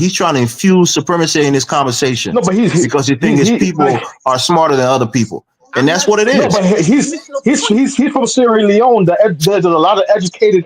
infuse supremacy in this conversation. No, but because he thinks his people are smarter than other people, and that's what it is. No, but he's from Sierra Leone. There's a lot of educated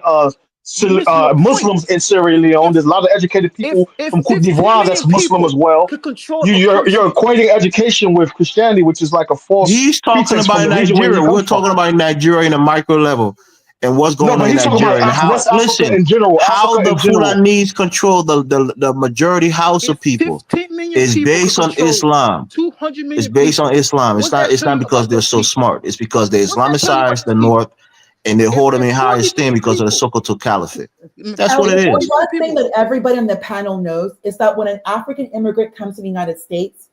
You're missing the point. Muslims in Sierra Leone. There's a lot of educated people If from Cote 15 d'Ivoire that's million Muslim as people well. could control You, a you're country, equating education with Christianity, which is like a false He's talking pretense from about the region where Nigeria. you come We're from. talking about Nigeria in a micro level and what's No, going on but in he's talking Nigeria about and how. West Africa Listen, in general. how Africa the in general. Fulanese control the majority house if of people 15 million is people could based on control Islam. 200 It's million based on people, Islam. what's that It's tell not you because about they're those so people? smart. It's because they What's that tell you about Islamicize the those people? north and they hold them If in high 40 esteem million because of the people, Sokoto Caliphate. That's what Elliot, it the is. one thing that everybody on the panel knows is that when an African immigrant comes to the United States,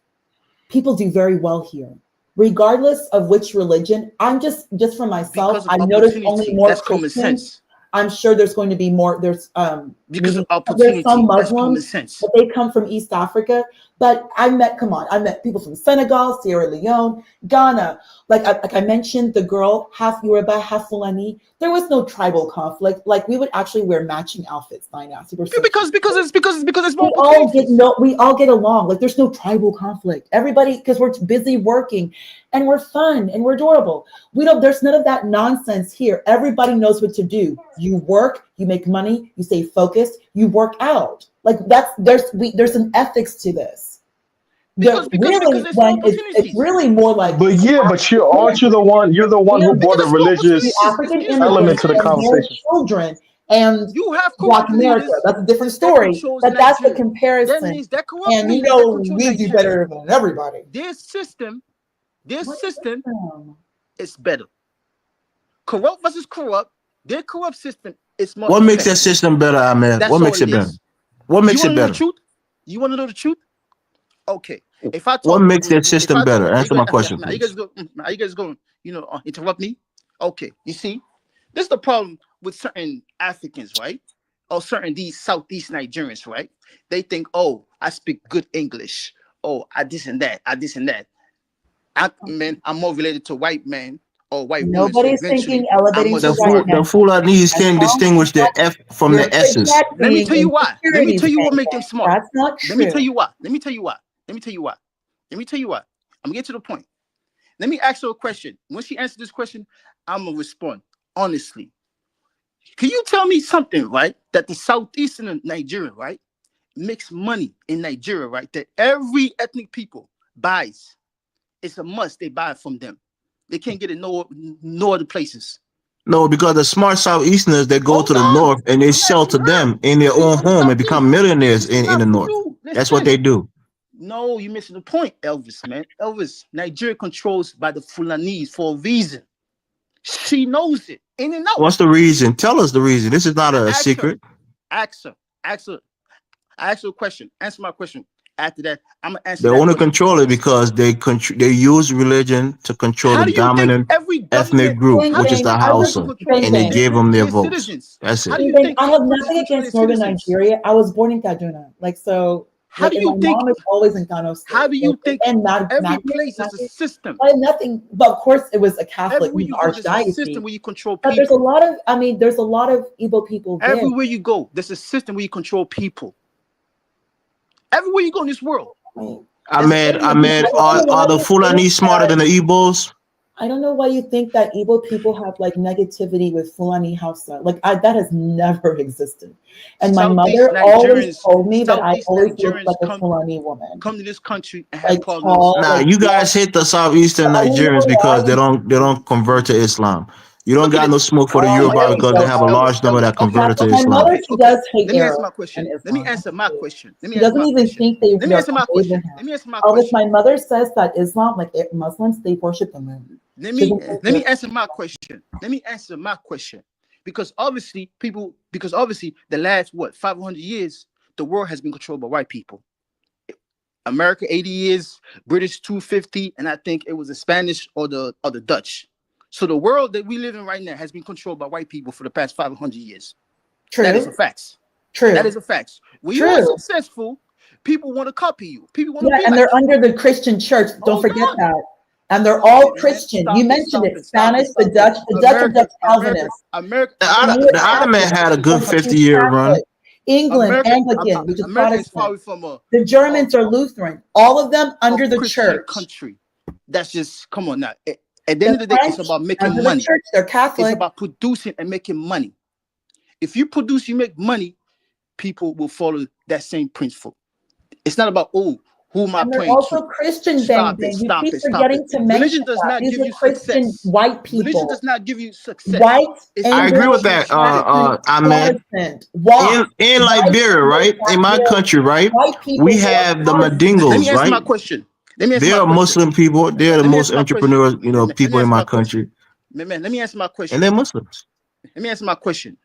people do very well here, regardless of which religion. I'm just for myself. because of I noticed only opportunity, more that's common Christians. sense. I'm sure there's going to be more. There's Because maybe of there's some opportunity, that's common Muslims, sense. but they come from East Africa. But I met people from Senegal, Sierra Leone, Ghana. Like I mentioned, the girl half Yoruba, half Fulani. There was no tribal conflict. Like we would actually wear matching outfits. Because it's more we all get along. Like there's no tribal conflict. Everybody, because we're busy working, and we're fun and we're adorable. There's none of that nonsense here. Everybody knows what to do. You work, you make money, you stay focused, you work out. Like there's an ethics to this. Because there's no opportunities. It's really more like. But yeah, but aren't you the one? You're the one who brought a religious African element to the immigrants and their conversation. children and you have Black America. That's a different story. But that's the comparison. That means that corrupt and means we do better than everybody. Their system is better. Corrupt versus corrupt. Their corrupt system is more. What makes that system better, Ahmed? What makes it better? What makes it better? You want to know the truth? Okay. If I talk, what makes that system better? Answer my question, now please. you guys going, interrupt me? Okay. You see, this is the problem with certain Africans, right? Or certain these Southeast Nigerians, right? They think, oh, I speak good English. Oh, I this and that. I'm more related to white men or white women. Nobody's thinking elevating to white men. The Fulanese can distinguish the F from the S's. Let me tell you why. Let me tell you what makes them smart. That's not true. Let me tell you why. I'm getting to the point. Let me ask her a question. When she answers this question, I'm gonna respond honestly. Can you tell me something, right? That the southeastern Nigeria, right, makes money in Nigeria, right? That every ethnic people buys. It's a must. They buy it from them. They can't get it no other places. No, because the smart Southeasterners, they go to the north and they sell to them in their own home and become millionaires in the north. That's what they do. No, you're missing the point, Elvis, man. Elvis, Nigeria controls by the Fulanese for a reason. She knows it. In and out. What's the reason? Tell us the reason. This is not a secret. Ask her. I ask her a question. Answer my question. After that, I'm gonna answer. They only control it because they use religion to control the dominant ethnic group, which is the Hausa, and they gave them their votes. That's it. I have nothing against Northern Nigeria. I was born in Kaduna, How do you think? My mom is always in Kano State. How do you think? And not every place is a system. I have nothing, but of course it was a Catholic archdiocese. System where you control people. But there's a lot of Igbo people there. Everywhere you go, there's a system where you control people. Everywhere you go in this world. Ahmed, are the Fulani smarter than the Igbos? I don't know why you think that Igbo people have negativity with Fulani Hausa. That has never existed. And my mother always told me that I always look like a Fulani woman. Come to this country and have problems. Nah, you guys hate the Southeastern Nigerians because they don't convert to Islam. You don't got no smoke for the Yoruba because they have a large number that converted to Islam. My mother, she does hate Let me answer my question. Let me answer my question. She doesn't even think they. Let me answer my question. My mother says that Islam, Muslims, they worship the moon. Let me answer my question. Because obviously the last 500 years, the world has been controlled by white people. America 80 years, British 250, and I think it was the Spanish or the Dutch. So the world that we live in right now has been controlled by white people for the past 500 years. True. That is a fact. True. That is a fact. When you are successful, people want to copy you. People want to be and they're under the Christian church. Don't forget that. And they're all Christian. You mentioned it. Spanish, the Dutch are Dutch Calvinists. The Ottoman had a good 50-year run. England, Anglican, which is Protestant. The Germans are Lutheran. All of them under the church. Country. That's just, come on now. At the end of the day, it's about making money. They're Catholic. It's about producing and making money. If you produce, you make money, people will follow that same principle. It's not about, oh, who am I And they're praying also to? Christian, bang Stop it, bang. You stop keep it, stop it. forgetting to Religion mention does that. not These give are you Christian success. white Religion people. does not give you success. White It's I not agree with about you that, trying to Ahmed. Protestant. Why? In White Liberia, people right? In my give country, right? white people We more have the Protestant. Let me Mandingos, answer my right? question. Let me answer They my are question. Muslim people. They're the Let me most answer my question. entrepreneurs, Let me people in answer my my question. country, Man, let me answer my and question. they're Muslims. Let me answer my question.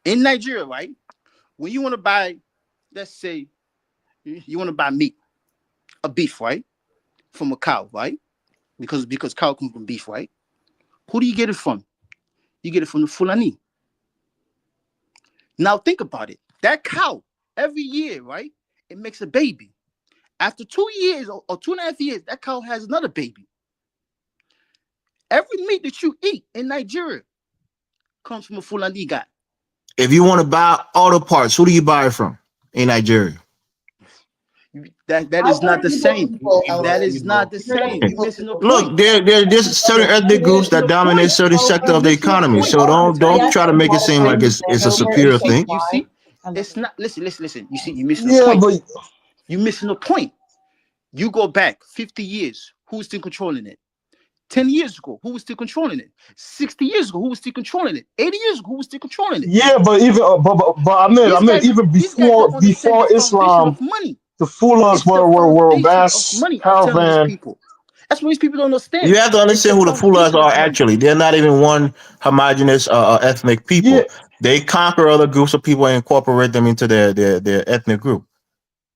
In Nigeria, right? When you want to buy, let's say, you want to buy meat, a beef, right? From a cow, right? Because cow comes from beef, right? Who do you get it from? You get it from the Fulani. Now think about it. That cow, every year, right? It makes a baby. After 2 years or 2.5 years, that cow has another baby. Every meat that you eat in Nigeria comes from a Fulani guy. If you want to buy auto parts, who do you buy it from in Nigeria? That is not the same. That is not the same. You're missing the point. Look, there's certain ethnic groups that dominate certain sector of the economy. So don't try to make it seem like it's a superior thing. You see, it's not. Listen. You see, you're missing the Yeah, point. but You're missing the point. You go back 50 years. Who's still controlling it? 10 years ago, who was still controlling it? 60 years ago, who was still controlling it? 80 years ago, who was still controlling it? yeah, but even I mean, even These guys don't understand before the foundation Islam, of money. the Fullahs It's the were a foundation of vast money. I'm telling these caravan. people. That's what these people don't understand. You have to It's the understand who the Fulahs foundation are. of money. Actually, they're not even one homogenous ethnic people. Yeah. They conquer other groups of people and incorporate them into their ethnic group.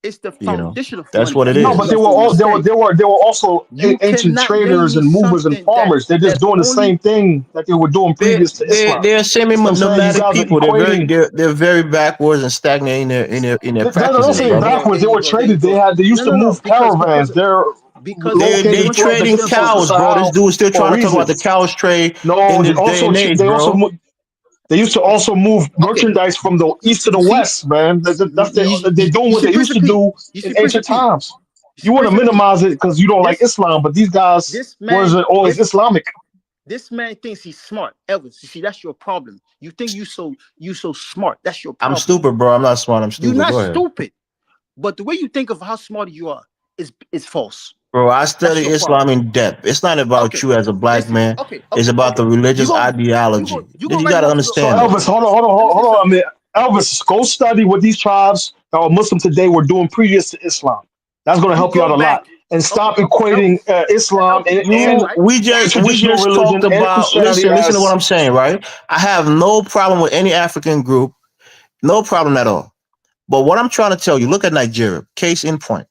It's the foundation of That's money. what it No, is. but they were also You ancient cannot name traders me and movers and something farmers. They're just that doing the only same thing that they were doing previous to Islam. They're You know what I'm saying? You semi-nomadic guys are people. equating. They're very backwards and stagnant in their Don't practices, say brother. backwards. They were traded. They used to No, move caravans. They're They located throughout the trading different parts of cows, bro. This Sahel dude is still for trying a to talk about reason. the cows trade in No, this day and age, they also bro. they used to also move merchandise from the east to the west, man. They're doing you what see they used Prince to of P. do You in see Prince of ancient P. times. You see You want to Prince of P. minimize it because you don't like Islam, but these guys This man, wasn't Islamic. This man thinks he's smart. Elvis, you see, that's your problem. You think you so smart. That's your problem. I'm stupid, bro. I'm not smart. I'm stupid. You're not Go ahead. stupid. But the way you think of how smart you are is false. Bro, I study Islam in depth. It's not about you as a black man. It's about the religious ideology. You got to So understand Elvis, that. hold on a minute. Elvis, go study what these tribes that are Muslim today were doing previous to Islam. That's going to help you out a lot. And stop equating Islam and We traditional just religion talked and about. Christianity Listen to what as I'm saying, right? I have no problem with any African group, no problem at all. But what I'm trying to tell you, look at Nigeria. Case in point,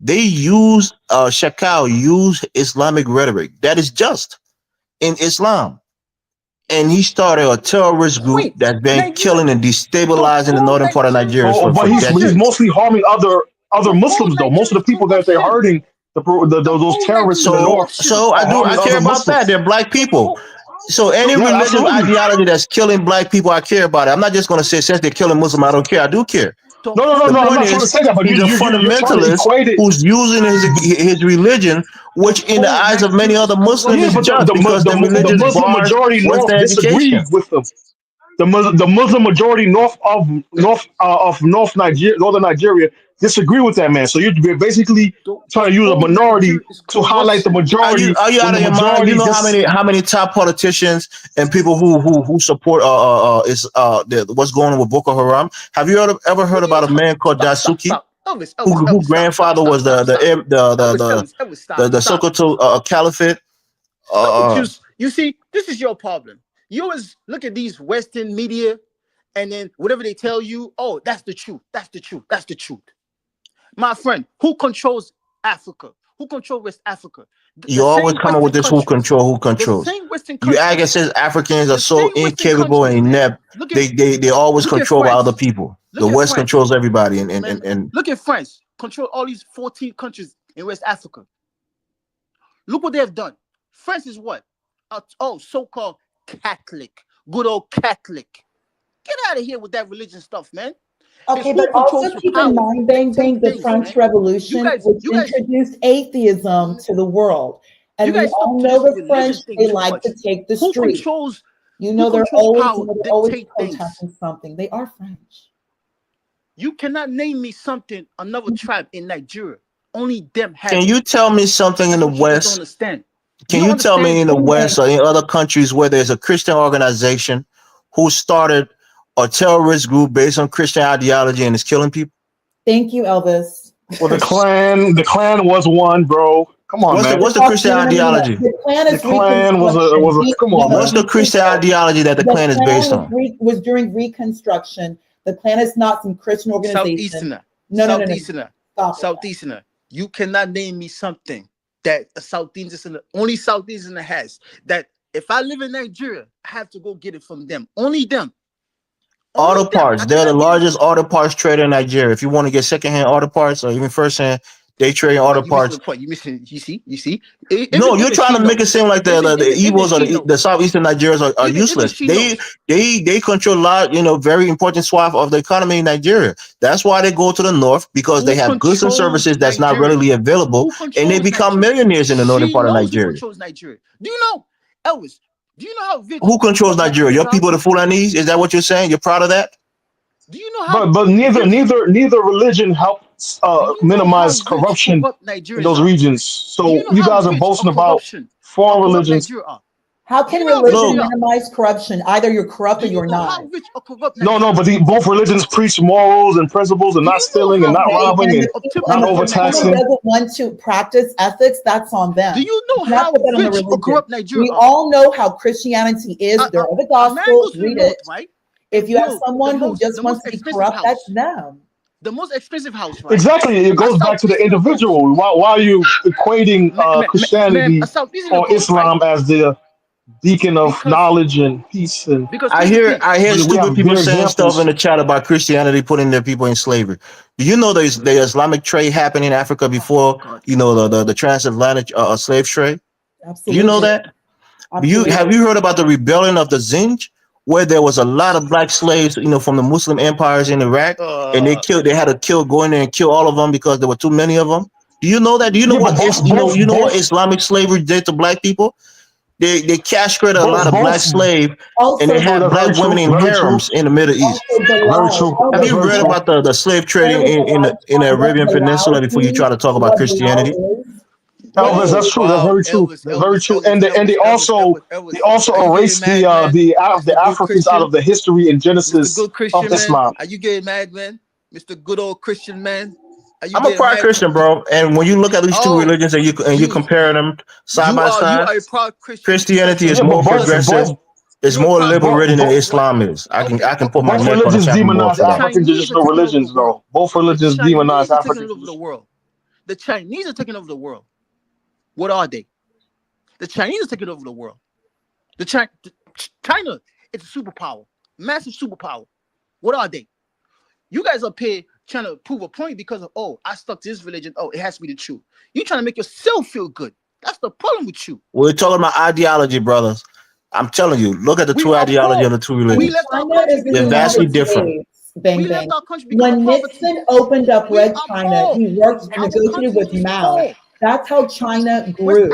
they use Shakal use Islamic rhetoric that is just in Islam, and he started a terrorist group that's been killing and destabilizing the northern part of Nigeria but for he's decades. mostly harming other Muslims though. Most of the people that they're hurting, those terrorists in the north, So are harming I care other about that. Muslims. They're black people. So any Yeah, religious absolutely. ideology that's killing black people, I care about it. I'm not just going to say since they're killing Muslim, I don't care. I do care. No. The I'm point not trying to is, say that, but he's a you're trying to fundamentalist equate it. who's using his religion, which in the eyes of many other Muslims Yeah, is but just because the the religion Muslim bars majority north Western disagreed education. with them. The Muslim majority of North Nigeria, northern Nigeria, disagree with that man. So you're basically trying to use a minority to highlight the majority Are you when out the of your mind? You majority know just how many top politicians and people who support what's going on with Boko Haram? Have you ever heard about a man called Dasuki? Who grandfather was the Sokoto Caliphate? You see, this is your problem. You always look at these Western media, and then whatever they tell you, oh, that's the truth. That's the truth. That's the truth. My friend, who controls Africa? Who controls West Africa? You always come up with this who controls. The same Western You countries. act as if Africans are so Western incapable countries, and man. inept. They always look at control by France. other people. Look The at West France. controls everybody, Man, and look at France. Control all these 14 countries in West Africa. Look what they have done. France is what? So-called Catholic. Good old Catholic. Get out of here with that religion stuff, man. Okay, but also keep in mind, the French Revolution, which introduced atheism to the world. And we all know the French, they like to take the streets. You know, Who they're controls always, power they're always dictate things. protesting something. They are French. You cannot name me something, another tribe in Nigeria. Only them have Can it. you tell me something in That's the what you guys don't West? understand. Can You you tell me in the understand? West or in other countries where there's a Christian organization who started a terrorist group based on Christian ideology and is killing people? Thank you, Elvis. Well, the Klan was one, bro. Come on, man. What's the Christian ideology? The Klan is The Klan was a come on, What's man. the Christian ideology that the Klan is based on? Was during Reconstruction. The Klan is not some Christian organization. Southeasterner. No. Southeasterner. Stop Southeasterner. You cannot name me something that a Southeasterner, only Southeasterner has. That if I live in Nigeria, I have to go get it from them. Only them. Auto parts. They're the largest auto parts trader in Nigeria. If you want to get secondhand auto parts or even firsthand, they trade auto parts. You missing. You see. No, you're trying to make it seem like the Igbos or the southeastern Nigerians are useless. They control a lot, very important swath of the economy in Nigeria. That's why they go to the north, because they have goods and services that's not readily available, and they become millionaires in the northern part of Nigeria. Who controls Nigeria? Do you know, Elvis? Do you know how rich? Who controls Nigeria? Your people, the Fulanese? Is that what you're saying? You're proud of that? Do you know how? But neither religion helps minimize corruption in those regions. So you guys are boasting about foreign religions. How can religion minimize corruption? Either you're corrupt or you're not. No, but both religions preach morals and principles and not stealing and not robbing and not overtaxing. If doesn't want to practice ethics, that's on them. Do you know how rich or corrupt Nigeria? We all know how Christianity is. They're the gospel. Read it. Right? If you have someone who just wants to be corrupt, that's them. The most expensive house, right? Exactly. It goes back to the individual. Why are you equating Christianity or Islam as the beacon of knowledge and peace? And I hear stupid people saying stuff in the chat about Christianity putting their people in slavery. Do you know there's the Islamic trade happened in Africa before the transatlantic slave trade? Absolutely. Do you know that? Have you heard about the rebellion of the Zinj, where there was a lot of black slaves, from the Muslim empires in Iraq, and they had to go in there and kill all of them because there were too many of them? Do you know that? Do you know what what Islamic slavery did to black people? They castrated a lot of black slaves, and they had black women in harems in the Middle East. Very true. Have you read about the slave trading in the Arabian Peninsula before you try to talk about Christianity? Elvis, that's true. That's very true. That's very true. And they also erased the Africans out of the history and genesis of Islam. Are you getting mad, man? Mr. Good old Christian man. I'm a proud Christian, bro. And when you look at these two religions and you compare them side by side, Christianity is more progressive. It's more liberating than Islam is. I can put my both neck on the religions chapel demonize for that. Africans. There's just no religions, though. Both religions demonize Africans. The Chinese are taking over the world. What are they? The Chinese are taking over the world. China is a superpower, massive superpower. What are they? You guys are up here trying to prove a point because of, I stuck to this religion. It has to be the truth. You're trying to make yourself feel good. That's the problem with you. We're talking about ideology, brothers. I'm telling you, look at the two ideology of the two religions. They're vastly different. Bang, bang. When Nixon opened up Red China, he worked negotiated with Mao. That's how China grew.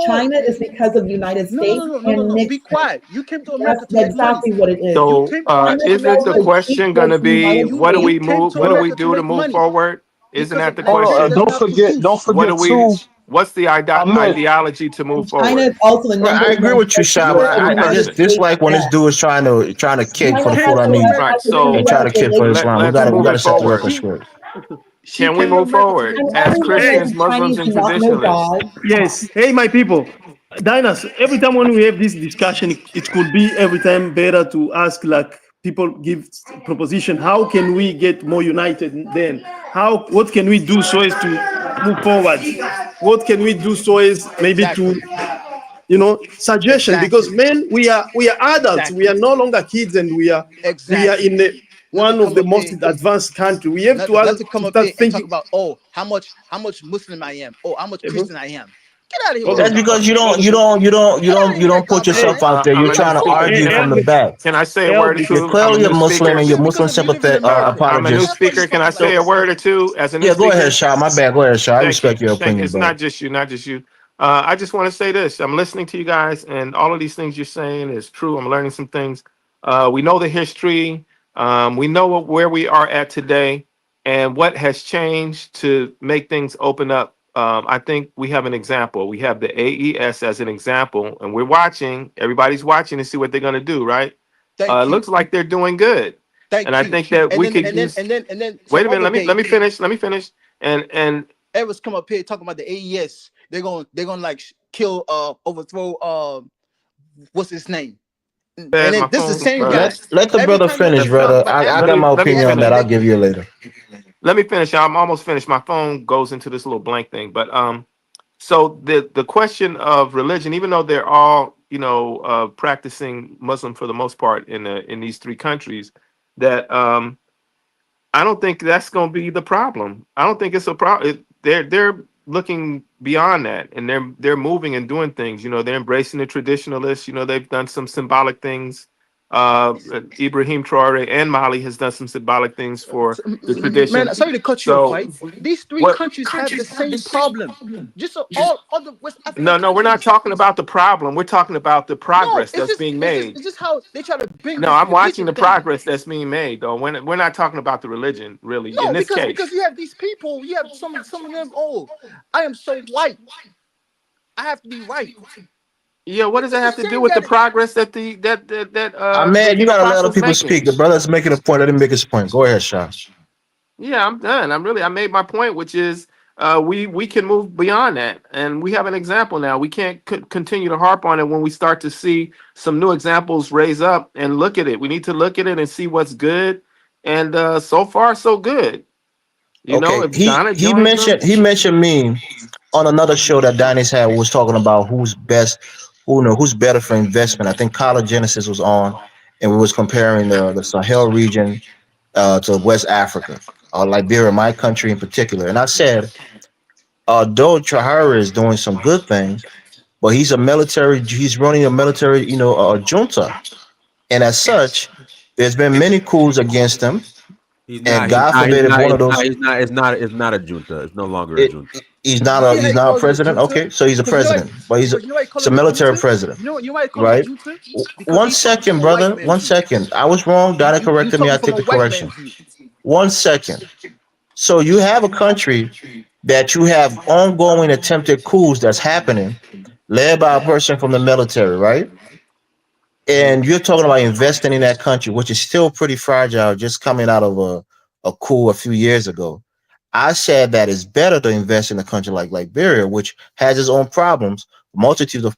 China is because of the United States and Nixon. Be quiet. You came to America. That's exactly what it is. So isn't the question going to be, what do we do to move forward? Isn't that the question? Don't forget what's the ideology to move forward? China is also the I agree with you, Shab. I just dislike when this dude is trying to kick for the Fulanese, right? So and try to kick for Islam. We gotta set the record straight. Can we move forward as Christians, Muslims, and traditionalists? Yes. Hey, my people. Dinas, every time when we have this discussion, it could be every time better to ask, like, people give proposition. How can we get more united then? What can we do so as to move forward? What can we do so as maybe to, suggestion? Because men, we are adults. We are no longer kids, and we are in one of the most advanced country. We have to come up here and talk about how much Muslim I am, how much Christian I am. Get out of here. That's because you don't put yourself out there. You're trying to argue from the back. Can I say a word or two? You're clearly a Muslim and you're Muslim sympathetic apologist. I'm a new speaker. Can I say a word or two as a new go speaker? ahead, Shah. My bad. Go ahead, Shah. I respect your opinion. It's not just you. I just want to say this. I'm listening to you guys, and all of these things you're saying is true. I'm learning some things. We know the history. We know where we are at today and what has changed to make things open up. I think we have an example. We have the AES as an example, and we're watching. Everybody's watching to see what they're going to do, right? Thank you. Looks like they're doing good. Thank And I you. think that And we then could and then use. and then and then Wait some a minute. other Let me day, finish. Let me finish. And Edwards come up here talking about the AES. They're gonna like kill overthrow what's his name? And said then my this is the phone. same guy. Let the Every brother time you finish, say something brother. about I let got Africa, me my let me opinion on that. finish. I'll give you later. Let me finish. I'm almost finished. My phone goes into this little blank thing. But so the question of religion, even though they're all practicing Muslim for the most part in these three countries, that I don't think that's going to be the problem. I don't think it's a problem. They're looking beyond that, and they're moving and doing things. They're embracing the traditionalists. They've done some symbolic things. Ibrahim Traore and Mali has done some symbolic things for the tradition. man, sorry to cut you off, So right? These three what? countries have the same problem. Just so all other West African No, we're not countries. talking about the problem. We're talking about the No, progress it's that's just being it's just made. it's just how they try to bring No, this I'm watching religion the thing. progress that's being made, though. We're not talking about the religion, really, in No, this because case. you have these people, you have some of them. Oh, I am so white. I have to be right. Yeah, what does that This is have the to do same with guy. the progress that Man, you Burkina gotta let other Faso is people speak. making? The brother's making a point. Let him make his point. Go ahead, Sean. Yeah, I'm done. I made my point, which is we can move beyond that, and we have an example now. We can't continue to harp on it when we start to see some new examples raise up and look at it. We need to look at it and see what's good, and so far so good. Okay, If he Ghana he joins them, mentioned he mentioned me on another show that Diners had was talking about who's best, who's better for investment. I think Collar Genesis was on, and we was comparing the Sahel region to West Africa, Liberia, my country in particular. And I said, although Traore is doing some good things, but he's running a military, junta, and as such, there's been many coups against him. He's And not. He's God not. He's forbid if not. one He's of not. those, He's not. It's not. It's not a junta. It's no longer a it, junta. he's You not see a how he's he not a calls it a president. junta? Okay, so he's a Because you know why? president, but Because you know why he call he's a him a military junta? president, You know why he call him a right? junta? Because One he's talking from second, a white brother. man's One view. second. I was wrong. Donna He's corrected me. I talking from take a the white correction. man's view. 1 second. So you have a country that you have ongoing attempted coups that's happening, led by a person from the military, right? And you're talking about investing in that country, which is still pretty fragile, just coming out of a coup a few years ago. I said that it's better to invest in a country like Liberia, which has its own problems, multitude of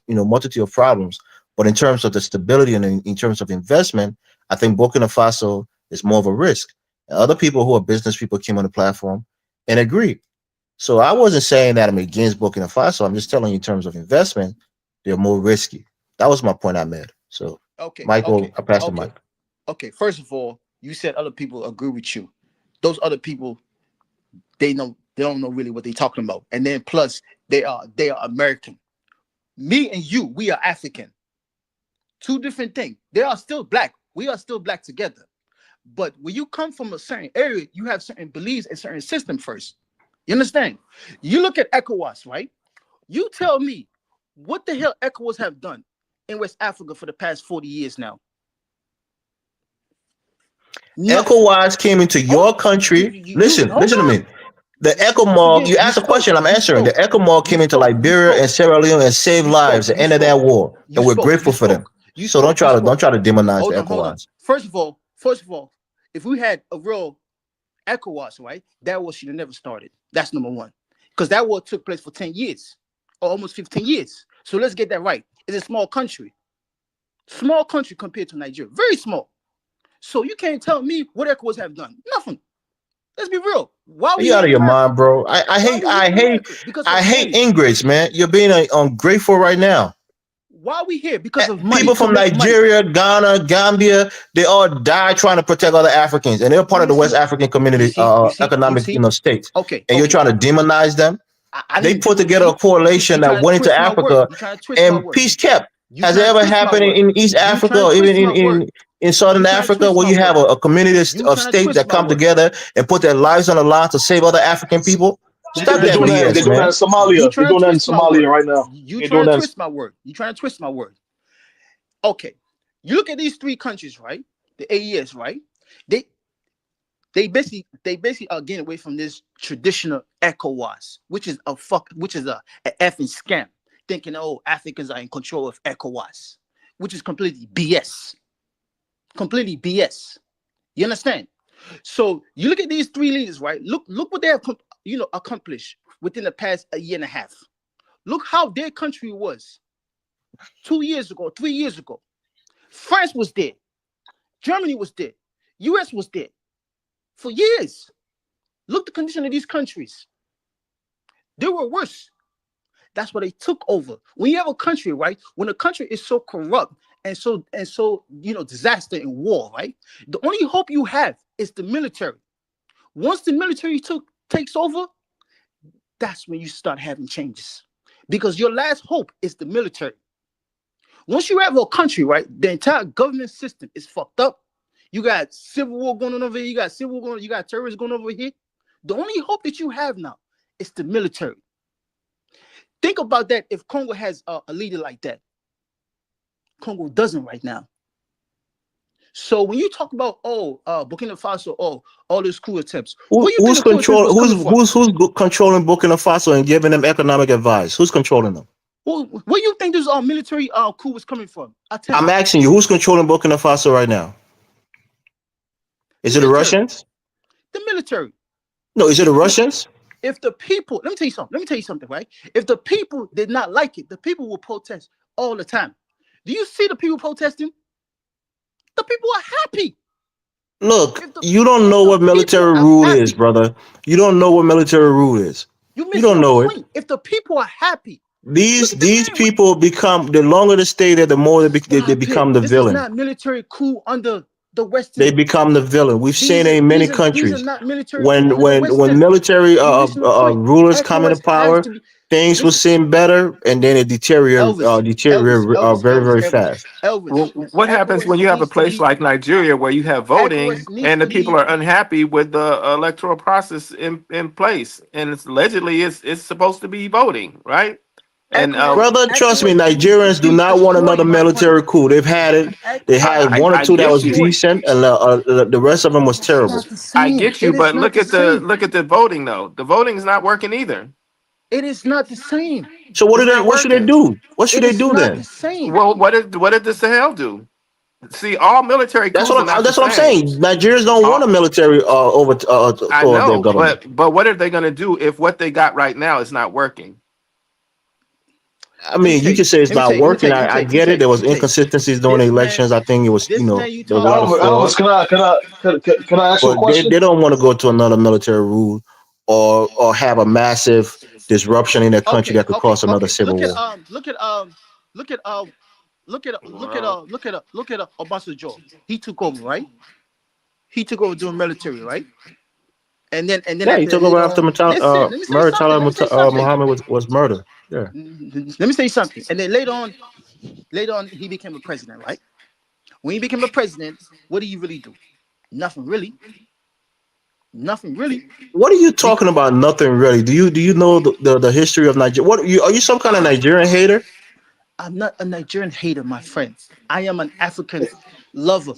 problems. But in terms of the stability and in terms of investment, I think Burkina Faso is more of a risk. Other people who are business people came on the platform and agreed. So I wasn't saying that I'm against Burkina Faso. I'm just telling you in terms of investment, they're more risky. That was my point I made. So, Okay, Michael, okay, I passed the okay, mic. okay. First of all, you said other people agree with you. Those other people, they don't know really what they're talking about. And then plus they are American. Me and you, we are African. Two different things. They are still black. We are still black together. But when you come from a certain area, you have certain beliefs and certain system first. You understand? You look at ECOWAS, right? You tell me what the hell ECOWAS have done in West Africa for the past 40 years now. Nothing. ECOWAS came into Hold your country. you Listen, hold listen to on. me. The ECOMOG, you You asked a spoke. question, I'm You answering. The spoke. ECOMOG You came into spoke. You Liberia spoke. and Sierra Leone and saved You spoke. lives at the You end of spoke. that war. You And we're spoke. You grateful for them. spoke. You So spoke. You don't spoke. try to demonize the Hold on. ECOWAS. First of all, if we had a real ECOWAS, right, that war should have never started. That's number one. Because that war took place for 10 years or almost 15 years. So let's get that right. It's a small country. Small country compared to Nigeria. Very small. So you can't tell me what ECOWAS have done. Nothing. Let's be real. Why are Are we you here out in of your America? mind, bro? I Why are hate we here I in hate America? Because I of hate money. ingrates, man. You're being ungrateful right now. Why are we here? Because of money. People To from make money. Nigeria, Ghana, Gambia, they all die trying to protect other Africans, and they're part of You the West see, African community, you economic, see. states. Okay, And you're okay. trying to demonize them. I They didn't put demonize together a you. coalition You that trying to went into twist my word. Africa, You trying to twist my and word. peace kept. You Has it trying to ever twist my happened word. in East You Africa trying to or even twist my word. in Southern You trying to Africa, twist where my you have word. a community You of trying to states twist that my come word. together and put their lives on the line to save other African people? Stop They're that doing that. They're BS, doing that in man. You Somalia. They're trying to doing that in twist my Somalia word. right now. You They're trying doing to that. twist my word. You trying to twist my word. Okay. You look at these three countries, right? The AES, right? They they basically are getting away from this traditional ECOWAS, which is a effing scam. Thinking, oh, Africans are in control of ECOWAS, which is completely BS. Completely BS. You understand? So you look at these three leaders, right? Look what they have accomplished within the past a year and a half. Look how their country was 2 years ago, 3 years ago. France was there. Germany was there. US was there for years. Look the condition of these countries. They were worse. That's what they took over. When you have a country, right? When a country is so corrupt and so disaster in war, right? The only hope you have is the military. Once the military takes over, that's when you start having changes. Because your last hope is the military. Once you have a country, right, the entire government system is fucked up. You got civil war going on over here. You got terrorists going over here. The only hope that you have now is the military. Think about that. If Congo has a leader like that, Congo doesn't right now. So when you talk about Burkina Faso, all those coup attempts, where you think the coup attempts was coming from? Who's controlling Burkina Faso and giving them economic advice? Who's controlling them? Where do you think this military coup was coming from? I'm asking you, who's controlling Burkina Faso right now? Is it the Russians? The military. No, is it the Russians? If the people, let me tell you something, right? If the people did not like it, the people will protest all the time. Do you see the people protesting? The people are happy. Look, you don't know what military rule is, brother. You don't know what military rule is. You don't know it. If the people are happy, these people become, the longer they stay there, the more they become the villain. This is not military coup under the Western. They become the villain. We've seen it in many countries. These are not military when military rulers come into power, things will seem better, and then it deteriorates very, very fast. What happens when you have a place like Nigeria where you have voting and the people are unhappy with the electoral process in place, and it's supposed to be voting, right? And brother, trust me, Nigerians do not want another military coup. They've had it. They had one or two that was decent, and the rest of them was terrible. I get you, but look at the voting though. The voting is not working either. It is not the same. So what should they do? What should they do then? Well, what did the Sahel do? See, all military. That's what I'm saying. Nigerians don't want a military over I know, their government. But what are they going to do if what they got right now is not working? I mean, you can say it's not working. I get it. There was inconsistencies during the elections. I think it was, there was a lot of fraud. Can I ask you a question? They don't want to go to another military rule or have a massive disruption in their country that could cause another civil war. Look at Obasanjo. He took over, right? He took over doing military, right? And then he took over after Muhammad was murdered. Yeah. Let me say something. And then later on, he became a president, right? When he became a president, what did he really do? Nothing really. Nothing really. What are you talking about? Nothing really. Do you know the history of Nigeria? Are you some kind of Nigerian hater? I'm not a Nigerian hater, my friend. I am an African lover.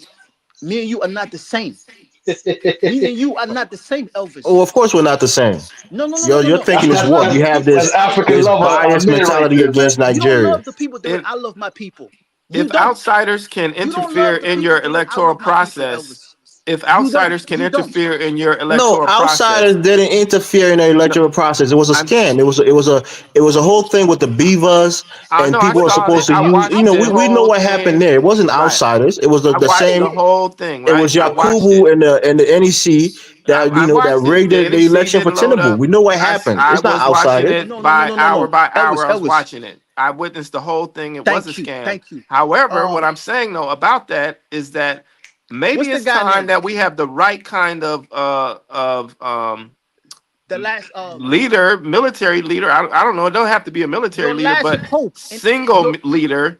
Me and you are not the same. Me and you are not the same, Elvis. Oh, of course we're not the same. No. You're thinking it's what you have this biased mentality against Nigeria. You don't love the people that I love my people. If outsiders can interfere in your electoral process. If outsiders can interfere in your electoral process. No, outsiders didn't interfere in the electoral process. It was a scam. It was a whole thing with the beavers, and people were supposed to use. We know what happened there. It wasn't outsiders. It was the same. The whole thing. Right? It was Yakubu and the NEC that rigged the election for Tinubu. We know what happened. It's not outsiders. By hour by hour, I was watching it. I witnessed the whole thing. It was a scam. Thank you. However, what I'm saying though about that is that. Maybe it's time that we have the right kind of leader, military leader. I don't know. It don't have to be a military leader, but leader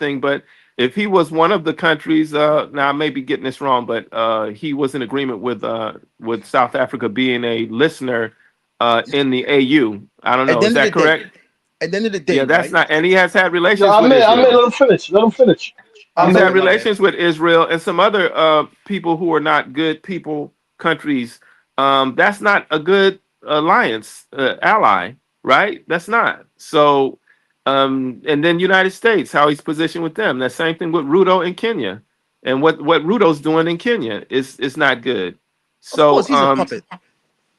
everything, but if he was one of the countries, now I may be getting this wrong, but he was in agreement with South Africa being a listener in the AU. I don't At know. the Is end of the that day, correct? at the end of the Yeah, day, that's right? not. And he has had Yeah, relations I with mean, Israel. let him finish. Let him finish. I He's Okay, had mean, my bad. relations with Israel and some other people who are not good people countries. That's not a good alliance ally, right? That's not. So, and then United States, how he's positioned with them. That same thing with Ruto in Kenya, and what Ruto's doing in Kenya is not good. Of course, So, he's a puppet.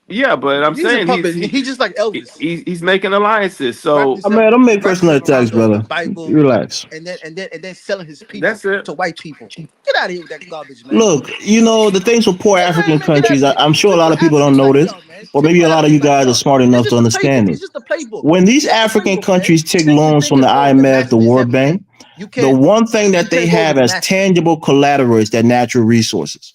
yeah, but I'm He's a saying puppet. He's just like Elvis, he's making alliances. wrapping So himself, Don't make wrapping personal himself attacks, around the brother. Bible, Relax. and then selling his people that's it. to white people. Get out of here with that garbage, man. Look, the things for poor Hey, African man, get out countries, of here. I'm sure a We lot poor of people don't Africans know like this, y'all, man. or We maybe poor a lot of you Africans like guys are y'all. smart It's enough to just the understand playbook. it. It's just the playbook. When these It's just the African playbook, man. countries take You loans think from the the world is the IMF, the master World everything. Bank, You the can't. one thing You that they can't go over have the as master. tangible collateral is their natural resources.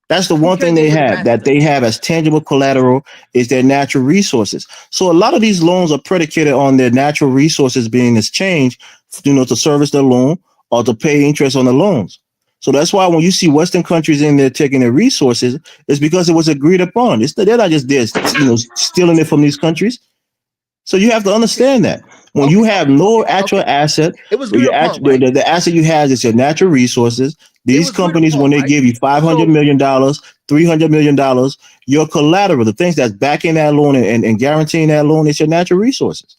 That's the You one thing can't go they over the have that master. they have as tangible collateral is their natural resources. So a lot of these loans are predicated on their natural resources being exchanged, to service their loan or to pay interest on the loans. So that's why when you see Western countries in there taking their resources, it's because it was agreed upon. They're not just there, stealing it from these countries. So you have to understand that when you have no actual Okay. asset, It was where agreed you upon, actually right? the asset you have is your natural resources. It These was agreed companies, when upon, they right? give you $500 million, $300 million, your collateral, the things that's backing that loan and guaranteeing that loan, is your natural resources.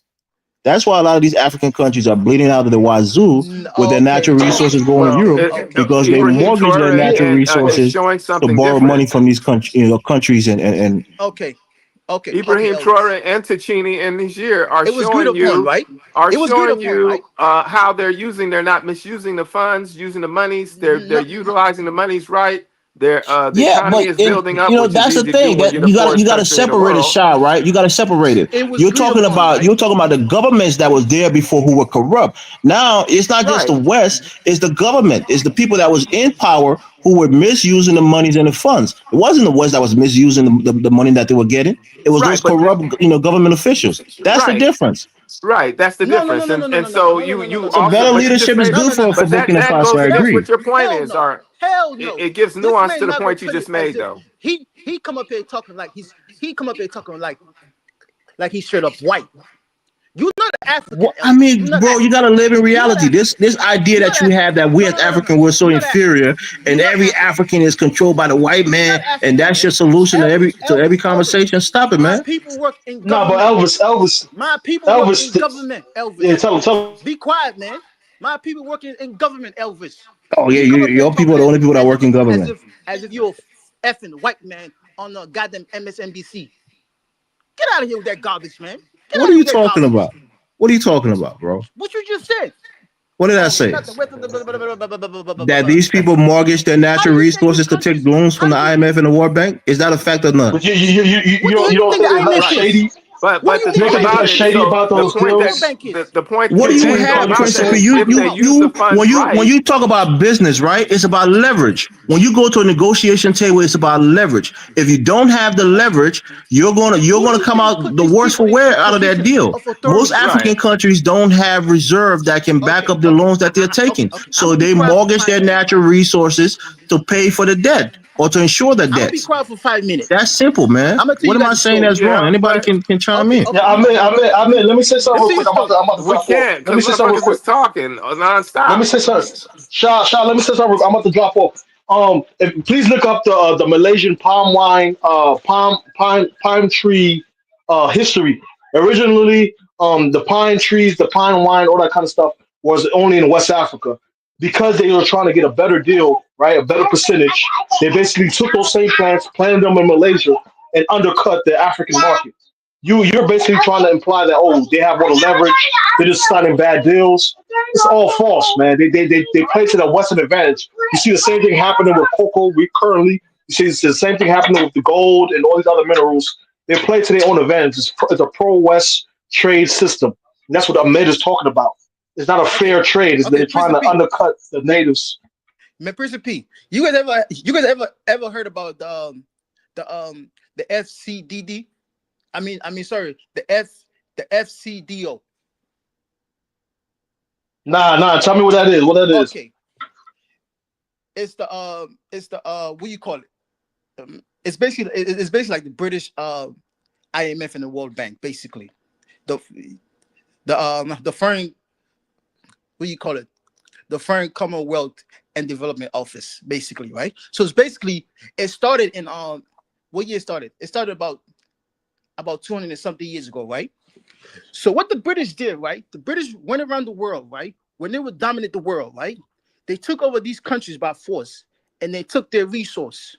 That's why a lot of these African countries are bleeding out of the wazoo with their Okay, natural resources going to Well, Europe because they Ibrahim mortgage their Traore natural and is resources showing to something borrow money different. from these countries and okay, Ibrahim Elvis. Traore and Ticini and Niger are It was agreed showing upon, you right? It was agreed upon, right? how they're not misusing the funds, using the monies. They're No, utilizing the monies right. The yeah, economy but is building up, which is that's the easy to do thing when that you're the you poorest got to country in the separate it, world. Shah, right? You got to separate it. it was agreed upon, right? You're talking about the governments that was there before who were corrupt. Now it's not just Right. the West; it's the government. It's the people that was in power who were misusing the monies and the funds. It wasn't the West that was misusing the money that they were getting. It was those Right. But corrupt, government officials. That's the right. difference. Right, that's the No, no, no, difference, no, no, no, and no, no, no, so no, no, no, no, you no, no, So no, also, better no, but you no, just leadership is made no, good no, no, for no. but Burkina that Faso. goes I against agree. what your Hell plans no. are. Hell It, no. it gives This nuance to man the never point you put it just as made, if though. he come up here talking like come up here talking like he's straight up white. You're not African, Well, I Elvis. mean, You're not bro, you African. gotta live in You're not reality. African. This idea You're that not you have African. that we No, as no, no, no, no. African we're so You're not African. inferior, and You're not every African. African is controlled by the white You're man, not and African, that's your man. solution to every Elvis. conversation. Stop it, My man. people work in nah, but government. Elvis, My people work in Elvis. government, Yeah, Elvis. tell him. Be quiet, man. My people working in government, Elvis. Oh yeah, You come up here your people talking are the only people that work in government. as if you're a effing white man on the goddamn MSNBC. Get out of here with that garbage, man. Get What out are of here you with that talking garbage. about? What are you talking about, bro? What you just said. What did I Oh, we're say? not the West. That these people mortgage their How do natural you think these resources to take countries? loans How from the do you? IMF and the World Bank? Is that a fact or not? But you What the hell you you don't think think the there's nothing IMF Right. is? shady? What do But you the You think don't the thing think there's about nothing IMF it, is? shady so about What the do those you think point the that World deals? Bank is? the point What you do What do you you made think the have, World about Bank Christopher? that is? You if Come they you on. use the you funds when right, you talk about business, right? It's about leverage. When you go to a negotiation table, it's about leverage. If you don't have the leverage, you're Who do gonna you come think out put the these worst people for in wear out of that position deal. of Most authority? African right? countries don't have reserve that can back Okay, up the okay, loans that they're taking, okay. I'm so gonna be they quiet for mortgage their 5 minutes. natural resources to pay for the debt or to insure the I'm gonna be debts. quiet for 5 minutes. That's simple, man. I'm gonna tell What you am I guys a saying story. that's wrong? Yeah, Anybody but can chime Okay, in. Yeah, okay. Let me say Let something me real tell you a quick. story. I'm about to we drop off. can't Let because me say something real motherfuckers quick. is talking Let me nonstop. say something. Shah, let me say something. I'm about to drop off. Please look up the Malaysian palm wine, palm tree, history. Originally, the pine trees, the pine wine, all that kind of stuff was only in West Africa. Because they were trying to get a better deal, right, a better percentage. They basically took those same plants, planted them in Malaysia, and undercut the African market. You're basically trying to imply that they have all the leverage, they're just signing bad deals. It's all false, man. They play to the Western advantage. You see the same thing happening with cocoa. We currently you see the same thing happening with the gold and all these other minerals. They play to their own advantage. It's a pro-West trade system. And that's what Ahmed is talking about. It's not a Okay, fair trade. It's okay. they're Prince trying of to P. undercut the natives. Man, Prince of P. You guys ever heard about the FCDD? Sorry, the FCDO. Nah. Tell me what that is. What that is? Okay, it's the what do you call it? It's basically like the British IMF and the World Bank. Basically, the foreign, what do you call it? The Foreign Commonwealth and Development Office, basically, right? So it's basically, it started in what year it started? It started about 200 and something years ago, right? So what the British did, right? The British went around the world, right? When they would dominate the world, right? They took over these countries by force, and they took their resource,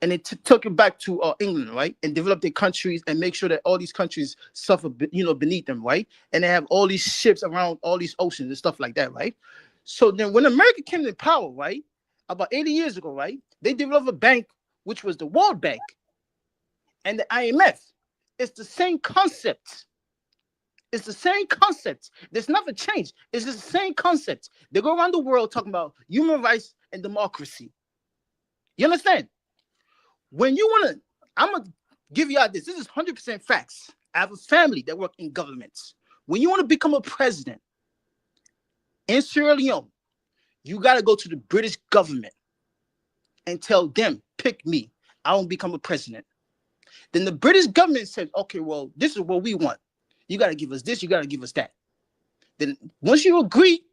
and they took it back to England, right? And developed their countries and make sure that all these countries suffer, beneath them, right? And they have all these ships around all these oceans and stuff like that, right? So then when America came to power, right? About 80 years ago, right? They developed a bank, which was the World Bank and the IMF. It's the same concept. It's the same concept. There's nothing changed. It's just the same concept. They go around the world talking about human rights and democracy. You understand? When you want to, I'm going to give you out this. This is 100% facts. I have a family that work in governments. When you want to become a president in Sierra Leone, you got to go to the British government and tell them, pick me. I won't become a president. Then the British government says, okay, well, this is what we want. You got to give us this. You got to give us that. Then once you agree,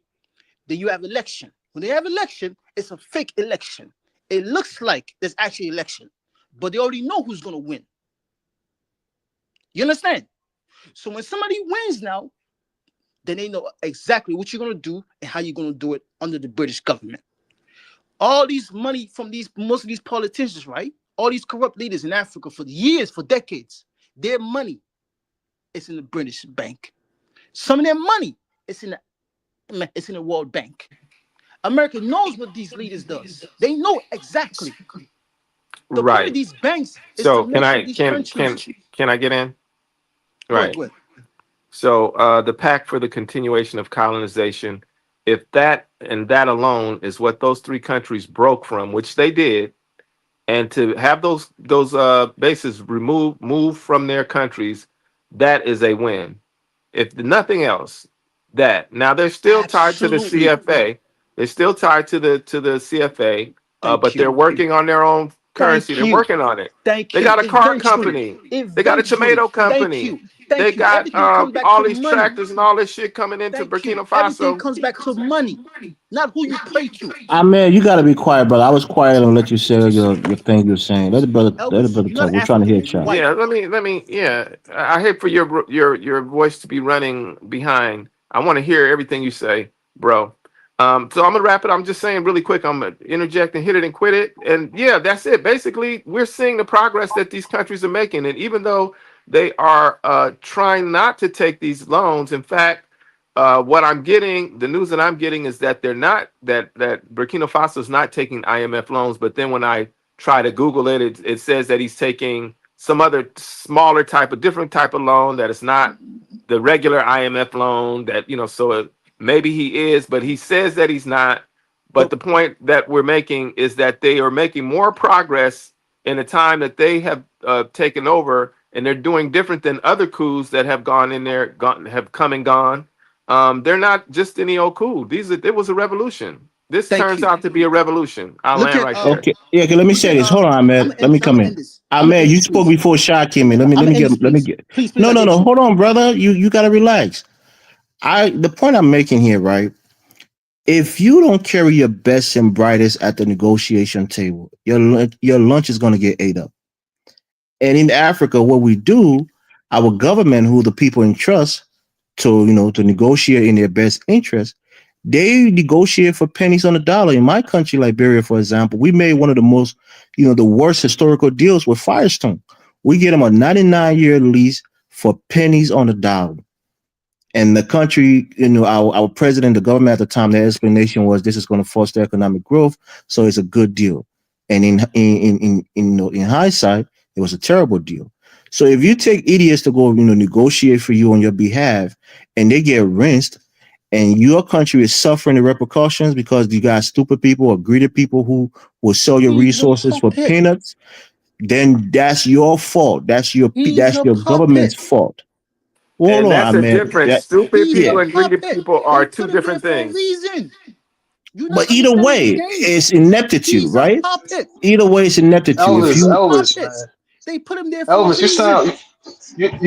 then you have election. When they have election, it's a fake election. It looks like there's actually election, but they already know who's going to win. You understand? So when somebody wins now, then they know exactly what you're going to do and how you're going to do it under the British government. All these money from most of these politicians, right? All these corrupt leaders in Africa for years, for decades, their money is in the British bank. Some of their money is in the World Bank. America knows what these leaders does. They know exactly. The point of these banks is So to make sure these countries. can I get in? Right. Go ahead. So the Pact for the Continuation of Colonization, if that and that alone is what those three countries broke from, which they did, and to have those bases moved from their countries, that is a win. If nothing else, that now they're still tied to the CFA. They're still tied to the CFA, but they're working on their own currency. They're working on it. They got a car company. They got a tomato company. They got all these tractors and all this shit coming into Burkina Faso. Everything comes back to money, not who you pray to. Man, you gotta be quiet, brother. I was quiet and let you say your thing you're saying. Let the brother talk. We're trying to hear Chuck. Yeah, let me. Yeah, I hate for your voice to be running behind. I want to hear everything you say, bro. So I'm gonna wrap it. I'm just saying really quick. I'm gonna interject and hit it and quit it. And yeah, that's it. Basically, we're seeing the progress that these countries are making, and even though they are trying not to take these loans, in fact, what I'm getting, the news that I'm getting is that they're not that Burkina Faso is not taking IMF loans. But then when I try to Google it, it says that he's taking some other smaller different type of loan that is not the regular IMF loan. So maybe he is, but he says that he's not. But the point that we're making is that they are making more progress in the time that they have taken over, and they're doing different than other coups that have gone in there, have come and gone. They're not just any old coup. It was a revolution. This turns out to be a revolution. I'll land right there. Okay, yeah. Let me say this. Hold on, Ahmed. Let me come in. Ahmed, you spoke before Shah came in. Let me get. No. Hold on, brother. You gotta relax. The point I'm making here, right? If you don't carry your best and brightest at the negotiation table, your lunch is gonna get ate up. And in Africa, what we do, our government, who the people entrust to negotiate in their best interest, they negotiate for pennies on the dollar. In my country, Liberia, for example, we made one of the most, the worst historical deals with Firestone. We get them a 99-year lease for pennies on the dollar. And the country, our president, the government at the time, their explanation was this is going to foster economic growth, so it's a good deal. And in hindsight, it was a terrible deal. So if you take idiots to go, negotiate for you on your behalf, and they get rinsed, and your country is suffering the repercussions because you got stupid people or greedy people who will sell your resources for peanuts, then that's your fault. That's your government's fault. Well, hold And on, that's I a mean, difference. that, Stupid He's yeah. people a and greedy puppet. people They are two put him there different for a things. reason. You're not But either understanding the way, game. it's ineptitude, He's a right? puppet. Either way, it's ineptitude. If Elvis, He's a you Elvis, puppet. man. They put him there for a Elvis, reason.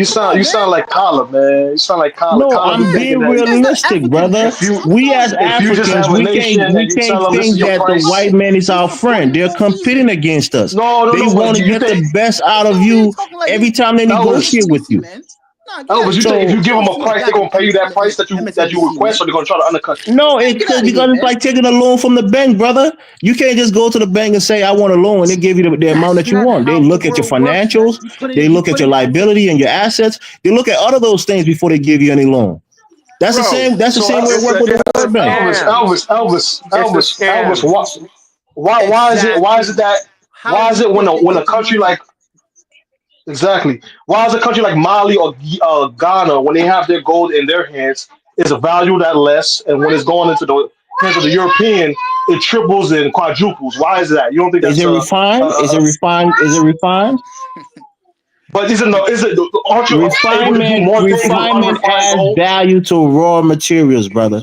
Come on, you man. sound like Colin, man. You sound like Colin. no, Colin be I'm Yeah, thinking being that you guys not realistic, African. brother. if you Come We as on. if you just Africans, have a nation and we you can't tell them this is think your He's that a the price. white puppet. man is He's our friend. supporting They're for a competing reason. against us. They No, want but to you get the think best out He's of over here you talking like every this. time they Elvis, negotiate with MSNBC, you. man. Nah, get out Elvis, of you here, think if man. So you give I them want to a see what price, they're guy can gonna pay prove you for that price that you MSNBC, man. request, or they're gonna try to undercut you? no, Man, get out of because here, it's man. like taking a loan from the bank, brother. You can't just go to the bank and say I want a loan and they give you the amount That's that you not want. They how the look at your world works, man. financials, they You look at put your in effort. liability and your assets. They look at all of those things before they give you any loan. That's the Bro, same. That's the So same way it it's works a with the it's a World Bank. scam. It's a Elvis. scam. Why is it Exactly. How why do is you it get the when a empty country money? like exactly why is a country like Mali or Ghana when they have their gold in their hands is valued at less, and when it's going into the hands of the European, it triples and quadruples? Why is that? You don't think Is that's it refined? Is it refined? Is it refined? but is it aren't you able to do Refinement, more things with refinement unrefined adds gold? value to raw materials, brother.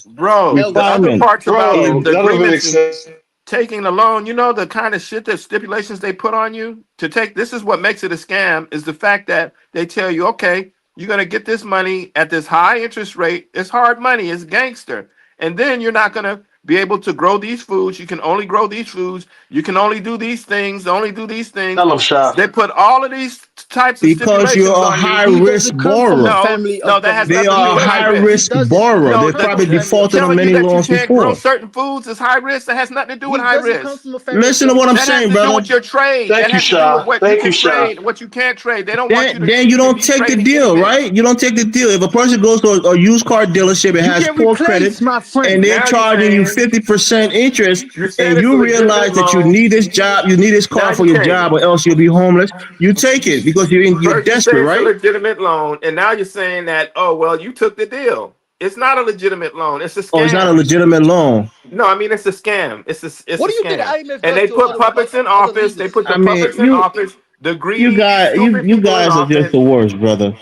Bro, the Elvis, other Refinement. parts about It, Bro, the none of it agreements makes and sense. taking the loan, you know the kind of shit that stipulations they put on you to take. This is what makes it a scam is the fact that they tell you, okay, you're gonna get this money at this high interest rate. It's hard money, it's gangster. And then you're not gonna be able to grow these foods. You can only grow these foods. You can only do these things, only do these things. Tell them, Shah. They put all of these types of because stipulations you're a on you. high he risk doesn't come from a borrower. No, family no, of that has They nothing to government. do are a with high high He risk. risk doesn't. He borrower. doesn't No, They come from probably a family of defaulted on telling you many government. that you loans can't grow before. certain foods is high risk. That has nothing to do with He high doesn't come risk. from a family of Listen to what I'm government. That has saying, to do brother. with your trade. That Thank you, has to do with Shah. what you Thank you, can Shah. trade and what you can't trade. They don't want you Then, to then you to don't be take the trading deal, anything. right? You don't take the deal. If a person goes to a used car dealership and You has get poor credit replaced, my and friend. they're Now charging you 50% interest you're and saying it's a you legitimate realize that you loan. need this job, you need this Now car you for your can't. job or else you'll be homeless, you take it because you're First you say desperate, it's a right? legitimate loan, and now you're saying that, oh well, you took the deal. It's not a legitimate loan. It's a Oh, it's not a scam. legitimate loan. No, I mean it's a scam. It's What a do you think the scam. IMF And does they to put puppets in other office. They leaders? put the I mean, puppets in office. The greedy, stupid you people in guys are just office. the worst, brother.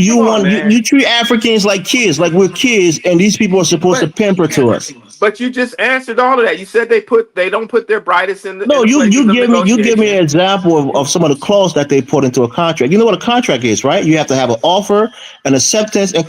Come on, You man. treat Africans like kids, like we're kids, and these people are supposed to But pamper to us. But you just answered all of that. You said they don't put their brightest in No, the places of you give me negotiation. an example of some of the clause that they put into a contract. You know what a contract is, right? You have to have an offer, an acceptance, and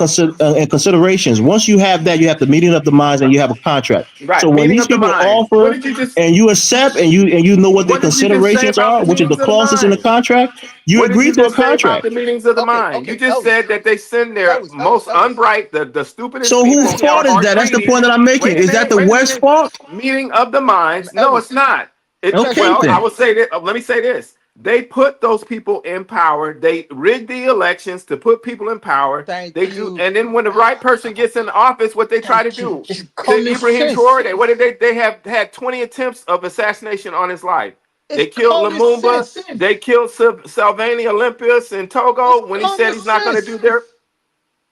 considerations. Once you have that, you have the meeting of the minds, and you have a contract. So Right. when Meeting these of the people minds. offer and you accept and you know what their What did you just say considerations about are, the which is the meetings of the clauses in the minds? contract, you What did agree you to a just say about the contract. meetings of the okay, mind? You okay, just said that they send their most Elvis. unbright, the stupidest So whose people fault is are that? That's the greedy. point that I'm making. Wait a Is that minute, the wait a West minute. fault? Meeting of the minds. No, it's Elvis, not. let me ask you a Okay, Well, I then. will say that. Let me say this. They put those people in power. They rig the elections to put people in power. thank They do, you. and then when the right person gets in office, what they try to Thank you. do It's to common Ibrahim sense. Traore, what did they have had 20 attempts of assassination on his life. It's They killed common Lumumba. sense. They killed Salvini Olympus in It's Togo when he said common he's not going to sense. do their.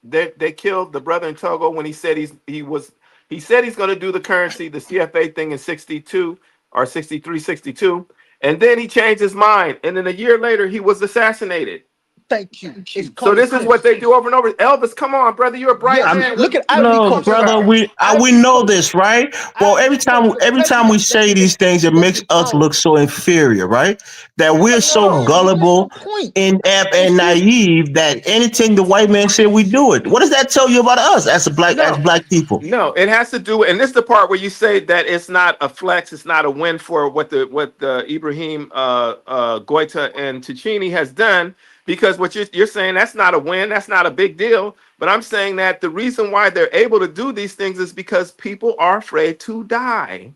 They killed the brother in Togo when he said he said he's going to do the currency, the CFA thing in 62 or 63, 62. And then he changed his mind. And then a year later, he was assassinated. Thank you. It's So common this is what sense. they do over and over. Elvis, come on, brother. You're a bright Yes. I'm man. Look at What are you Ivory no, talking Coast. brother. about? We Ivory know Coast. this, right? Well, Ivory Coast. The every time we president say these things, it that's makes in us power. look so inferior, right? That we're so No, you're missing gullible, the point. inept, It's and true. naive that anything the white man said, we do it. What does that tell you about us as No, black people? no, it has to do, and this is the part where you say that it's not a flex, it's not a win for what the Ibrahim Goita and Ticini has done, because what you're saying that's not a win, that's not a big deal. But I'm saying that the reason why they're able to do these things is because people are afraid to die.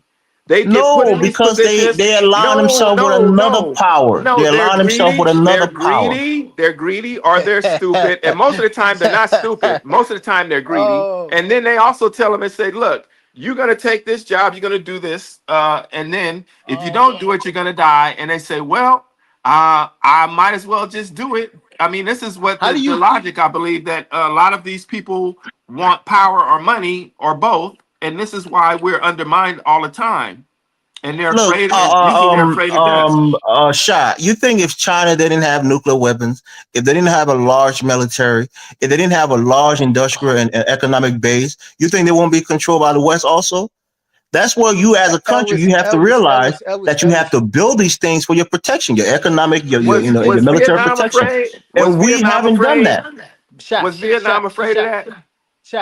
They get put No, in these because positions. they align No, themselves with no, another no, power. no. They They're align themselves with greedy. another power. They're greedy, or they're stupid. And most of the time, they're not stupid. Most of the time, they're greedy. Oh, And then they also tell them and say, "Look, you're gonna take this job. You're gonna do this, and then if you oh don't do God. it, you're gonna die." And they say, "Well, I might as well just do it." I mean, this is what How do the you logic. I believe that a lot of these people want power or money or both, and this is why we're undermined all the time. And they're Look, afraid, and usually they're afraid to death. Shah, you think if China didn't have nuclear weapons, if they didn't have a large military, if they didn't have a large industrial and economic base, you think they won't be controlled by the West also? That's where you, as a country, you have to realize that you have to build these things for your protection, your economic, your Was you know, your was military Vietnam protection, afraid? Was and we Vietnam haven't done afraid? that. Was Vietnam afraid of that?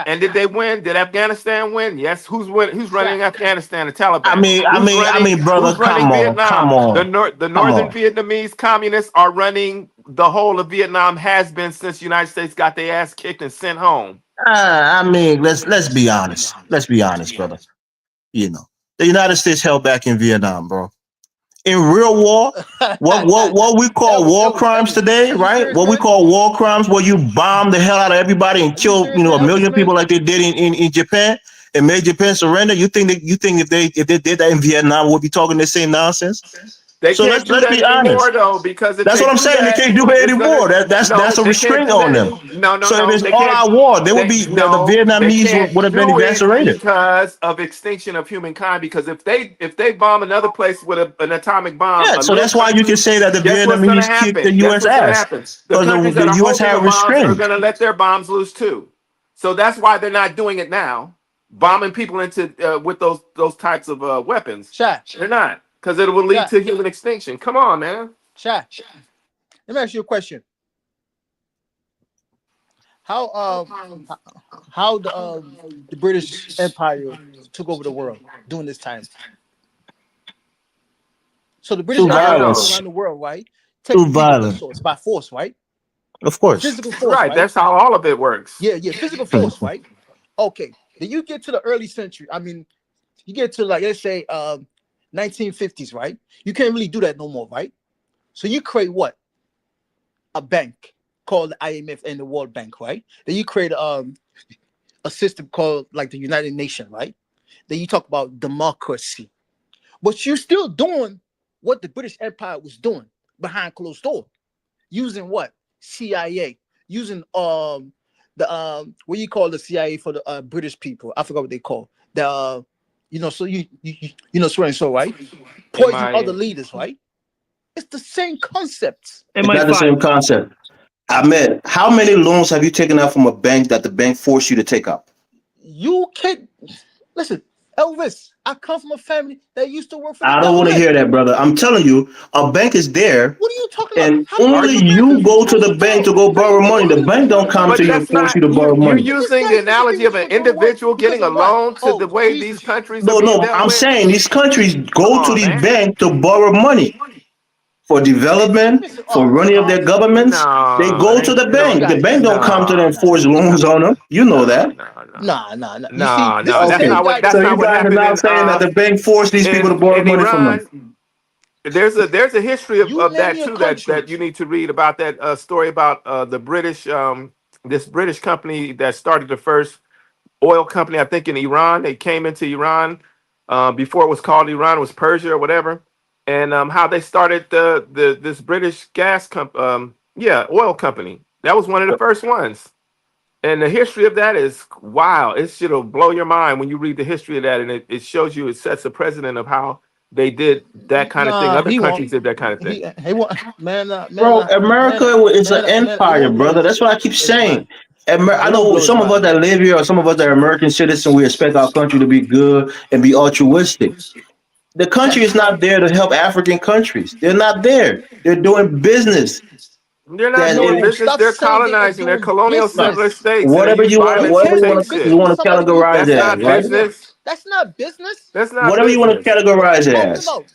And did they win? Did Afghanistan win? Yes. Who's running Afghanistan? The Taliban. I mean, brother, Who's running come on, Vietnam? come on, The come northern on. Vietnamese communists are running the whole of Vietnam. Has been since the United States got their ass kicked and sent home. I mean, let's be honest. Let's be honest, brother. You know, the United States held back in Vietnam, bro. In real war, what we call war crimes today, right? What we call war crimes, where you bomb the hell out of everybody and kill, a million people like they did in Japan and made Japan surrender. You think if they did that in Vietnam, we'd be talking the same nonsense? They So can't do let's that be honest. anymore though, because if That's they what I'm do saying. They that, can't do it it's anymore. gonna That's a they can't restraint do on that. them. So if No, it's they all can't. out war, they would They be the no, they Vietnamese can't would have been do it evacuated. because of extinction of humankind. Because if they bomb another place with an atomic bomb, Yeah, a so little that's why you country, can say that the guess what's gonna Vietnamese kicked the happen? Guess U.S. what's gonna ass happen? The because countries the that are U.S. holding the had bombs are restraint. gonna let their bombs loose too. So that's why they're not doing it now, bombing people into with those types of weapons. They're not, because it will lead to human extinction. Come on, man. Shy. Let me ask you a question. How the British Empire took over the world during this time? So the British Through Empire took violence. around the world, right? Through Technically by violence, force, right? of course. Physical force, Right. right? That's how all of it works. Yeah, physical force, right? Okay. Then you get to the early century. I mean, you get to like let's say 1950s, right? You can't really do that no more, right? So you create what? A bank called the IMF and the World Bank, right? Then you create a system called like the United Nations, right? Then you talk about democracy, but you're still doing what the British Empire was doing behind closed door, using what? CIA, using what you call the CIA for the British people? I forgot what they call the so you know so and so, right? Poison other leaders, right? It's the same concept. It's not the same concept. Ahmed, how many loans have you taken out from a bank that the bank forced you to take out? You can't listen, Elvis. I come from a family that used to work for the I don't want to government. hear that, brother. I'm telling you, a bank is there, What are you talking about? and How many only you go to the bank to go borrow money. The bank don't come But to you and that's force not you to borrow you're money. using the analogy of an individual getting a loan to the way these countries are being No, dealt I'm with. saying these countries Come go to on, these man. banks to borrow money for development, for running of their governments. They No, go to the you don't. bank. The bank don't come to them and force No, loans on them. You know that. Nah. You see, this is no. the That's Okay. same not what guy that's that So you not what guys are happened now saying that the bank forced these people to borrow in money from them. Iran. There's a history you of name that me a too country. that you need to read about that story about the British this British company that started the first oil company, I think in Iran. They came into Iran before it was called Iran, it was Persia or whatever, and how they started this British oil company. That was one of the first ones. And the history of that is wow. It should blow your mind when you read the history of that, and it shows you, it sets a precedent of how they did that kind of thing. Nah, Other he won't. countries did that kind of thing. He won't. Bro, America is an It empire, won't blow brother. his. That's what I keep saying. I It won't know blow his some of us mind. that live here or some of us that are American citizens, we expect our country to be good and be altruistic. The country is not there to help African countries. They're not there. They're doing business. They're not That doing No, business. stop They're saying they are colonizing. They're doing colonial no, settler business. states, and they use You violence to can't take do shit. business with somebody who categorize That's it as, not invaded right? you. business. That's not business. That's not Whatever you want to business. categorize it What are you talking as, about?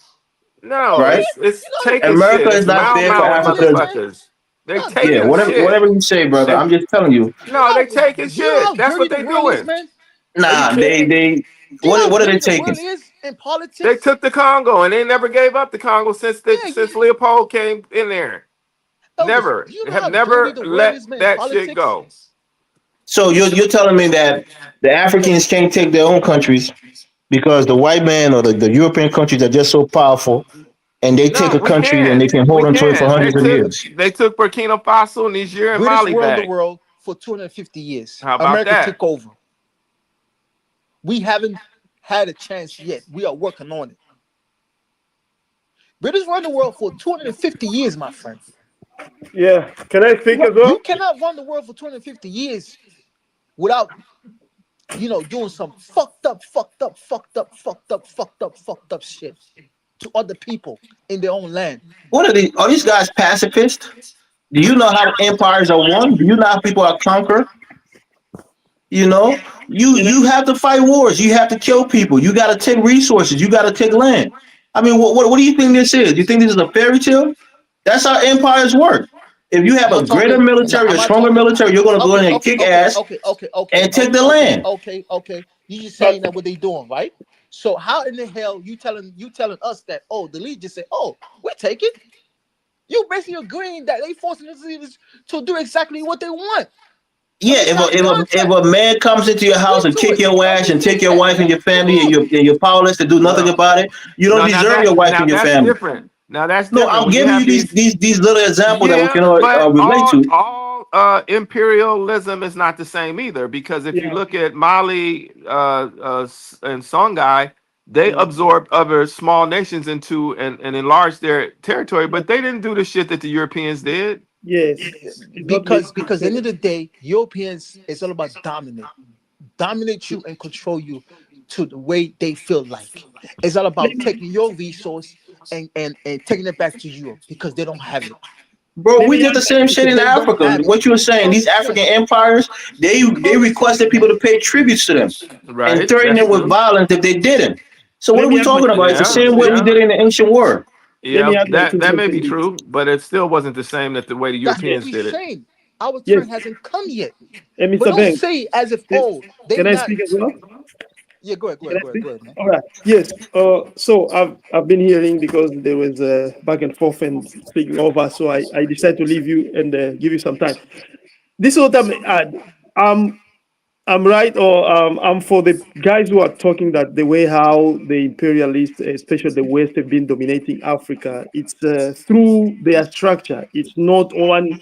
No, right? it's You taking America shit. is It's not know there for mouthing what it is, Africa. man? motherfuckers. They How Yeah, dirty taking the world is. whatever shit. you say, brother. They I'm just telling you. no, they taking You know shit. how That's dirty what the they world is, doing. man? Are you Nah, kidding? Do you know how what are they dirty the taking? world is in They politics? took the Congo and they never gave up the Congo Yeah, since Leopold came in there. Elvis, Never. do you know Have how dirty never the world let is, man, in that shit politics? go. So you're telling me that the Africans can't take their own countries because the white man or the European countries are just so powerful and they take No, a we country and they can. can We hold on to it for can. hundreds of years. They took Burkina Faso, Niger, and British Mali ruled the back. world for 250 years. How about America that? took over. We haven't had a chance yet. We are working on it. British run the world for 250 years, my friend. Yeah. Can I speak as You well? cannot run the world for 250 years without, doing some fucked up shit to other people in their own land. What are these guys pacifist? Do you know how empires are won? Do you know how people are conquered? You know, Can I, you have to fight wars. You have to kill people. You got to take resources. You got to take land. I mean, what do you think this is? You think this is a fairy tale? That's how empires work. If you have You're a greater talking. No, military, I'm a not stronger talking. military, you're going to go Okay, in and okay, kick okay, ass okay, okay, okay, and take okay, the okay, land. okay, okay. You just but saying that what they doing, right? So how in the hell you telling us that? Oh, the league just said, oh, we're taking. You basically agreeing that they forcing us to do exactly what they want when Yeah, they signed the if contract. a man comes into your We house and do kick it. your Let ass me and take finish your that, wife man. and your Come family and on. you're powerless to do nothing Well, about it, you don't no, deserve your wife and your that's family. different. Now that's No, different. I'm When you giving you have these, these little examples that we yeah, can but relate to. all imperialism is not the same either. Because if you yeah, look at Mali and Songhai, they yeah, absorbed other small nations into and enlarged their territory, yeah. but they didn't do the shit that the Europeans did. Yes. It's not made Because at the end of the day, Europeans is all about dominate you and control you to the way they feel like. It's all let about me taking your resource and taking it back to Europe because they don't have it. Bro, let we me did the answer. same shit Because in they don't Africa. have it. What you were saying, these Common African sense. empires, they Common requested sense, people man. to pay tributes to them and Right? threatened That's them with true. violence if they didn't. So what Let are me we add my talking two about? It's the Yeah, cents. same way we yeah. did in the ancient world. Let me Yeah, add my two that cents may on be this. true, but it still wasn't the same that the way the That's what Yes. Europeans we're did it. saying. Our Yes. turn hasn't come yet. But Mr. don't Banks, say as if, can oh, they can I not. speak as well? Yeah, go ahead, go Can ahead, I go ahead, speak? go ahead, man. All right. Yes. So I've been hearing because there was back and forth and speaking over. So I decided to leave you and give you some time. This is what I'm add. Um, I'm right, or I'm for the guys who are talking that the way how the imperialists, especially the West, have been dominating Africa. It's through their structure. It's not one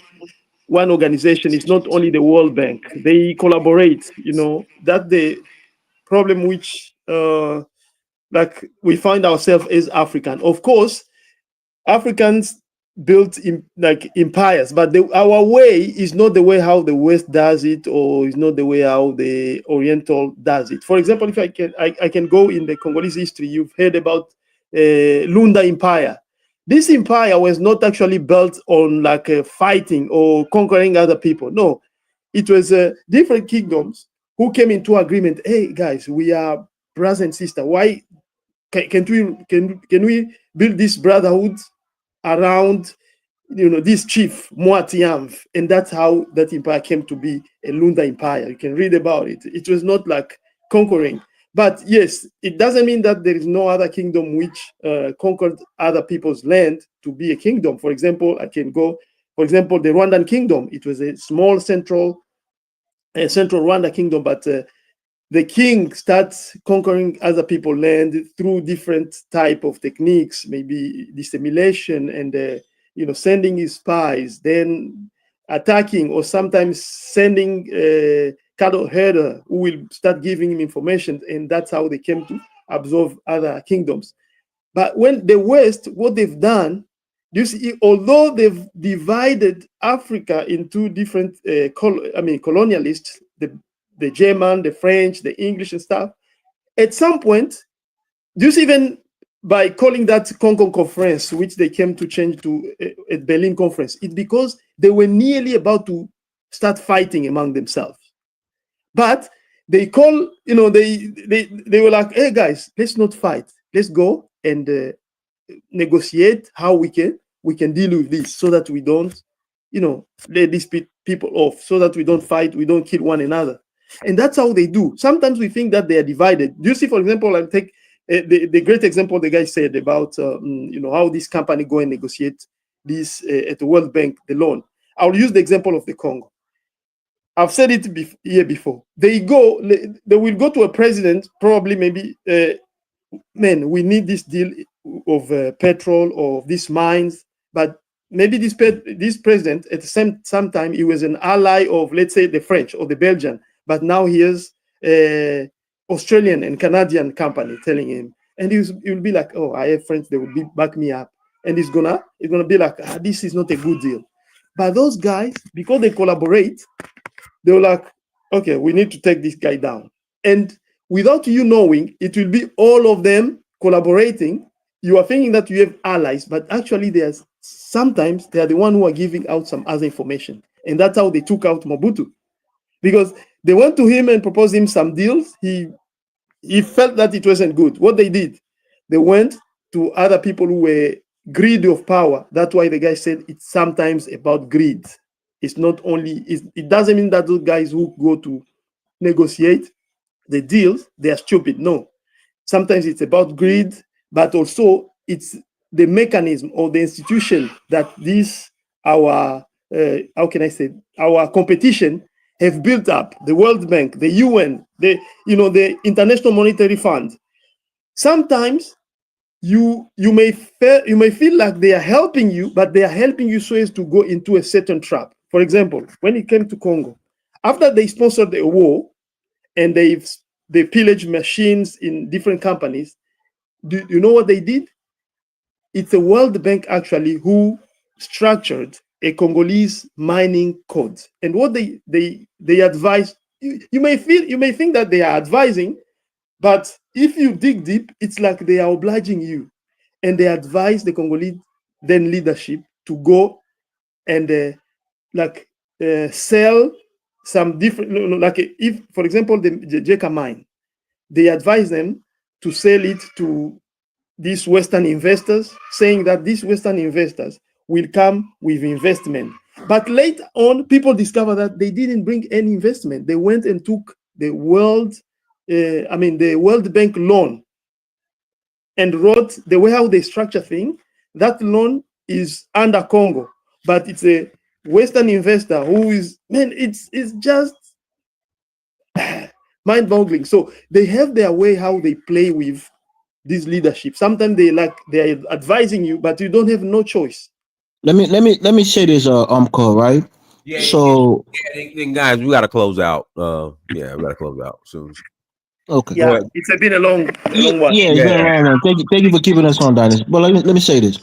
organization. It's not only the World Bank. They collaborate. That's the problem which like we find ourselves as African. Of course, Africans built like empires, but our way is not the way how the West does it, or is not the way how the Oriental does it. For example, if I can go in the Congolese history, you've heard about Lunda Empire. This empire was not actually built on like fighting or conquering other people. No, it was different kingdoms who came into agreement. Hey guys, we are brothers and sisters. Why can we build this brotherhood around this chief Moatiamv, and that's how that empire came to be a Lunda empire. You can read about it. It was not like conquering, but yes, it doesn't mean that there is no other kingdom which conquered other people's land to be a kingdom. For example, for example, the Rwandan kingdom. It was a small central Rwanda kingdom, but the king starts conquering other people's land through different type of techniques, maybe dissimulation and sending his spies, then attacking, or sometimes sending a cattle herder who will start giving him information, and that's how they came to absorb other kingdoms. But when the West, what they've done, you see, although they've divided Africa into different, colonialists, the German, the French, the English, and stuff. At some point, just even by calling that Congo conference, which they came to change to a Berlin conference, it's because they were nearly about to start fighting among themselves. But they they were like, hey guys, let's not fight. Let's go and negotiate how we can deal with this, so that we don't let these people off, so that we don't fight, we don't kill one another. And that's how they do. Sometimes we think that they are divided. Do you see, for example, I take the great example the guy said about how this company go and negotiate this at the World Bank, the loan. I'll use the example of the Congo. I've said it here before. They will go to a president, probably maybe, man, we need this deal of petrol or these mines, but maybe this president at the same time he was an ally of, let's say, the French or the Belgian, but now he is Australian and Canadian company telling him, and he will be like, oh, I have friends, they will back me up. and it's gonna be like, this is not a good deal. But those guys, because they collaborate, they were like, okay, we need to take this guy down. And without you knowing, it will be all of them collaborating. You are thinking that you have allies, but actually sometimes they are the one who are giving out some other information. And that's how they took out Mobutu. Because they went to him and proposed him some deals. He felt that it wasn't good. What they did, they went to other people who were greedy of power. That's why the guy said it's sometimes about greed. It's not only, it doesn't mean that those guys who go to negotiate the deals, they are stupid. No. Sometimes it's about greed, but also it's the mechanism or the institution that our competition have built up, the World Bank, the UN, the International Monetary Fund. Sometimes you may feel like they are helping you, but they are helping you so as to go into a certain trap. For example, when it came to Congo, after they sponsored the war and they pillaged machines in different companies, do you know what they did? It's the World Bank actually who structured a Congolese mining code. And what they advise, you may think that they are advising, but if you dig deep, it's like they are obliging you. And they advise the Congolese then leadership to go and sell some different, like if, for example, the Jeka mine, they advise them to sell it to these Western investors, saying that these Western investors will come with investment. But later on, people discover that they didn't bring any investment. They went and took the World Bank loan and wrote the way how they structure things. That loan is under Congo, but it's a Western investor who is, it's just mind-boggling. So they have their way how they play with this leadership. Sometimes they're advising you, but you don't have no choice. Let me say this, Cole, right? Yeah. So, then guys, we gotta close out. We gotta close out soon. Okay. Yeah, it's been a long one. Yeah, it's been a long one. Thank you for keeping us on, Dynasty. But let me say this: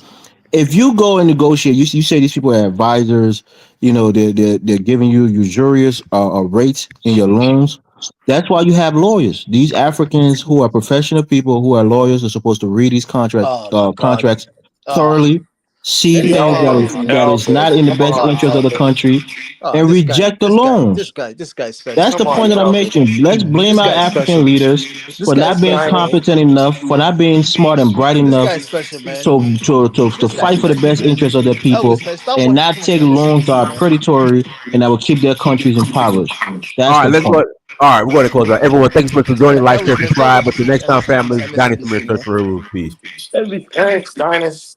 if you go and negotiate, you say these people are advisors. They're giving you usurious rates in your loans. That's why you have lawyers. These Africans who are professional people who are lawyers are supposed to read these contracts thoroughly, see things that is not in the best interest of the country, and reject the loans. This guy's special. That's the point that I'm making. Let's blame our African leaders for not being competent enough, for not being smart and bright enough to fight for the best interest of their people, and not take loans that are predatory and that will keep their countries impoverished. That's the point. All right, we're going to close out. Everyone, thanks so much for joining. Like, share, subscribe. Until next time, family. Dynasty Research for Peace. Thanks, Dynasty.